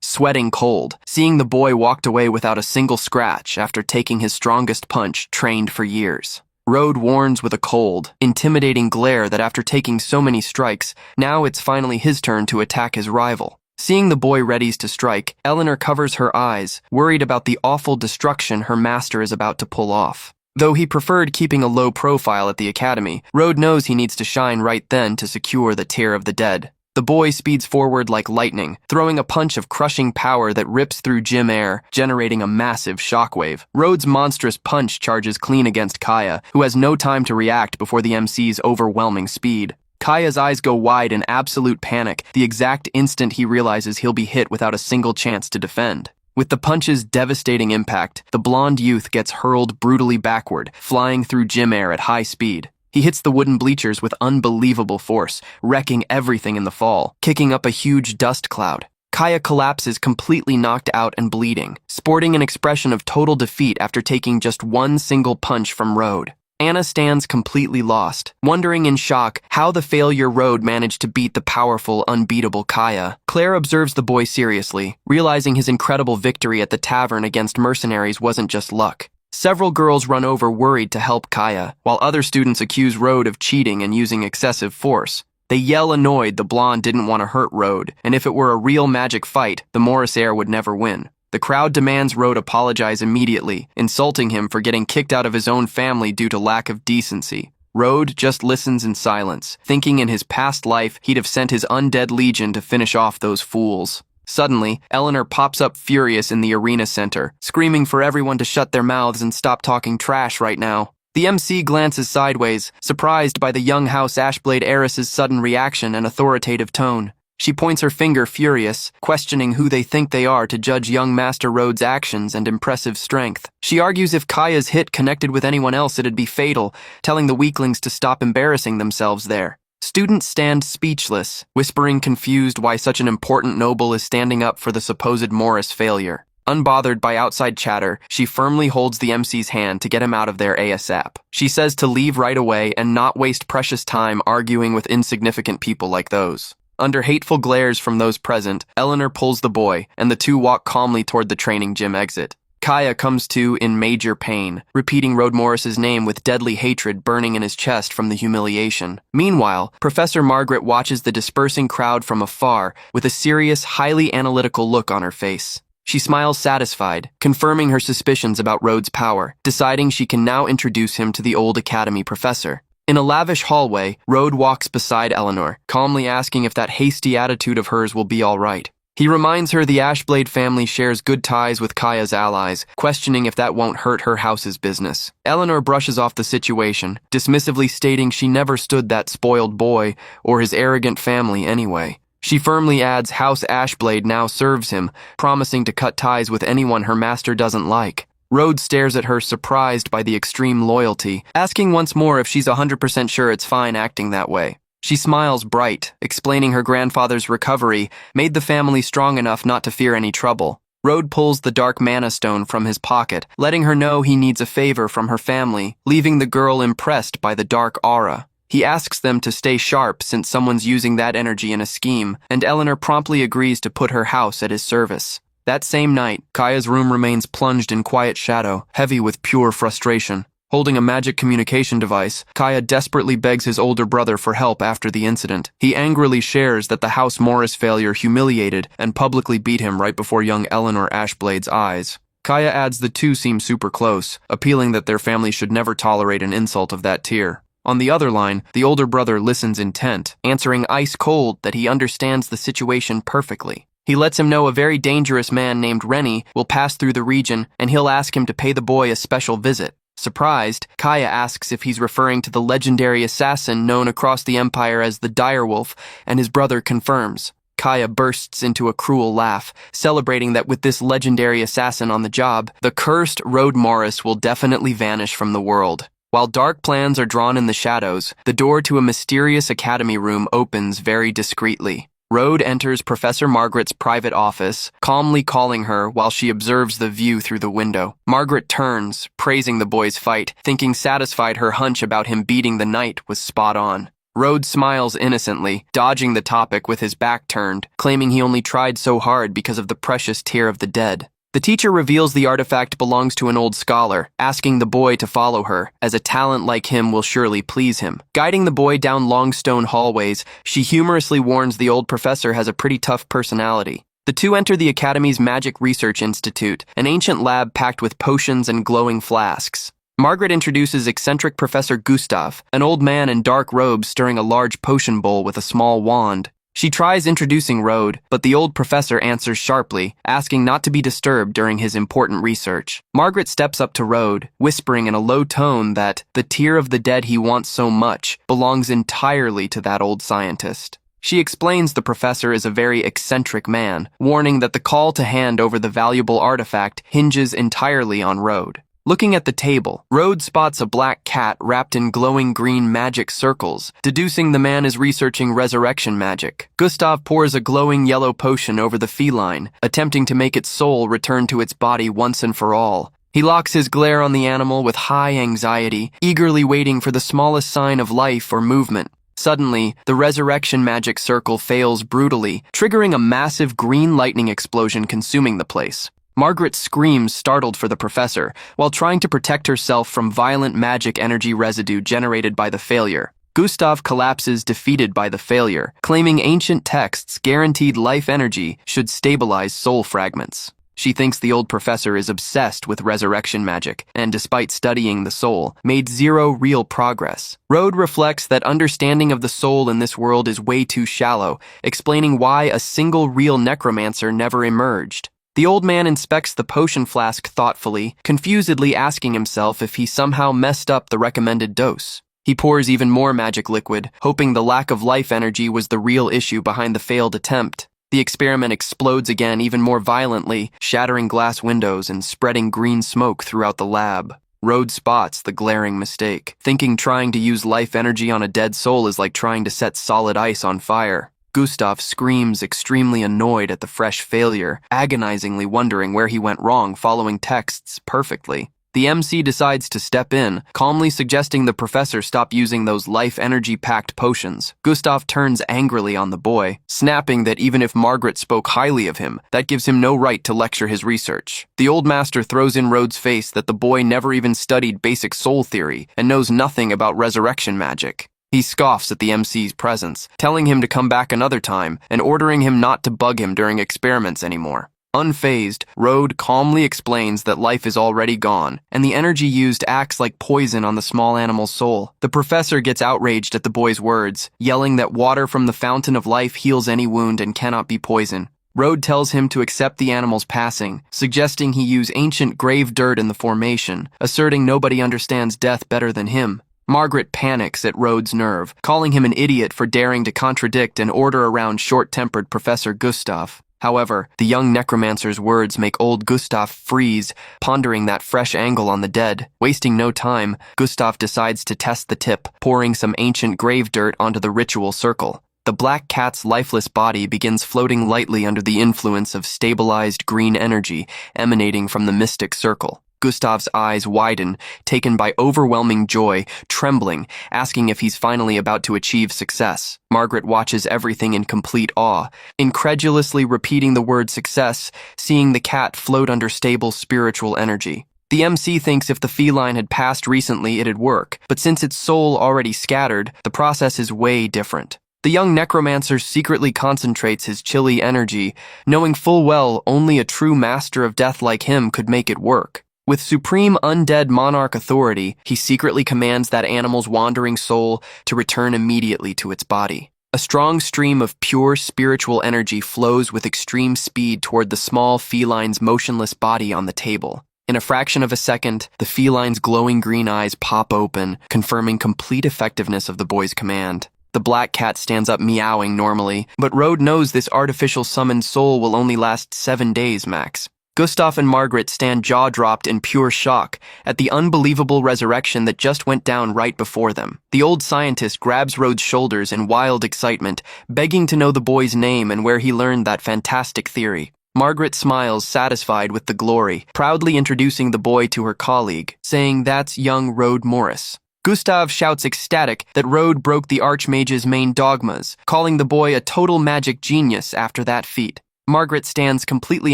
sweating cold, seeing the boy walked away without a single scratch after taking his strongest punch trained for years. Road warns with a cold, intimidating glare that after taking so many strikes, now it's finally his turn to attack his rival. Seeing the boy readies to strike, Eleanor covers her eyes, worried about the awful destruction her master is about to pull off. Though he preferred keeping a low profile at the academy, Road knows he needs to shine right then to secure the tier of the dead. The boy speeds forward like lightning, throwing a punch of crushing power that rips through gym air, generating a massive shockwave. Road's monstrous punch charges clean against Kaya, who has no time to react before the MC's overwhelming speed. Kaya's eyes go wide in absolute panic the exact instant he realizes he'll be hit without a single chance to defend. With the punch's devastating impact, the blonde youth gets hurled brutally backward, flying through gym air at high speed. He hits the wooden bleachers with unbelievable force, wrecking everything in the fall, kicking up a huge dust cloud. Kaya collapses completely knocked out and bleeding, sporting an expression of total defeat after taking just one single punch from Road. Anna stands completely lost, wondering in shock how the failure Road managed to beat the powerful, unbeatable Kaya. Claire observes the boy seriously, realizing his incredible victory at the tavern against mercenaries wasn't just luck. Several girls run over worried to help Kaya, while other students accuse Road of cheating and using excessive force. They yell annoyed the blonde didn't want to hurt Road, and if it were a real magic fight, the Morrisair would never win. The crowd demands Road apologize immediately, insulting him for getting kicked out of his own family due to lack of decency. Road just listens in silence, thinking in his past life he'd have sent his undead legion to finish off those fools. Suddenly, Eleanor pops up furious in the arena center, screaming for everyone to shut their mouths and stop talking trash right now. The MC glances sideways, surprised by the young House Ashblade heiress's sudden reaction and authoritative tone. She points her finger furious, questioning who they think they are to judge young Master Road's actions and impressive strength. She argues if Kaya's hit connected with anyone else it'd be fatal, telling the weaklings to stop embarrassing themselves there. Students stand speechless, whispering confused why such an important noble is standing up for the supposed Morris failure. Unbothered by outside chatter, she firmly holds the MC's hand to get him out of there ASAP. She says to leave right away and not waste precious time arguing with insignificant people like those. Under hateful glares from those present, Eleanor pulls the boy, and the two walk calmly toward the training gym exit. Kaya comes to in major pain, repeating Road Morris's name with deadly hatred burning in his chest from the humiliation. Meanwhile, Professor Margaret watches the dispersing crowd from afar with a serious, highly analytical look on her face. She smiles satisfied, confirming her suspicions about Road's power, deciding she can now introduce him to the old academy professor. In a lavish hallway, Road walks beside Eleanor, calmly asking if that hasty attitude of hers will be all right. He reminds her the Ashblade family shares good ties with Kaya's allies, questioning if that won't hurt her house's business. Eleanor brushes off the situation, dismissively stating she never stood that spoiled boy or his arrogant family anyway. She firmly adds House Ashblade now serves him, promising to cut ties with anyone her master doesn't like. Road stares at her surprised by the extreme loyalty, asking once more if she's 100% sure it's fine acting that way. She smiles bright, explaining her grandfather's recovery made the family strong enough not to fear any trouble. Road pulls the dark mana stone from his pocket, letting her know he needs a favor from her family, leaving the girl impressed by the dark aura. He asks them to stay sharp since someone's using that energy in a scheme, and Eleanor promptly agrees to put her house at his service. That same night, Kaya's room remains plunged in quiet shadow, heavy with pure frustration. Holding a magic communication device, Kaya desperately begs his older brother for help after the incident. He angrily shares that the House Morris failure humiliated and publicly beat him right before young Eleanor Ashblade's eyes. Kaya adds the two seem super close, appealing that their family should never tolerate an insult of that tier. On the other line, the older brother listens intent, answering ice cold that he understands the situation perfectly. He lets him know a very dangerous man named Rennie will pass through the region and he'll ask him to pay the boy a special visit. Surprised, Kaya asks if he's referring to the legendary assassin known across the Empire as the Direwolf, and his brother confirms. Kaya bursts into a cruel laugh, celebrating that with this legendary assassin on the job, the cursed Rode Morris will definitely vanish from the world. While dark plans are drawn in the shadows, the door to a mysterious academy room opens very discreetly. Rode enters Professor Margaret's private office, calmly calling her while she observes the view through the window. Margaret turns, praising the boy's fight, thinking satisfied her hunch about him beating the knight was spot on. Rode smiles innocently, dodging the topic with his back turned, claiming he only tried so hard because of the precious tear of the dead. The teacher reveals the artifact belongs to an old scholar, asking the boy to follow her, as a talent like him will surely please him. Guiding the boy down long stone hallways, she humorously warns the old professor has a pretty tough personality. The two enter the Academy's Magic Research Institute, an ancient lab packed with potions and glowing flasks. Margaret introduces eccentric Professor Gustav, an old man in dark robes stirring a large potion bowl with a small wand. She tries introducing Rode, but the old professor answers sharply, asking not to be disturbed during his important research. Margaret steps up to Rode, whispering in a low tone that the tear of the dead he wants so much belongs entirely to that old scientist. She explains the professor is a very eccentric man, warning that the call to hand over the valuable artifact hinges entirely on Rode. Looking at the table, Rode spots a black cat wrapped in glowing green magic circles, deducing the man is researching resurrection magic. Gustav pours a glowing yellow potion over the feline, attempting to make its soul return to its body once and for all. He locks his glare on the animal with high anxiety, eagerly waiting for the smallest sign of life or movement. Suddenly, the resurrection magic circle fails brutally, triggering a massive green lightning explosion consuming the place. Margaret screams, startled for the professor, while trying to protect herself from violent magic energy residue generated by the failure. Gustav collapses, defeated by the failure, claiming ancient texts guaranteed life energy should stabilize soul fragments. She thinks the old professor is obsessed with resurrection magic, and despite studying the soul, made zero real progress. Rode reflects that understanding of the soul in this world is way too shallow, explaining why a single real necromancer never emerged. The old man inspects the potion flask thoughtfully, confusedly asking himself if he somehow messed up the recommended dose. He pours even more magic liquid, hoping the lack of life energy was the real issue behind the failed attempt. The experiment explodes again even more violently, shattering glass windows and spreading green smoke throughout the lab. Rode spots the glaring mistake, thinking trying to use life energy on a dead soul is like trying to set solid ice on fire. Gustav screams, extremely annoyed at the fresh failure, agonizingly wondering where he went wrong following texts perfectly. The MC decides to step in, calmly suggesting the professor stop using those life energy-packed potions. Gustav turns angrily on the boy, snapping that even if Margaret spoke highly of him, that gives him no right to lecture his research. The old master throws in Rode's face that the boy never even studied basic soul theory and knows nothing about resurrection magic. He scoffs at the MC's presence, telling him to come back another time and ordering him not to bug him during experiments anymore. Unfazed, Rode calmly explains that life is already gone, and the energy used acts like poison on the small animal's soul. The professor gets outraged at the boy's words, yelling that water from the fountain of life heals any wound and cannot be poison. Rode tells him to accept the animal's passing, suggesting he use ancient grave dirt in the formation, asserting nobody understands death better than him. Margaret panics at Rode's nerve, calling him an idiot for daring to contradict and order around short-tempered Professor Gustav. However, the young necromancer's words make old Gustav freeze, pondering that fresh angle on the dead. Wasting no time, Gustav decides to test the tip, pouring some ancient grave dirt onto the ritual circle. The black cat's lifeless body begins floating lightly under the influence of stabilized green energy emanating from the mystic circle. Gustav's eyes widen, taken by overwhelming joy, trembling, asking if he's finally about to achieve success. Margaret watches everything in complete awe, incredulously repeating the word success, seeing the cat float under stable spiritual energy. The MC thinks if the feline had passed recently, it'd work, but since its soul already scattered, the process is way different. The young necromancer secretly concentrates his chilly energy, knowing full well only a true master of death like him could make it work. With supreme undead monarch authority, he secretly commands that animal's wandering soul to return immediately to its body. A strong stream of pure spiritual energy flows with extreme speed toward the small feline's motionless body on the table. In a fraction of a second, the feline's glowing green eyes pop open, confirming complete effectiveness of the boy's command. The black cat stands up meowing normally, but Rode knows this artificial summoned soul will only last 7 days max. Gustav and Margaret stand jaw-dropped in pure shock at the unbelievable resurrection that just went down right before them. The old scientist grabs Rode's shoulders in wild excitement, begging to know the boy's name and where he learned that fantastic theory. Margaret smiles, satisfied with the glory, proudly introducing the boy to her colleague, saying that's young Rode Morris. Gustav shouts ecstatic that Rode broke the Archmage's main dogmas, calling the boy a total magic genius after that feat. Margaret stands completely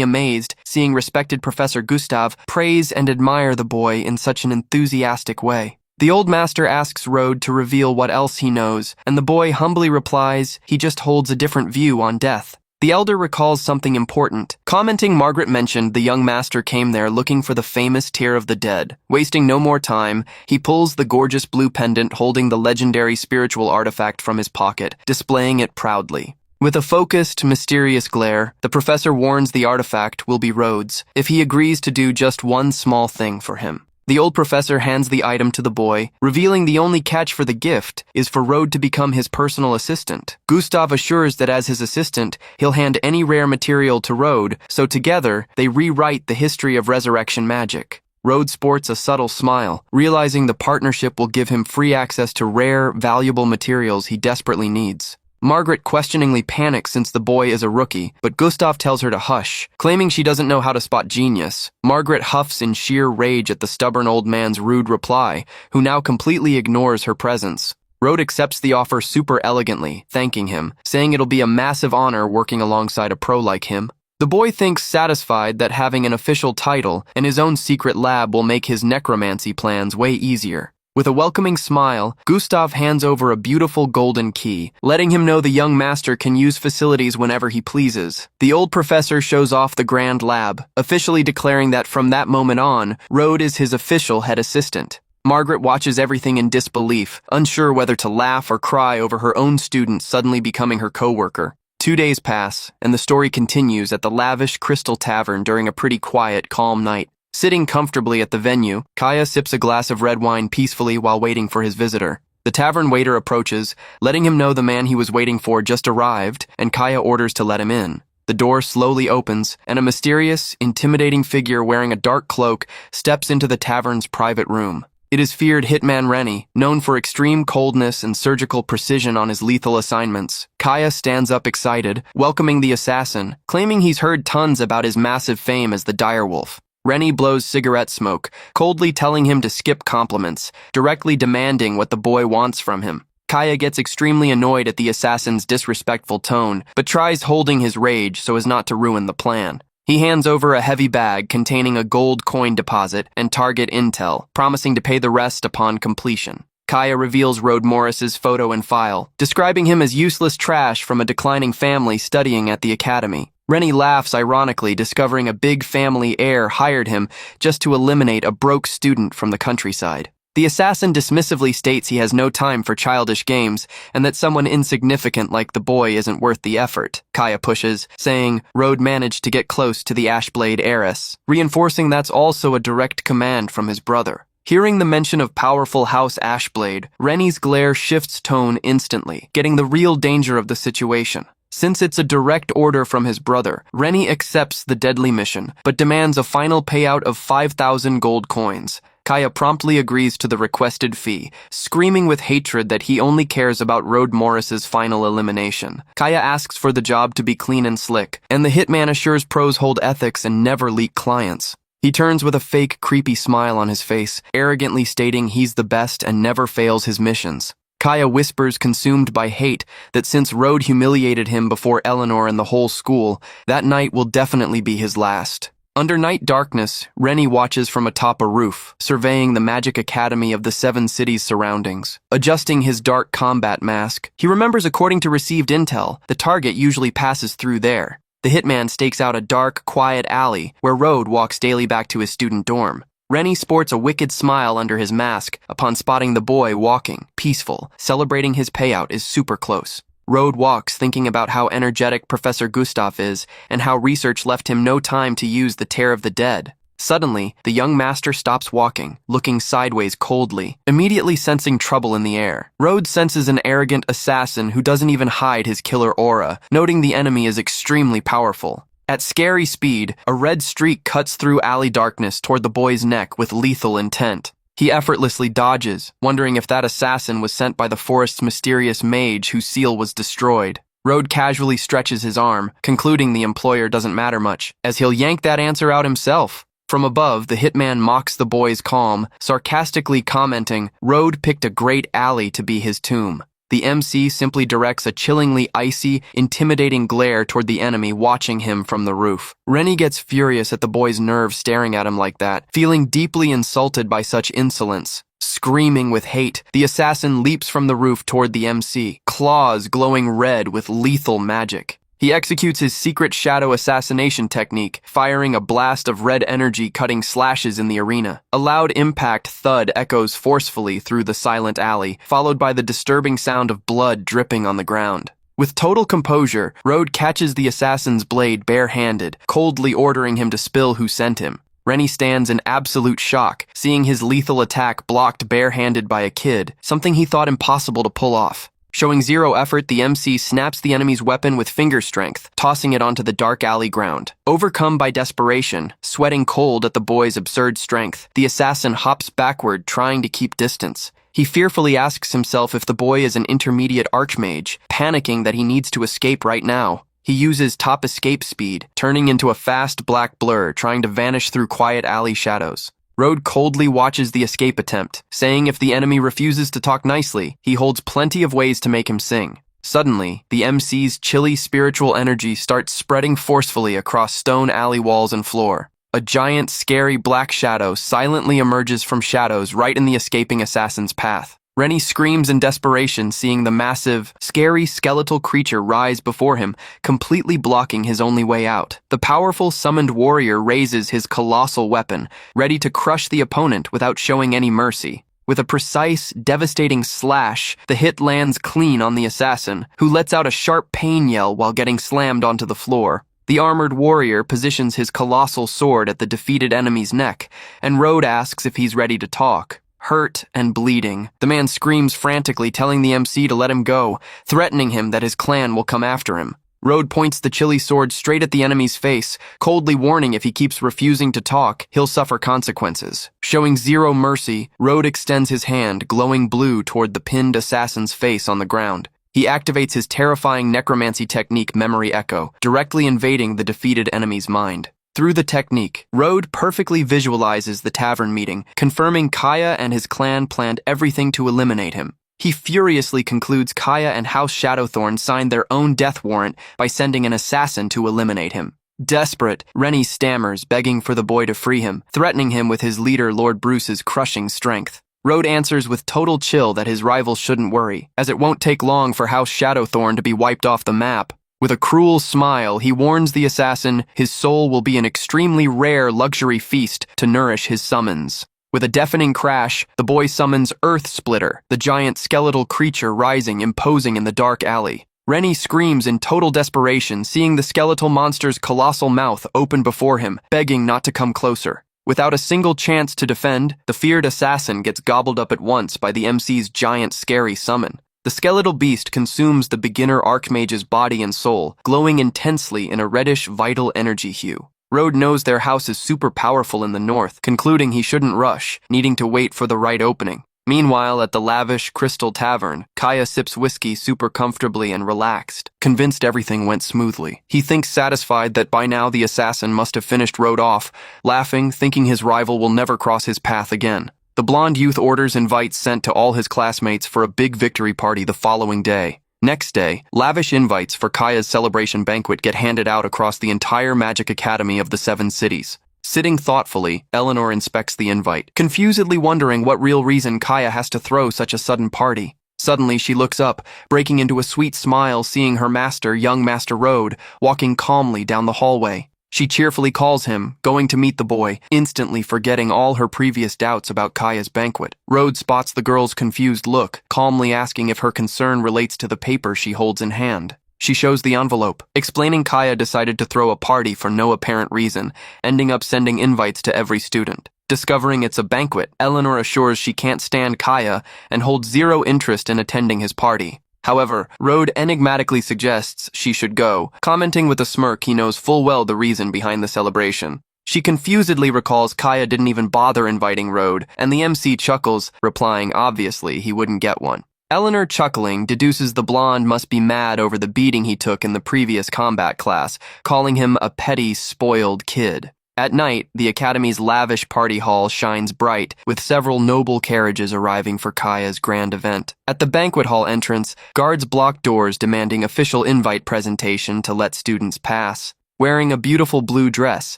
amazed, seeing respected Professor Gustav praise and admire the boy in such an enthusiastic way. The old master asks Rode to reveal what else he knows, and the boy humbly replies he just holds a different view on death. The elder recalls something important, commenting Margaret mentioned the young master came there looking for the famous Tear of the Dead. Wasting no more time, he pulls the gorgeous blue pendant holding the legendary spiritual artifact from his pocket, displaying it proudly. With a focused, mysterious glare, the professor warns the artifact will be Rode's if he agrees to do just one small thing for him. The old professor hands the item to the boy, revealing the only catch for the gift is for Rode to become his personal assistant. Gustav assures that as his assistant, he'll hand any rare material to Rode, so together, they rewrite the history of resurrection magic. Rode sports a subtle smile, realizing the partnership will give him free access to rare, valuable materials he desperately needs. Margaret questioningly panics since the boy is a rookie, but Gustav tells her to hush, claiming she doesn't know how to spot genius. Margaret huffs in sheer rage at the stubborn old man's rude reply, who now completely ignores her presence. Rode accepts the offer super elegantly, thanking him, saying it'll be a massive honor working alongside a pro like him. The boy thinks satisfied that having an official title and his own secret lab will make his necromancy plans way easier. With a welcoming smile, Gustav hands over a beautiful golden key, letting him know the young master can use facilities whenever he pleases. The old professor shows off the grand lab, officially declaring that from that moment on, Rode is his official head assistant. Margaret watches everything in disbelief, unsure whether to laugh or cry over her own student suddenly becoming her co-worker. 2 days pass, and the story continues at the lavish Crystal Tavern during a pretty quiet, calm night. Sitting comfortably at the venue, Kaya sips a glass of red wine peacefully while waiting for his visitor. The tavern waiter approaches, letting him know the man he was waiting for just arrived, and Kaya orders to let him in. The door slowly opens, and a mysterious, intimidating figure wearing a dark cloak steps into the tavern's private room. It is feared hitman Rennie, known for extreme coldness and surgical precision on his lethal assignments. Kaya stands up excited, welcoming the assassin, claiming he's heard tons about his massive fame as the direwolf. Rennie blows cigarette smoke, coldly telling him to skip compliments, directly demanding what the boy wants from him. Kaya gets extremely annoyed at the assassin's disrespectful tone, but tries holding his rage so as not to ruin the plan. He hands over a heavy bag containing a gold coin deposit and target intel, promising to pay the rest upon completion. Kaya reveals Rode Morris's photo and file, describing him as useless trash from a declining family studying at the academy. Rennie laughs ironically, discovering a big family heir hired him just to eliminate a broke student from the countryside. The assassin dismissively states he has no time for childish games and that someone insignificant like the boy isn't worth the effort. Kaya pushes, saying Rode managed to get close to the Ashblade heiress, reinforcing that's also a direct command from his brother. Hearing the mention of powerful House Ashblade, Rennie's glare shifts tone instantly, getting the real danger of the situation. Since it's a direct order from his brother, Rennie accepts the deadly mission, but demands a final payout of 5,000 gold coins. Kaya promptly agrees to the requested fee, screaming with hatred that he only cares about Rode Morris's final elimination. Kaya asks for the job to be clean and slick, and the hitman assures pros hold ethics and never leak clients. He turns with a fake, creepy smile on his face, arrogantly stating he's the best and never fails his missions. Kaya whispers, consumed by hate, that since Rode humiliated him before Eleanor and the whole school, that night will definitely be his last. Under night darkness, Rennie watches from atop a roof, surveying the magic academy of the 7 cities' surroundings. Adjusting his dark combat mask, he remembers according to received intel, the target usually passes through there. The hitman stakes out a dark, quiet alley where Rode walks daily back to his student dorm. Rennie sports a wicked smile under his mask upon spotting the boy walking, peaceful, celebrating his payout is super close. Rode walks thinking about how energetic Professor Gustav is and how research left him no time to use the Tear of the Dead. Suddenly, the young master stops walking, looking sideways coldly, immediately sensing trouble in the air. Rode senses an arrogant assassin who doesn't even hide his killer aura, noting the enemy is extremely powerful. At scary speed, a red streak cuts through alley darkness toward the boy's neck with lethal intent. He effortlessly dodges, wondering if that assassin was sent by the forest's mysterious mage whose seal was destroyed. Rode casually stretches his arm, concluding the employer doesn't matter much, as he'll yank that answer out himself. From above, the hitman mocks the boy's calm, sarcastically commenting, Rode picked a great alley to be his tomb. The MC simply directs a chillingly icy, intimidating glare toward the enemy watching him from the roof. Rennie gets furious at the boy's nerve staring at him like that, feeling deeply insulted by such insolence. Screaming with hate, the assassin leaps from the roof toward the MC, claws glowing red with lethal magic. He executes his secret shadow assassination technique, firing a blast of red energy cutting slashes in the arena. A loud impact thud echoes forcefully through the silent alley, followed by the disturbing sound of blood dripping on the ground. With total composure, Rode catches the assassin's blade bare-handed, coldly ordering him to spill who sent him. Rennie stands in absolute shock, seeing his lethal attack blocked bare-handed by a kid, something he thought impossible to pull off. Showing zero effort, the MC snaps the enemy's weapon with finger strength, tossing it onto the dark alley ground. Overcome by desperation, sweating cold at the boy's absurd strength, the assassin hops backward, trying to keep distance. He fearfully asks himself if the boy is an intermediate archmage, panicking that he needs to escape right now. He uses top escape speed, turning into a fast black blur, trying to vanish through quiet alley shadows. Rode coldly watches the escape attempt, saying if the enemy refuses to talk nicely, he holds plenty of ways to make him sing. Suddenly, the MC's chilly spiritual energy starts spreading forcefully across stone alley walls and floor. A giant, scary black shadow silently emerges from shadows right in the escaping assassin's path. Rennie screams in desperation, seeing the massive, scary skeletal creature rise before him, completely blocking his only way out. The powerful summoned warrior raises his colossal weapon, ready to crush the opponent without showing any mercy. With a precise, devastating slash, the hit lands clean on the assassin, who lets out a sharp pain yell while getting slammed onto the floor. The armored warrior positions his colossal sword at the defeated enemy's neck, and Rode asks if he's ready to talk. Hurt and bleeding, the man screams frantically, telling the MC to let him go, threatening him that his clan will come after him. Rode points the chilly sword straight at the enemy's face, coldly warning if he keeps refusing to talk, he'll suffer consequences. Showing zero mercy, Rode extends his hand, glowing blue, toward the pinned assassin's face on the ground. He activates his terrifying necromancy technique Memory Echo, directly invading the defeated enemy's mind. Through the technique, Rode perfectly visualizes the tavern meeting, confirming Kaya and his clan planned everything to eliminate him. He furiously concludes Kaya and House Shadowthorn signed their own death warrant by sending an assassin to eliminate him. Desperate, Rennie stammers, begging for the boy to free him, threatening him with his leader Lord Bruce's crushing strength. Rode answers with total chill that his rival shouldn't worry, as it won't take long for House Shadowthorn to be wiped off the map. With a cruel smile, he warns the assassin his soul will be an extremely rare luxury feast to nourish his summons. With a deafening crash, the boy summons Earth Splitter, the giant skeletal creature rising imposing in the dark alley. Rennie screams in total desperation, seeing the skeletal monster's colossal mouth open before him, begging not to come closer. Without a single chance to defend, the feared assassin gets gobbled up at once by the MC's giant scary summon. The skeletal beast consumes the beginner archmage's body and soul, glowing intensely in a reddish, vital energy hue. Rode knows their house is super powerful in the north, concluding he shouldn't rush, needing to wait for the right opening. Meanwhile, at the lavish Crystal Tavern, Kaya sips whiskey super comfortably and relaxed, convinced everything went smoothly. He thinks satisfied that by now the assassin must have finished Road off, laughing, thinking his rival will never cross his path again. The blonde youth orders invites sent to all his classmates for a big victory party the following day. Next day, lavish invites for Kaya's celebration banquet get handed out across the entire Magic Academy of the 7 cities. Sitting thoughtfully, Eleanor inspects the invite, confusedly wondering what real reason Kaya has to throw such a sudden party. Suddenly, she looks up, breaking into a sweet smile seeing her master, young Master Road, walking calmly down the hallway. She cheerfully calls him, going to meet the boy, instantly forgetting all her previous doubts about Kaya's banquet. Road spots the girl's confused look, calmly asking if her concern relates to the paper she holds in hand. She shows the envelope, explaining Kaya decided to throw a party for no apparent reason, ending up sending invites to every student. Discovering it's a banquet, Eleanor assures she can't stand Kaya and holds zero interest in attending his party. However, Road enigmatically suggests she should go, commenting with a smirk he knows full well the reason behind the celebration. She confusedly recalls Kaya didn't even bother inviting Road, and the MC chuckles, replying obviously he wouldn't get one. Eleanor, chuckling, deduces the blonde must be mad over the beating he took in the previous combat class, calling him a petty, spoiled kid. At night, the Academy's lavish party hall shines bright, with several noble carriages arriving for Kaya's grand event. At the banquet hall entrance, guards block doors demanding official invite presentation to let students pass. Wearing a beautiful blue dress,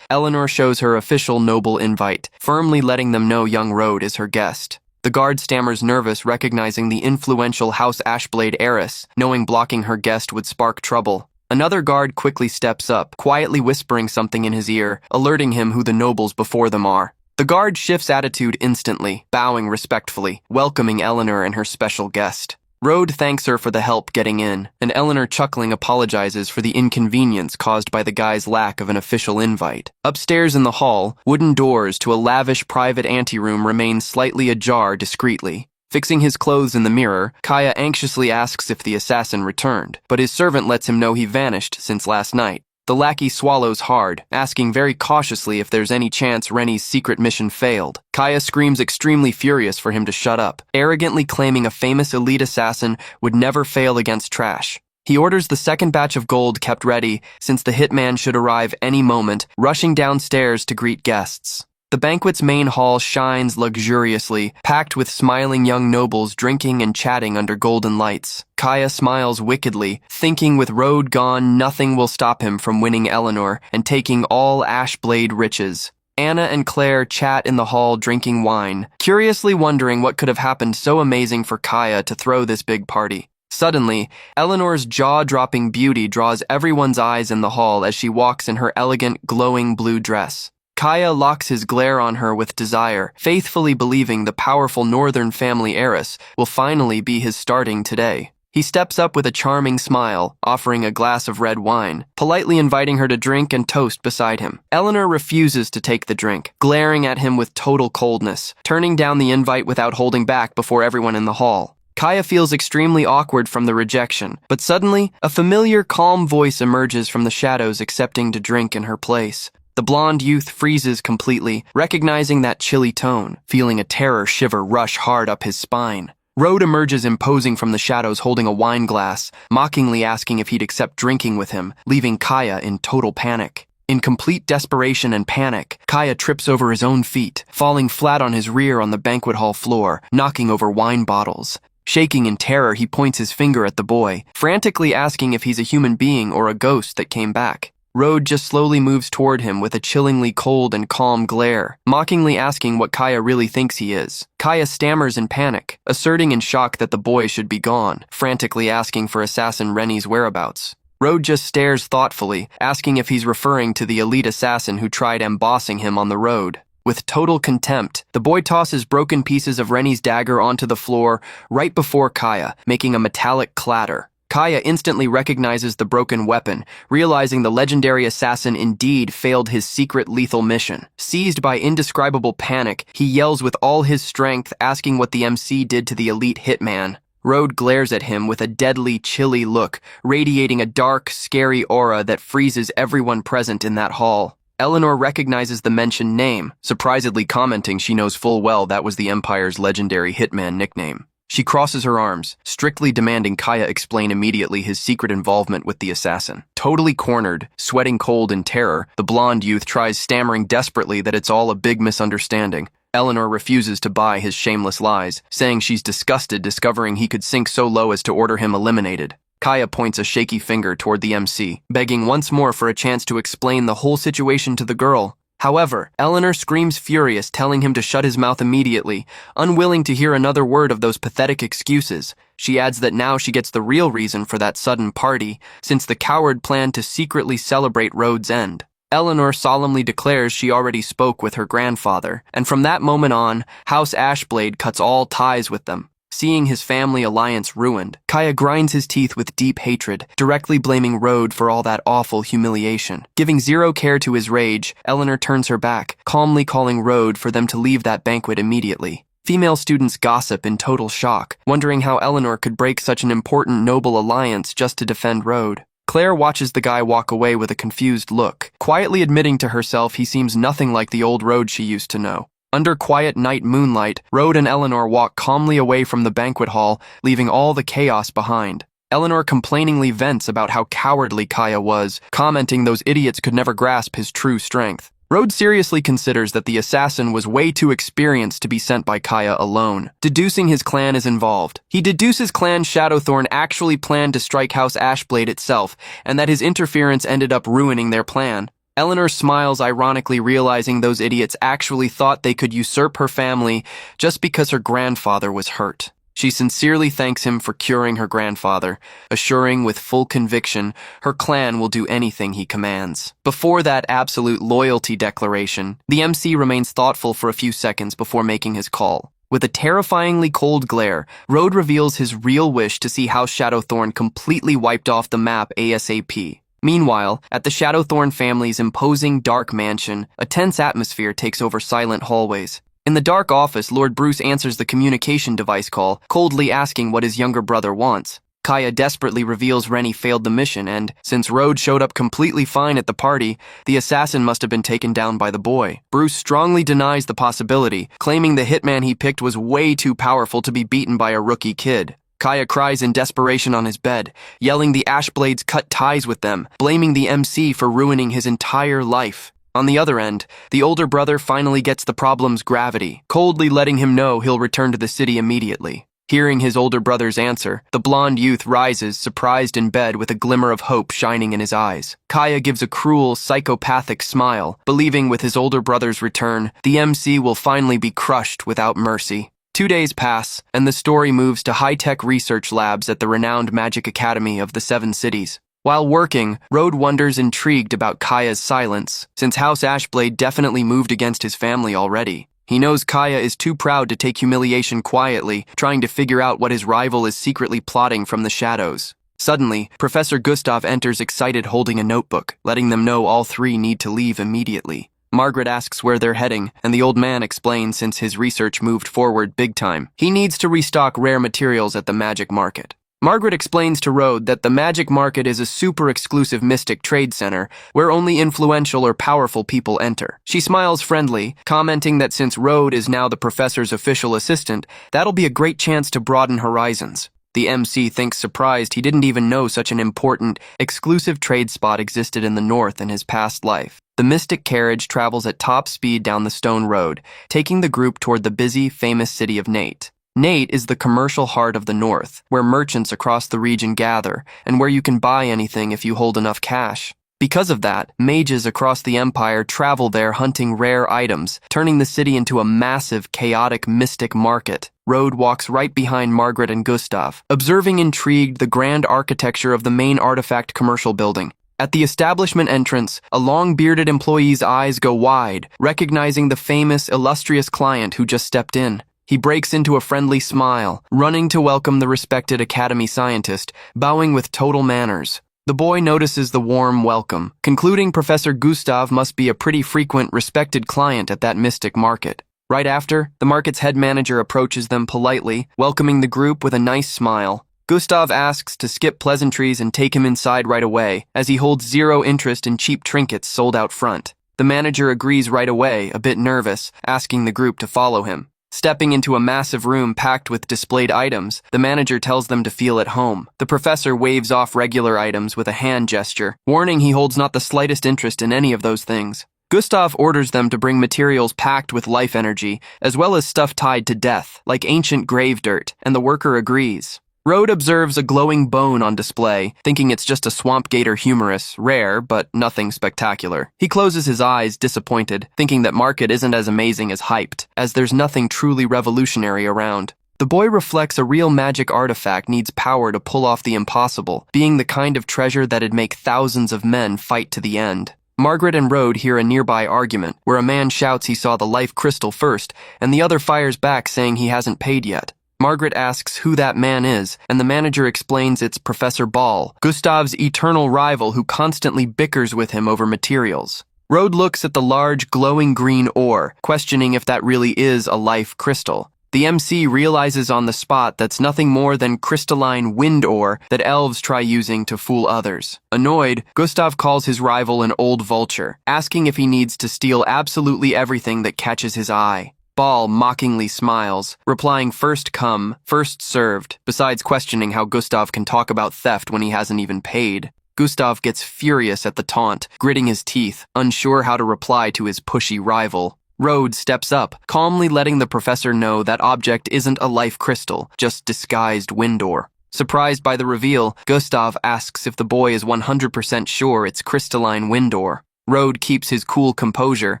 Eleanor shows her official noble invite, firmly letting them know young Road is her guest. The guard stammers nervous, recognizing the influential House Ashblade heiress, knowing blocking her guest would spark trouble. Another guard quickly steps up, quietly whispering something in his ear, alerting him who the nobles before them are. The guard shifts attitude instantly, bowing respectfully, welcoming Eleanor and her special guest. Road thanks her for the help getting in, and Eleanor, chuckling, apologizes for the inconvenience caused by the guy's lack of an official invite. Upstairs in the hall, wooden doors to a lavish private anteroom remain slightly ajar discreetly. Fixing his clothes in the mirror, Kaya anxiously asks if the assassin returned, but his servant lets him know he vanished since last night. The lackey swallows hard, asking very cautiously if there's any chance Rennie's secret mission failed. Kaya screams, extremely furious for him to shut up, arrogantly claiming a famous elite assassin would never fail against trash. He orders the second batch of gold kept ready, since the hitman should arrive any moment, rushing downstairs to greet guests. The banquet's main hall shines luxuriously, packed with smiling young nobles drinking and chatting under golden lights. Kaya smiles wickedly, thinking with Road gone, nothing will stop him from winning Eleanor and taking all Ashblade riches. Anna and Claire chat in the hall drinking wine, curiously wondering what could have happened so amazing for Kaya to throw this big party. Suddenly, Eleanor's jaw-dropping beauty draws everyone's eyes in the hall as she walks in her elegant, glowing blue dress. Kaya locks his glare on her with desire, faithfully believing the powerful northern family heiress will finally be his starting today. He steps up with a charming smile, offering a glass of red wine, politely inviting her to drink and toast beside him. Eleanor refuses to take the drink, glaring at him with total coldness, turning down the invite without holding back before everyone in the hall. Kaya feels extremely awkward from the rejection, but suddenly, a familiar, calm voice emerges from the shadows accepting to drink in her place. The blonde youth freezes completely, recognizing that chilly tone, feeling a terror shiver rush hard up his spine. Road emerges imposing from the shadows holding a wine glass, mockingly asking if he'd accept drinking with him, leaving Kaya in total panic. In complete desperation and panic, Kaya trips over his own feet, falling flat on his rear on the banquet hall floor, knocking over wine bottles. Shaking in terror, he points his finger at the boy, frantically asking if he's a human being or a ghost that came back. Road just slowly moves toward him with a chillingly cold and calm glare, mockingly asking what Kaya really thinks he is. Kaya stammers in panic, asserting in shock that the boy should be gone, frantically asking for assassin Rennie's whereabouts. Road just stares thoughtfully, asking if he's referring to the elite assassin who tried embossing him on the road. With total contempt, the boy tosses broken pieces of Rennie's dagger onto the floor right before Kaya, making a metallic clatter. Kaya instantly recognizes the broken weapon, realizing the legendary assassin indeed failed his secret lethal mission. Seized by indescribable panic, he yells with all his strength, asking what the MC did to the elite hitman. Road glares at him with a deadly, chilly look, radiating a dark, scary aura that freezes everyone present in that hall. Eleanor recognizes the mentioned name, surprisedly commenting she knows full well that was the Empire's legendary hitman nickname. She crosses her arms, strictly demanding Kaya explain immediately his secret involvement with the assassin. Totally cornered, sweating cold in terror, the blonde youth tries stammering desperately that it's all a big misunderstanding. Eleanor refuses to buy his shameless lies, saying she's disgusted discovering he could sink so low as to order him eliminated. Kaya points a shaky finger toward the MC, begging once more for a chance to explain the whole situation to the girl. However, Eleanor screams furious, telling him to shut his mouth immediately, unwilling to hear another word of those pathetic excuses. She adds that now she gets the real reason for that sudden party, since the coward planned to secretly celebrate Rhodes' end. Eleanor solemnly declares she already spoke with her grandfather, and from that moment on, House Ashblade cuts all ties with them. Seeing his family alliance ruined, Kaya grinds his teeth with deep hatred, directly blaming Rhodes for all that awful humiliation. Giving zero care to his rage, Eleanor turns her back, calmly calling Rhodes for them to leave that banquet immediately. Female students gossip in total shock, wondering how Eleanor could break such an important noble alliance just to defend Rhodes. Claire watches the guy walk away with a confused look, quietly admitting to herself he seems nothing like the old Rhodes she used to know. Under quiet night moonlight, Rhodes and Eleanor walk calmly away from the banquet hall, leaving all the chaos behind. Eleanor complainingly vents about how cowardly Kaya was, commenting those idiots could never grasp his true strength. Rhodes seriously considers that the assassin was way too experienced to be sent by Kaya alone, deducing his clan is involved. He deduces Clan Shadowthorn actually planned to strike House Ashblade itself, and that his interference ended up ruining their plan. Eleanor smiles, ironically realizing those idiots actually thought they could usurp her family just because her grandfather was hurt. She sincerely thanks him for curing her grandfather, assuring with full conviction her clan will do anything he commands. Before that absolute loyalty declaration, the MC remains thoughtful for a few seconds before making his call. With a terrifyingly cold glare, Rhodes reveals his real wish to see House Shadowthorn completely wiped off the map ASAP. Meanwhile, at the Shadowthorn family's imposing dark mansion, a tense atmosphere takes over silent hallways. In the dark office, Lord Bruce answers the communication device call, coldly asking what his younger brother wants. Kaya desperately reveals Rennie failed the mission and, since Rhodes showed up completely fine at the party, the assassin must have been taken down by the boy. Bruce strongly denies the possibility, claiming the hitman he picked was way too powerful to be beaten by a rookie kid. Kaya cries in desperation on his bed, yelling the Ashblades cut ties with them, blaming the MC for ruining his entire life. On the other end, the older brother finally gets the problem's gravity, coldly letting him know he'll return to the city immediately. Hearing his older brother's answer, the blonde youth rises, surprised in bed with a glimmer of hope shining in his eyes. Kaya gives a cruel, psychopathic smile, believing with his older brother's return, the MC will finally be crushed without mercy. 2 days pass, and the story moves to high-tech research labs at the renowned Magic Academy of the Seven Cities. While working, Rhodes wonders intrigued about Kaya's silence, since House Ashblade definitely moved against his family already. He knows Kaya is too proud to take humiliation quietly, trying to figure out what his rival is secretly plotting from the shadows. Suddenly, Professor Gustav enters excited holding a notebook, letting them know all three need to leave immediately. Margaret asks where they're heading, and the old man explains since his research moved forward big time, he needs to restock rare materials at the magic market. Margaret explains to Rhodes that the magic market is a super exclusive mystic trade center where only influential or powerful people enter. She smiles friendly, commenting that since Rhodes is now the professor's official assistant, that'll be a great chance to broaden horizons. The MC thinks surprised he didn't even know such an important, exclusive trade spot existed in the north in his past life. The mystic carriage travels at top speed down the stone road, taking the group toward the busy, famous city of Nate. Nate is the commercial heart of the north, where merchants across the region gather, and where you can buy anything if you hold enough cash. Because of that, mages across the empire travel there hunting rare items, turning the city into a massive, chaotic, mystic market. Rhodes walks right behind Margaret and Gustav, observing intrigued the grand architecture of the main artifact commercial building. At the establishment entrance, a long-bearded employee's eyes go wide, recognizing the famous, illustrious client who just stepped in. He breaks into a friendly smile, running to welcome the respected academy scientist, bowing with total manners. The boy notices the warm welcome, concluding Professor Gustav must be a pretty frequent, respected client at that mystic market. Right after, the market's head manager approaches them politely, welcoming the group with a nice smile. Gustav asks to skip pleasantries and take him inside right away, as he holds zero interest in cheap trinkets sold out front. The manager agrees right away, a bit nervous, asking the group to follow him. Stepping into a massive room packed with displayed items, the manager tells them to feel at home. The professor waves off regular items with a hand gesture, warning he holds not the slightest interest in any of those things. Gustav orders them to bring materials packed with life energy, as well as stuff tied to death, like ancient grave dirt, and the worker agrees. Rode observes a glowing bone on display, thinking it's just a swamp gator humerus, rare, but nothing spectacular. He closes his eyes, disappointed, thinking that market isn't as amazing as hyped, as there's nothing truly revolutionary around. The boy reflects a real magic artifact needs power to pull off the impossible, being the kind of treasure that'd make thousands of men fight to the end. Margaret and Rode hear a nearby argument, where a man shouts he saw the life crystal first, and the other fires back saying he hasn't paid yet. Margaret asks who that man is, and the manager explains it's Professor Ball, Gustav's eternal rival who constantly bickers with him over materials. Rode looks at the large, glowing green ore, questioning if that really is a life crystal. The MC realizes on the spot that's nothing more than crystalline wind ore that elves try using to fool others. Annoyed, Gustav calls his rival an old vulture, asking if he needs to steal absolutely everything that catches his eye. Ball mockingly smiles, replying first come, first served, besides questioning how Gustav can talk about theft when he hasn't even paid. Gustav gets furious at the taunt, gritting his teeth, unsure how to reply to his pushy rival. Rode steps up, calmly letting the professor know that object isn't a life crystal, just disguised wind ore. Surprised by the reveal, Gustav asks if the boy is 100% sure it's crystalline wind ore. Rode keeps his cool composure,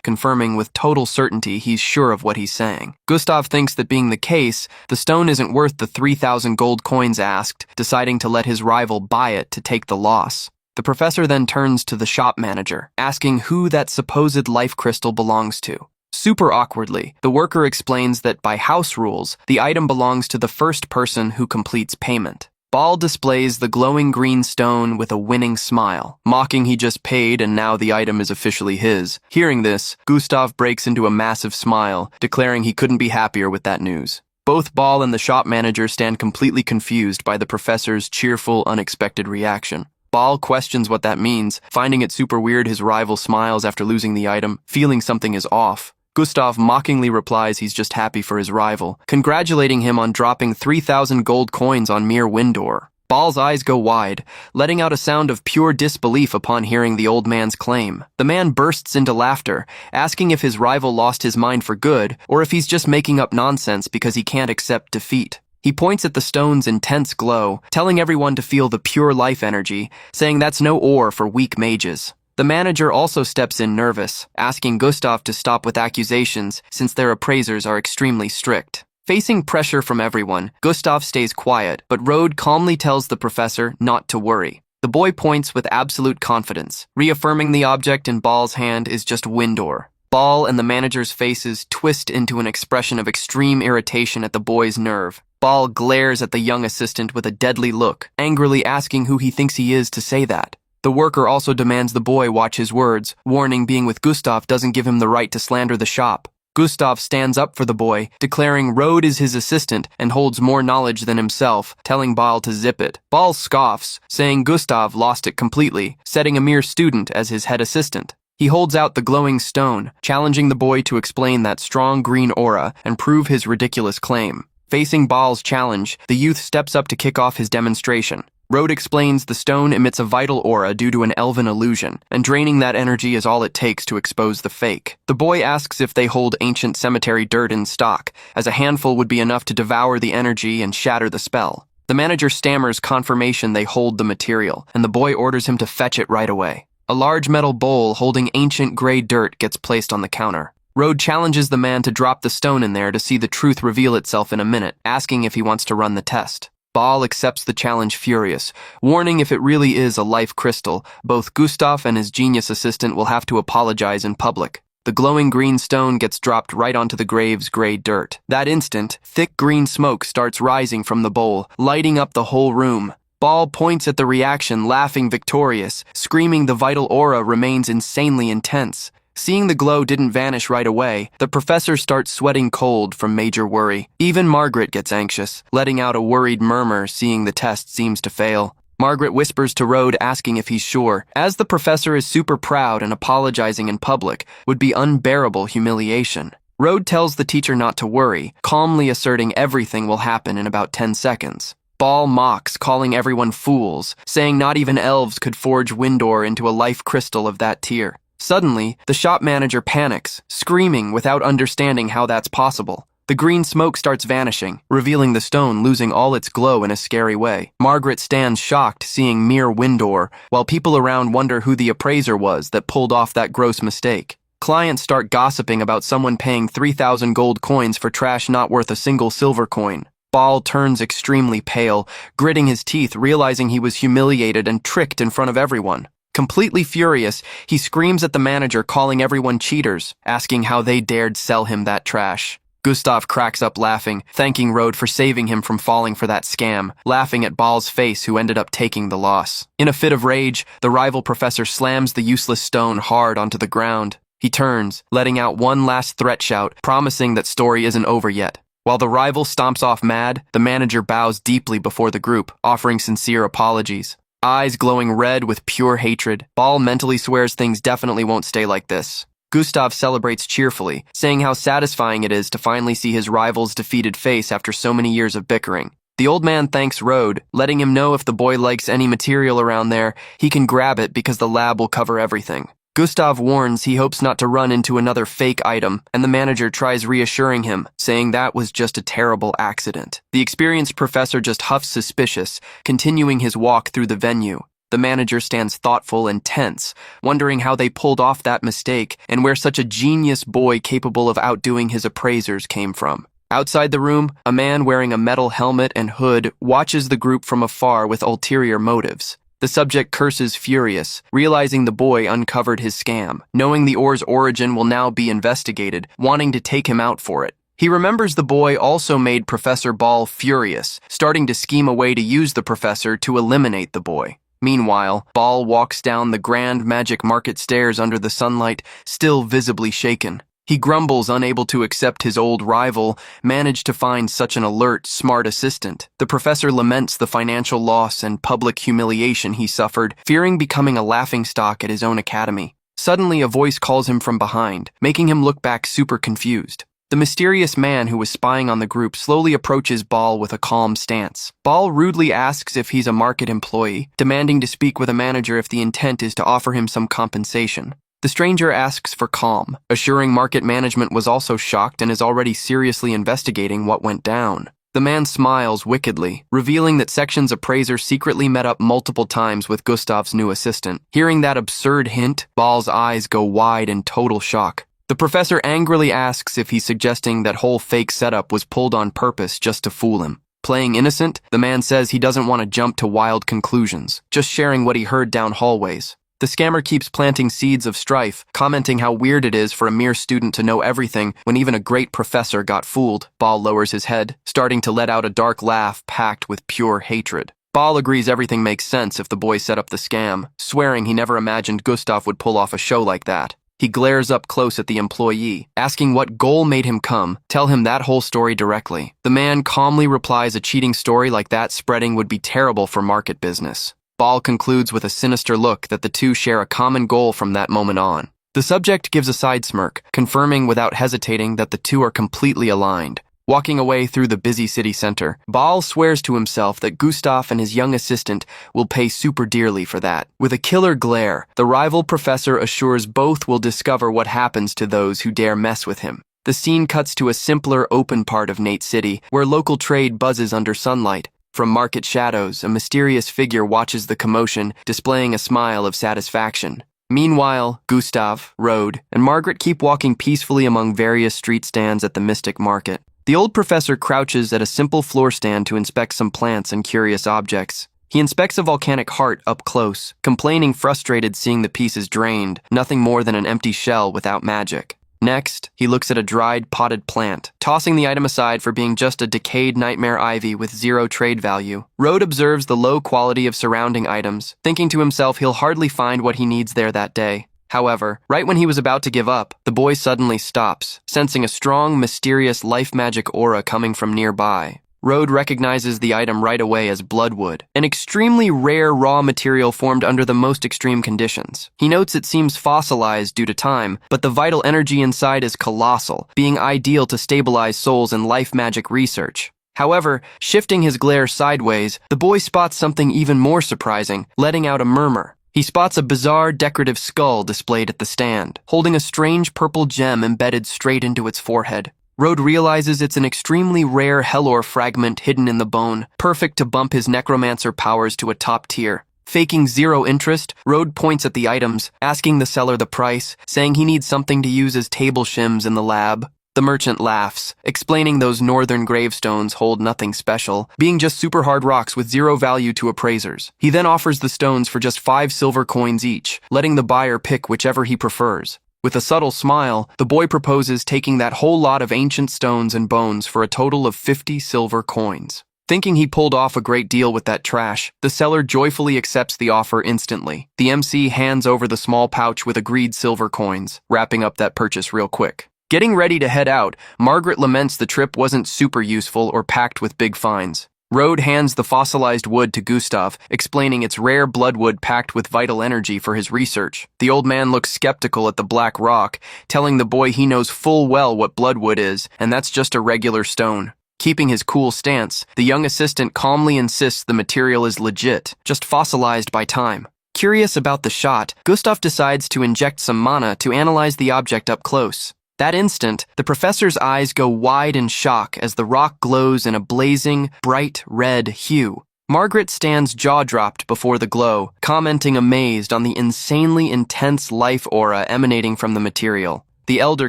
confirming with total certainty he's sure of what he's saying. Gustav thinks that being the case, the stone isn't worth the 3,000 gold coins asked, deciding to let his rival buy it to take the loss. The professor then turns to the shop manager, asking who that supposed life crystal belongs to. Super awkwardly, the worker explains that by house rules, the item belongs to the first person who completes payment. Ball displays the glowing green stone with a winning smile, mocking he just paid and now the item is officially his. Hearing this, Gustav breaks into a massive smile, declaring he couldn't be happier with that news. Both Ball and the shop manager stand completely confused by the professor's cheerful, unexpected reaction. Ball questions what that means, finding it super weird his rival smiles after losing the item, feeling something is off. Gustav mockingly replies he's just happy for his rival, congratulating him on dropping 3,000 gold coins on mere wind ore. Ball's eyes go wide, letting out a sound of pure disbelief upon hearing the old man's claim. The man bursts into laughter, asking if his rival lost his mind for good, or if he's just making up nonsense because he can't accept defeat. He points at the stone's intense glow, telling everyone to feel the pure life energy, saying that's no ore for weak mages. The manager also steps in nervous, asking Gustav to stop with accusations since their appraisers are extremely strict. Facing pressure from everyone, Gustav stays quiet, but Rode calmly tells the professor not to worry. The boy points with absolute confidence, reaffirming the object in Ball's hand is just wind ore. Ball and the manager's faces twist into an expression of extreme irritation at the boy's nerve. Ball glares at the young assistant with a deadly look, angrily asking who he thinks he is to say that. The worker also demands the boy watch his words, warning being with Gustav doesn't give him the right to slander the shop. Gustav stands up for the boy, declaring Rode is his assistant and holds more knowledge than himself, telling Ball to zip it. Ball scoffs, saying Gustav lost it completely, setting a mere student as his head assistant. He holds out the glowing stone, challenging the boy to explain that strong green aura and prove his ridiculous claim. Facing Ball's challenge, the youth steps up to kick off his demonstration. Rode explains the stone emits a vital aura due to an elven illusion, and draining that energy is all it takes to expose the fake. The boy asks if they hold ancient cemetery dirt in stock, as a handful would be enough to devour the energy and shatter the spell. The manager stammers confirmation they hold the material, and the boy orders him to fetch it right away. A large metal bowl holding ancient gray dirt gets placed on the counter. Rode challenges the man to drop the stone in there to see the truth reveal itself in a minute, asking if he wants to run the test. Ball accepts the challenge furious, warning if it really is a life crystal, both Gustav and his genius assistant will have to apologize in public. The glowing green stone gets dropped right onto the grave's gray dirt. That instant, thick green smoke starts rising from the bowl, lighting up the whole room. Ball points at the reaction, laughing victorious, screaming the vital aura remains insanely intense. Seeing the glow didn't vanish right away, the professor starts sweating cold from major worry. Even Margaret gets anxious, letting out a worried murmur seeing the test seems to fail. Margaret whispers to Rode, asking if he's sure, as the professor is super proud and apologizing in public would be unbearable humiliation. Rode tells the teacher not to worry, calmly asserting everything will happen in about 10 seconds. Ball mocks, calling everyone fools, saying not even elves could forge Windor into a life crystal of that tier. Suddenly, the shop manager panics, screaming without understanding how that's possible. The green smoke starts vanishing, revealing the stone losing all its glow in a scary way. Margaret stands shocked, seeing mere Windor, while people around wonder who the appraiser was that pulled off that gross mistake. Clients start gossiping about someone paying 3,000 gold coins for trash not worth a single silver coin. Ball turns extremely pale, gritting his teeth, realizing he was humiliated and tricked in front of everyone. Completely furious, he screams at the manager, calling everyone cheaters, asking how they dared sell him that trash. Gustav cracks up laughing, thanking Rode for saving him from falling for that scam, laughing at Ball's face, who ended up taking the loss. In a fit of rage, the rival professor slams the useless stone hard onto the ground. He turns, letting out one last threat shout, promising that story isn't over yet. While the rival stomps off mad, the manager bows deeply before the group, offering sincere apologies. Eyes glowing red with pure hatred, Ball mentally swears things definitely won't stay like this. Gustav celebrates cheerfully, saying how satisfying it is to finally see his rival's defeated face after so many years of bickering. The old man thanks Rode, letting him know if the boy likes any material around there, he can grab it because the lab will cover everything. Gustav warns he hopes not to run into another fake item, and the manager tries reassuring him, saying that was just a terrible accident. The experienced professor just huffs suspicious, continuing his walk through the venue. The manager stands thoughtful and tense, wondering how they pulled off that mistake and where such a genius boy capable of outdoing his appraisers came from. Outside the room, a man wearing a metal helmet and hood watches the group from afar with ulterior motives. The subject curses furious, realizing the boy uncovered his scam. Knowing the ore's origin will now be investigated, wanting to take him out for it. He remembers the boy also made Professor Ball furious, starting to scheme a way to use the professor to eliminate the boy. Meanwhile, Ball walks down the grand magic market stairs under the sunlight, still visibly shaken. He grumbles, unable to accept his old rival managed to find such an alert, smart assistant. The professor laments the financial loss and public humiliation he suffered, fearing becoming a laughingstock at his own academy. Suddenly, a voice calls him from behind, making him look back super confused. The mysterious man who was spying on the group slowly approaches Ball with a calm stance. Ball rudely asks if he's a market employee, demanding to speak with a manager if the intent is to offer him some compensation. The stranger asks for calm, assuring market management was also shocked and is already seriously investigating what went down. The man smiles wickedly, revealing that Section's appraiser secretly met up multiple times with Gustav's new assistant. Hearing that absurd hint, Ball's eyes go wide in total shock. The professor angrily asks if he's suggesting that whole fake setup was pulled on purpose just to fool him. Playing innocent, the man says he doesn't want to jump to wild conclusions, just sharing what he heard down hallways. The scammer keeps planting seeds of strife, commenting how weird it is for a mere student to know everything when even a great professor got fooled. Ball lowers his head, starting to let out a dark laugh packed with pure hatred. Ball agrees everything makes sense if the boy set up the scam, swearing he never imagined Gustav would pull off a show like that. He glares up close at the employee, asking what goal made him come, tell him that whole story directly. The man calmly replies a cheating story like that spreading would be terrible for market business. Ball concludes with a sinister look that the two share a common goal from that moment on. The subject gives a side smirk, confirming without hesitating that the two are completely aligned. Walking away through the busy city center, Ball swears to himself that Gustav and his young assistant will pay super dearly for that. With a killer glare, the rival professor assures both will discover what happens to those who dare mess with him. The scene cuts to a simpler, open part of Nate City, where local trade buzzes under sunlight. From market shadows, a mysterious figure watches the commotion, displaying a smile of satisfaction. Meanwhile, Gustav, Rode, and Margaret keep walking peacefully among various street stands at the Mystic Market. The old professor crouches at a simple floor stand to inspect some plants and curious objects. He inspects a volcanic heart up close, complaining frustrated seeing the pieces drained, nothing more than an empty shell without magic. Next, he looks at a dried, potted plant, tossing the item aside for being just a decayed nightmare ivy with zero trade value. Rode observes the low quality of surrounding items, thinking to himself he'll hardly find what he needs there that day. However, right when he was about to give up, the boy suddenly stops, sensing a strong, mysterious life magic aura coming from nearby. Rode recognizes the item right away as bloodwood, an extremely rare raw material formed under the most extreme conditions. He notes it seems fossilized due to time, but the vital energy inside is colossal, being ideal to stabilize souls in life magic research. However, shifting his glare sideways, the boy spots something even more surprising, letting out a murmur. He spots a bizarre decorative skull displayed at the stand, holding a strange purple gem embedded straight into its forehead. Rode realizes it's an extremely rare Hellor fragment hidden in the bone, perfect to bump his necromancer powers to a top tier. Faking zero interest, Rode points at the items, asking the seller the price, saying he needs something to use as table shims in the lab. The merchant laughs, explaining those northern gravestones hold nothing special, being just super hard rocks with zero value to appraisers. He then offers the stones for just 5 silver coins each, letting the buyer pick whichever he prefers. With a subtle smile, the boy proposes taking that whole lot of ancient stones and bones for a total of 50 silver coins. Thinking he pulled off a great deal with that trash, the seller joyfully accepts the offer instantly. The MC hands over the small pouch with agreed silver coins, wrapping up that purchase real quick. Getting ready to head out, Margaret laments the trip wasn't super useful or packed with big finds. Rode hands the fossilized wood to Gustav, explaining it's rare bloodwood packed with vital energy for his research. The old man looks skeptical at the black rock, telling the boy he knows full well what bloodwood is, and that's just a regular stone. Keeping his cool stance, the young assistant calmly insists the material is legit, just fossilized by time. Curious about the shot, Gustav decides to inject some mana to analyze the object up close. That instant, the professor's eyes go wide in shock as the rock glows in a blazing, bright red hue. Margaret stands jaw-dropped before the glow, commenting amazed on the insanely intense life aura emanating from the material. The elder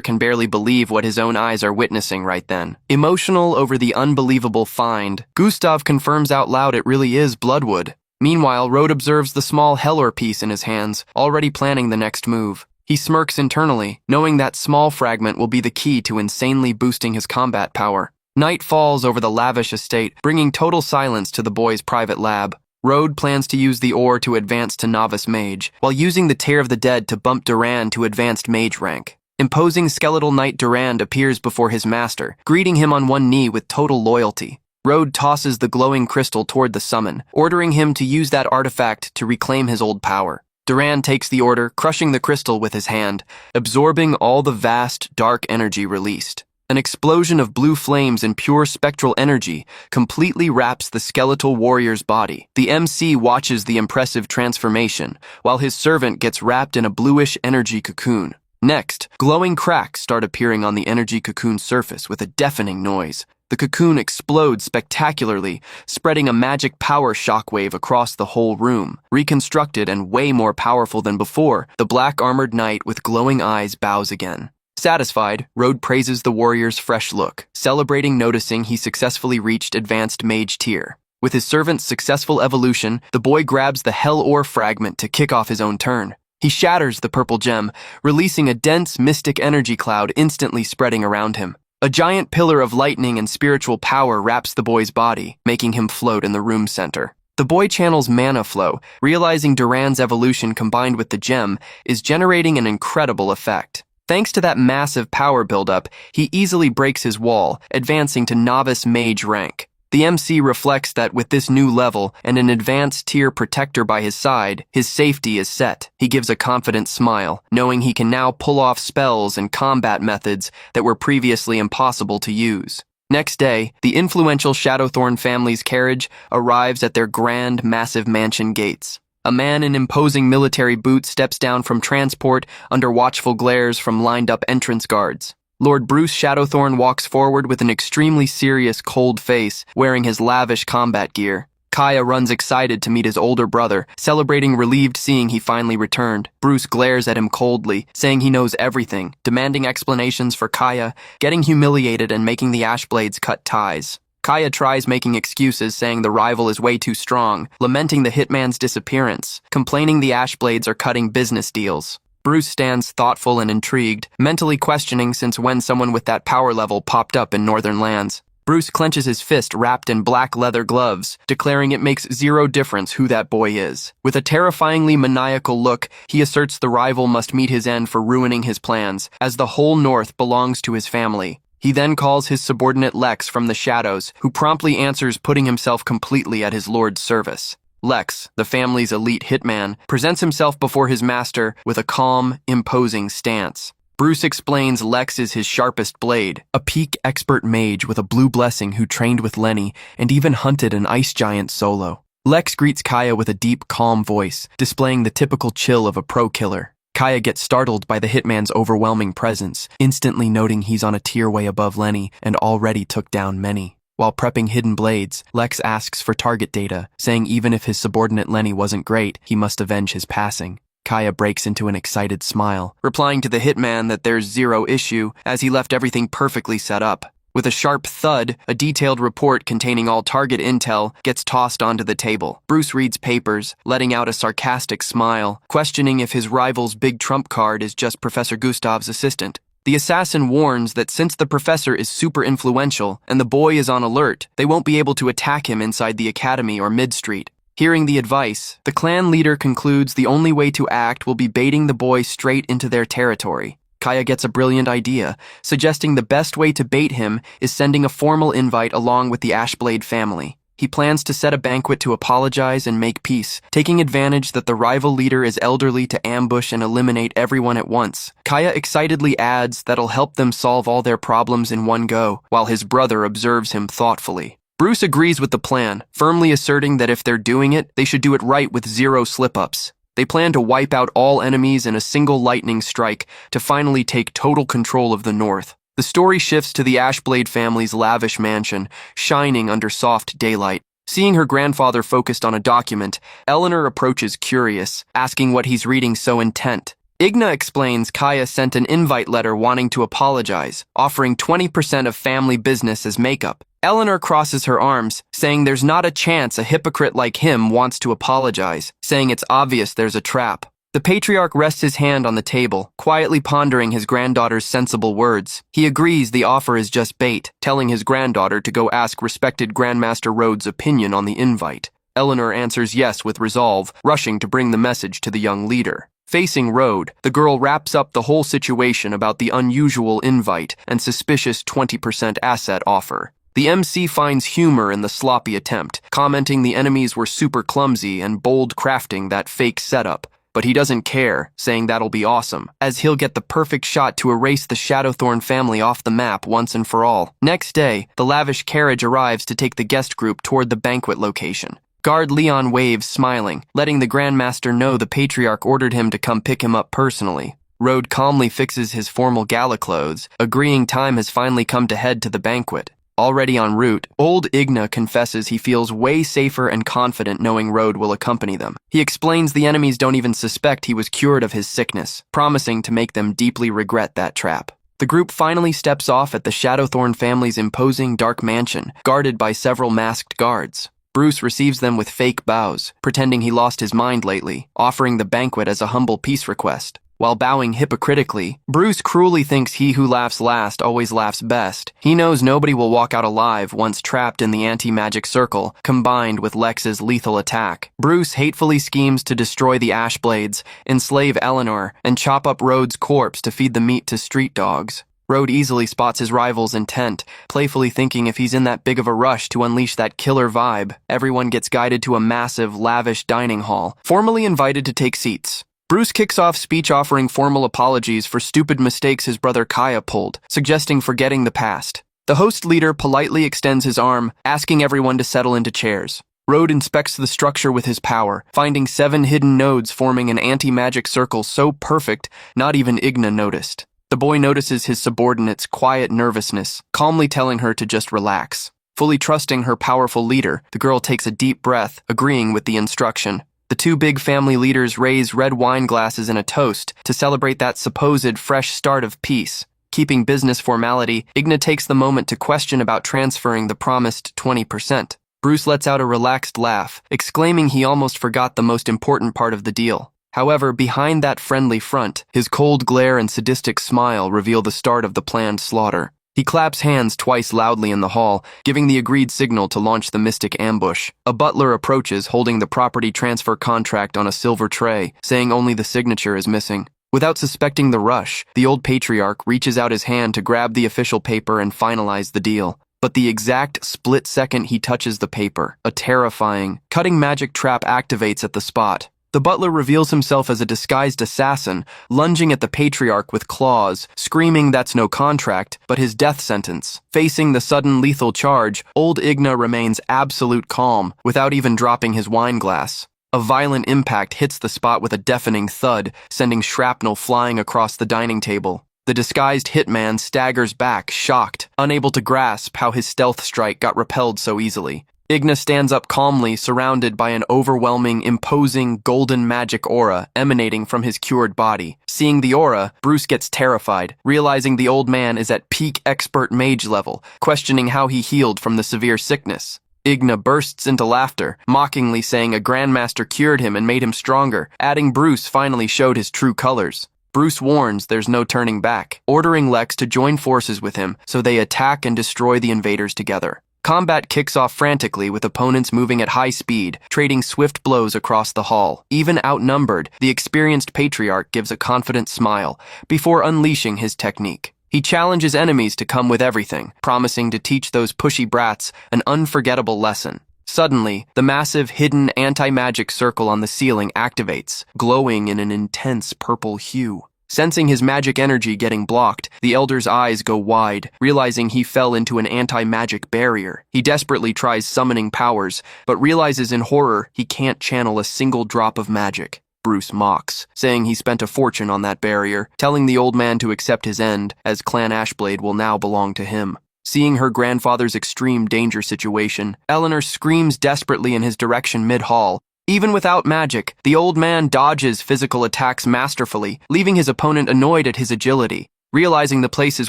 can barely believe what his own eyes are witnessing right then. Emotional over the unbelievable find, Gustav confirms out loud it really is bloodwood. Meanwhile, Rode observes the small Hellor piece in his hands, already planning the next move. He smirks internally, knowing that small fragment will be the key to insanely boosting his combat power. Night falls over the lavish estate, bringing total silence to the boy's private lab. Rode plans to use the ore to advance to novice mage, while using the Tear of the Dead to bump Durand to advanced mage rank. Imposing skeletal knight Durand appears before his master, greeting him on one knee with total loyalty. Rode tosses the glowing crystal toward the summon, ordering him to use that artifact to reclaim his old power. Durand takes the order, crushing the crystal with his hand, absorbing all the vast, dark energy released. An explosion of blue flames and pure spectral energy completely wraps the skeletal warrior's body. The MC watches the impressive transformation, while his servant gets wrapped in a bluish energy cocoon. Next, glowing cracks start appearing on the energy cocoon's surface with a deafening noise. The cocoon explodes spectacularly, spreading a magic power shockwave across the whole room. Reconstructed and way more powerful than before, the black-armored knight with glowing eyes bows again. Satisfied, Rode praises the warrior's fresh look, celebrating noticing he successfully reached advanced mage tier. With his servant's successful evolution, the boy grabs the hell ore fragment to kick off his own turn. He shatters the purple gem, releasing a dense mystic energy cloud instantly spreading around him. A giant pillar of lightning and spiritual power wraps the boy's body, making him float in the room's center. The boy channels mana flow, realizing Durand's evolution combined with the gem is generating an incredible effect. Thanks to that massive power buildup, he easily breaks his wall, advancing to novice mage rank. The MC reflects that with this new level and an advanced tier protector by his side, his safety is set. He gives a confident smile, knowing he can now pull off spells and combat methods that were previously impossible to use. Next day, the influential Shadowthorn family's carriage arrives at their grand, massive mansion gates. A man in imposing military boots steps down from transport under watchful glares from lined-up entrance guards. Lord Bruce Shadowthorn walks forward with an extremely serious, cold face, wearing his lavish combat gear. Kaya runs excited to meet his older brother, celebrating relieved seeing he finally returned. Bruce glares at him coldly, saying he knows everything, demanding explanations for Kaya, getting humiliated and making the Ashblades cut ties. Kaya tries making excuses, saying the rival is way too strong, lamenting the hitman's disappearance, complaining the Ashblades are cutting business deals. Bruce stands thoughtful and intrigued, mentally questioning since when someone with that power level popped up in northern lands. Bruce clenches his fist wrapped in black leather gloves, declaring it makes zero difference who that boy is. With a terrifyingly maniacal look, he asserts the rival must meet his end for ruining his plans, as the whole north belongs to his family. He then calls his subordinate Lex from the shadows, who promptly answers, putting himself completely at his lord's service. Lex, the family's elite hitman, presents himself before his master with a calm, imposing stance. Bruce explains Lex is his sharpest blade, a peak expert mage with a blue blessing who trained with Lenny and even hunted an ice giant solo. Lex greets Kaya with a deep, calm voice, displaying the typical chill of a pro killer. Kaya gets startled by the hitman's overwhelming presence, instantly noting he's on a tier way above Lenny and already took down many. While prepping hidden blades, Lex asks for target data, saying even if his subordinate Lenny wasn't great, he must avenge his passing. Kaya breaks into an excited smile, replying to the hitman that there's zero issue, as he left everything perfectly set up. With a sharp thud, a detailed report containing all target intel gets tossed onto the table. Bruce reads papers, letting out a sarcastic smile, questioning if his rival's big trump card is just Professor Gustav's assistant. The assassin warns that since the professor is super influential and the boy is on alert, they won't be able to attack him inside the academy or mid-street. Hearing the advice, the clan leader concludes the only way to act will be baiting the boy straight into their territory. Kaya gets a brilliant idea, suggesting the best way to bait him is sending a formal invite along with the Ashblade family. He plans to set a banquet to apologize and make peace, taking advantage that the rival leader is elderly to ambush and eliminate everyone at once. Kaya excitedly adds that'll help them solve all their problems in one go, while his brother observes him thoughtfully. Bruce agrees with the plan, firmly asserting that if they're doing it, they should do it right with zero slip-ups. They plan to wipe out all enemies in a single lightning strike to finally take total control of the North. The story shifts to the Ashblade family's lavish mansion, shining under soft daylight. Seeing her grandfather focused on a document, Eleanor approaches curious, asking what he's reading so intent. Igna explains Kaya sent an invite letter wanting to apologize, offering 20% of family business as makeup. Eleanor crosses her arms, saying there's not a chance a hypocrite like him wants to apologize, saying it's obvious there's a trap. The patriarch rests his hand on the table, quietly pondering his granddaughter's sensible words. He agrees the offer is just bait, telling his granddaughter to go ask respected Grandmaster Rhodes' opinion on the invite. Eleanor answers yes with resolve, rushing to bring the message to the young leader. Facing Rhodes, the girl wraps up the whole situation about the unusual invite and suspicious 20% asset offer. The MC finds humor in the sloppy attempt, commenting the enemies were super clumsy and bold crafting that fake setup. But he doesn't care, saying that'll be awesome, as he'll get the perfect shot to erase the Shadowthorn family off the map once and for all. Next day, the lavish carriage arrives to take the guest group toward the banquet location. Guard Leon waves, smiling, letting the Grandmaster know the Patriarch ordered him to come pick him up personally. Rhodes calmly fixes his formal gala clothes, agreeing time has finally come to head to the banquet. Already en route, old Igna confesses he feels way safer and confident knowing Rhodes will accompany them. He explains the enemies don't even suspect he was cured of his sickness, promising to make them deeply regret that trap. The group finally steps off at the Shadowthorn family's imposing dark mansion, guarded by several masked guards. Bruce receives them with fake bows, pretending he lost his mind lately, offering the banquet as a humble peace request. While bowing hypocritically, Bruce cruelly thinks he who laughs last always laughs best. He knows nobody will walk out alive once trapped in the anti-magic circle, combined with Lex's lethal attack. Bruce hatefully schemes to destroy the Ashblades, enslave Eleanor, and chop up Rhodes' corpse to feed the meat to street dogs. Rhodes easily spots his rival's intent, playfully thinking if he's in that big of a rush to unleash that killer vibe, everyone gets guided to a massive, lavish dining hall, formally invited to take seats. Bruce kicks off speech offering formal apologies for stupid mistakes his brother Kaya pulled, suggesting forgetting the past. The host leader politely extends his arm, asking everyone to settle into chairs. Rhodes inspects the structure with his power, finding 7 hidden nodes forming an anti-magic circle so perfect, not even Igna noticed. The boy notices his subordinate's quiet nervousness, calmly telling her to just relax. Fully trusting her powerful leader, the girl takes a deep breath, agreeing with the instruction. The 2 big family leaders raise red wine glasses in a toast to celebrate that supposed fresh start of peace. Keeping business formality, Igna takes the moment to question about transferring the promised 20%. Bruce lets out a relaxed laugh, exclaiming he almost forgot the most important part of the deal. However, behind that friendly front, his cold glare and sadistic smile reveal the start of the planned slaughter. He claps hands twice loudly in the hall, giving the agreed signal to launch the mystic ambush. A butler approaches, holding the property transfer contract on a silver tray, saying only the signature is missing. Without suspecting the rush, the old patriarch reaches out his hand to grab the official paper and finalize the deal. But the exact split second he touches the paper, a terrifying, cutting magic trap activates at the spot. The butler reveals himself as a disguised assassin, lunging at the patriarch with claws, screaming that's no contract, but his death sentence. Facing the sudden lethal charge, old Igna remains absolute calm, without even dropping his wine glass. A violent impact hits the spot with a deafening thud, sending shrapnel flying across the dining table. The disguised hitman staggers back, shocked, unable to grasp how his stealth strike got repelled so easily. Igna stands up calmly, surrounded by an overwhelming, imposing, golden magic aura emanating from his cured body. Seeing the aura, Bruce gets terrified, realizing the old man is at peak expert mage level, questioning how he healed from the severe sickness. Igna bursts into laughter, mockingly saying a grandmaster cured him and made him stronger, adding Bruce finally showed his true colors. Bruce warns there's no turning back, ordering Lex to join forces with him so they attack and destroy the invaders together. Combat kicks off frantically with opponents moving at high speed, trading swift blows across the hall. Even outnumbered, the experienced patriarch gives a confident smile before unleashing his technique. He challenges enemies to come with everything, promising to teach those pushy brats an unforgettable lesson. Suddenly, the massive hidden anti-magic circle on the ceiling activates, glowing in an intense purple hue. Sensing his magic energy getting blocked, the elder's eyes go wide, realizing he fell into an anti-magic barrier. He desperately tries summoning powers, but realizes in horror he can't channel a single drop of magic. Bruce mocks, saying he spent a fortune on that barrier, telling the old man to accept his end, as Clan Ashblade will now belong to him. Seeing her grandfather's extreme danger situation, Eleanor screams desperately in his direction mid-hall. Even without magic, the old man dodges physical attacks masterfully, leaving his opponent annoyed at his agility. Realizing the place is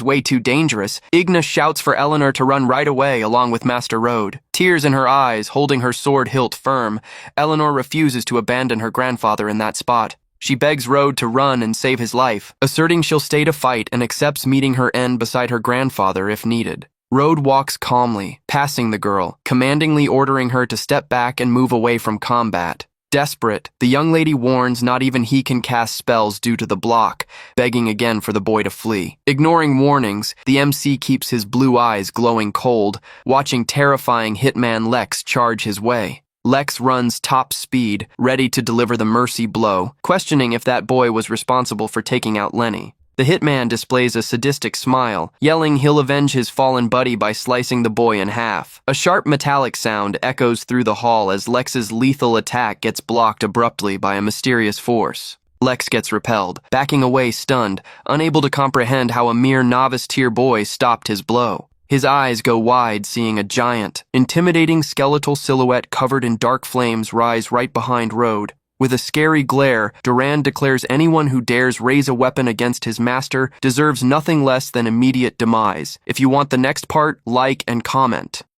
way too dangerous, Igna shouts for Eleanor to run right away along with Master Rode. Tears in her eyes, holding her sword hilt firm, Eleanor refuses to abandon her grandfather in that spot. She begs Rode to run and save his life, asserting she'll stay to fight and accepts meeting her end beside her grandfather if needed. Rode walks calmly, passing the girl, commandingly ordering her to step back and move away from combat. Desperate, the young lady warns not even he can cast spells due to the block, begging again for the boy to flee. Ignoring warnings, the MC keeps his blue eyes glowing cold, watching terrifying hitman Lex charge his way. Lex runs top speed, ready to deliver the mercy blow, questioning if that boy was responsible for taking out Lenny. The hitman displays a sadistic smile, yelling he'll avenge his fallen buddy by slicing the boy in half. A sharp metallic sound echoes through the hall as Lex's lethal attack gets blocked abruptly by a mysterious force. Lex gets repelled, backing away stunned, unable to comprehend how a mere novice-tier boy stopped his blow. His eyes go wide, seeing a giant, intimidating skeletal silhouette covered in dark flames rise right behind Rode. With a scary glare, Durand declares anyone who dares raise a weapon against his master deserves nothing less than immediate demise. If you want the next part, like and comment.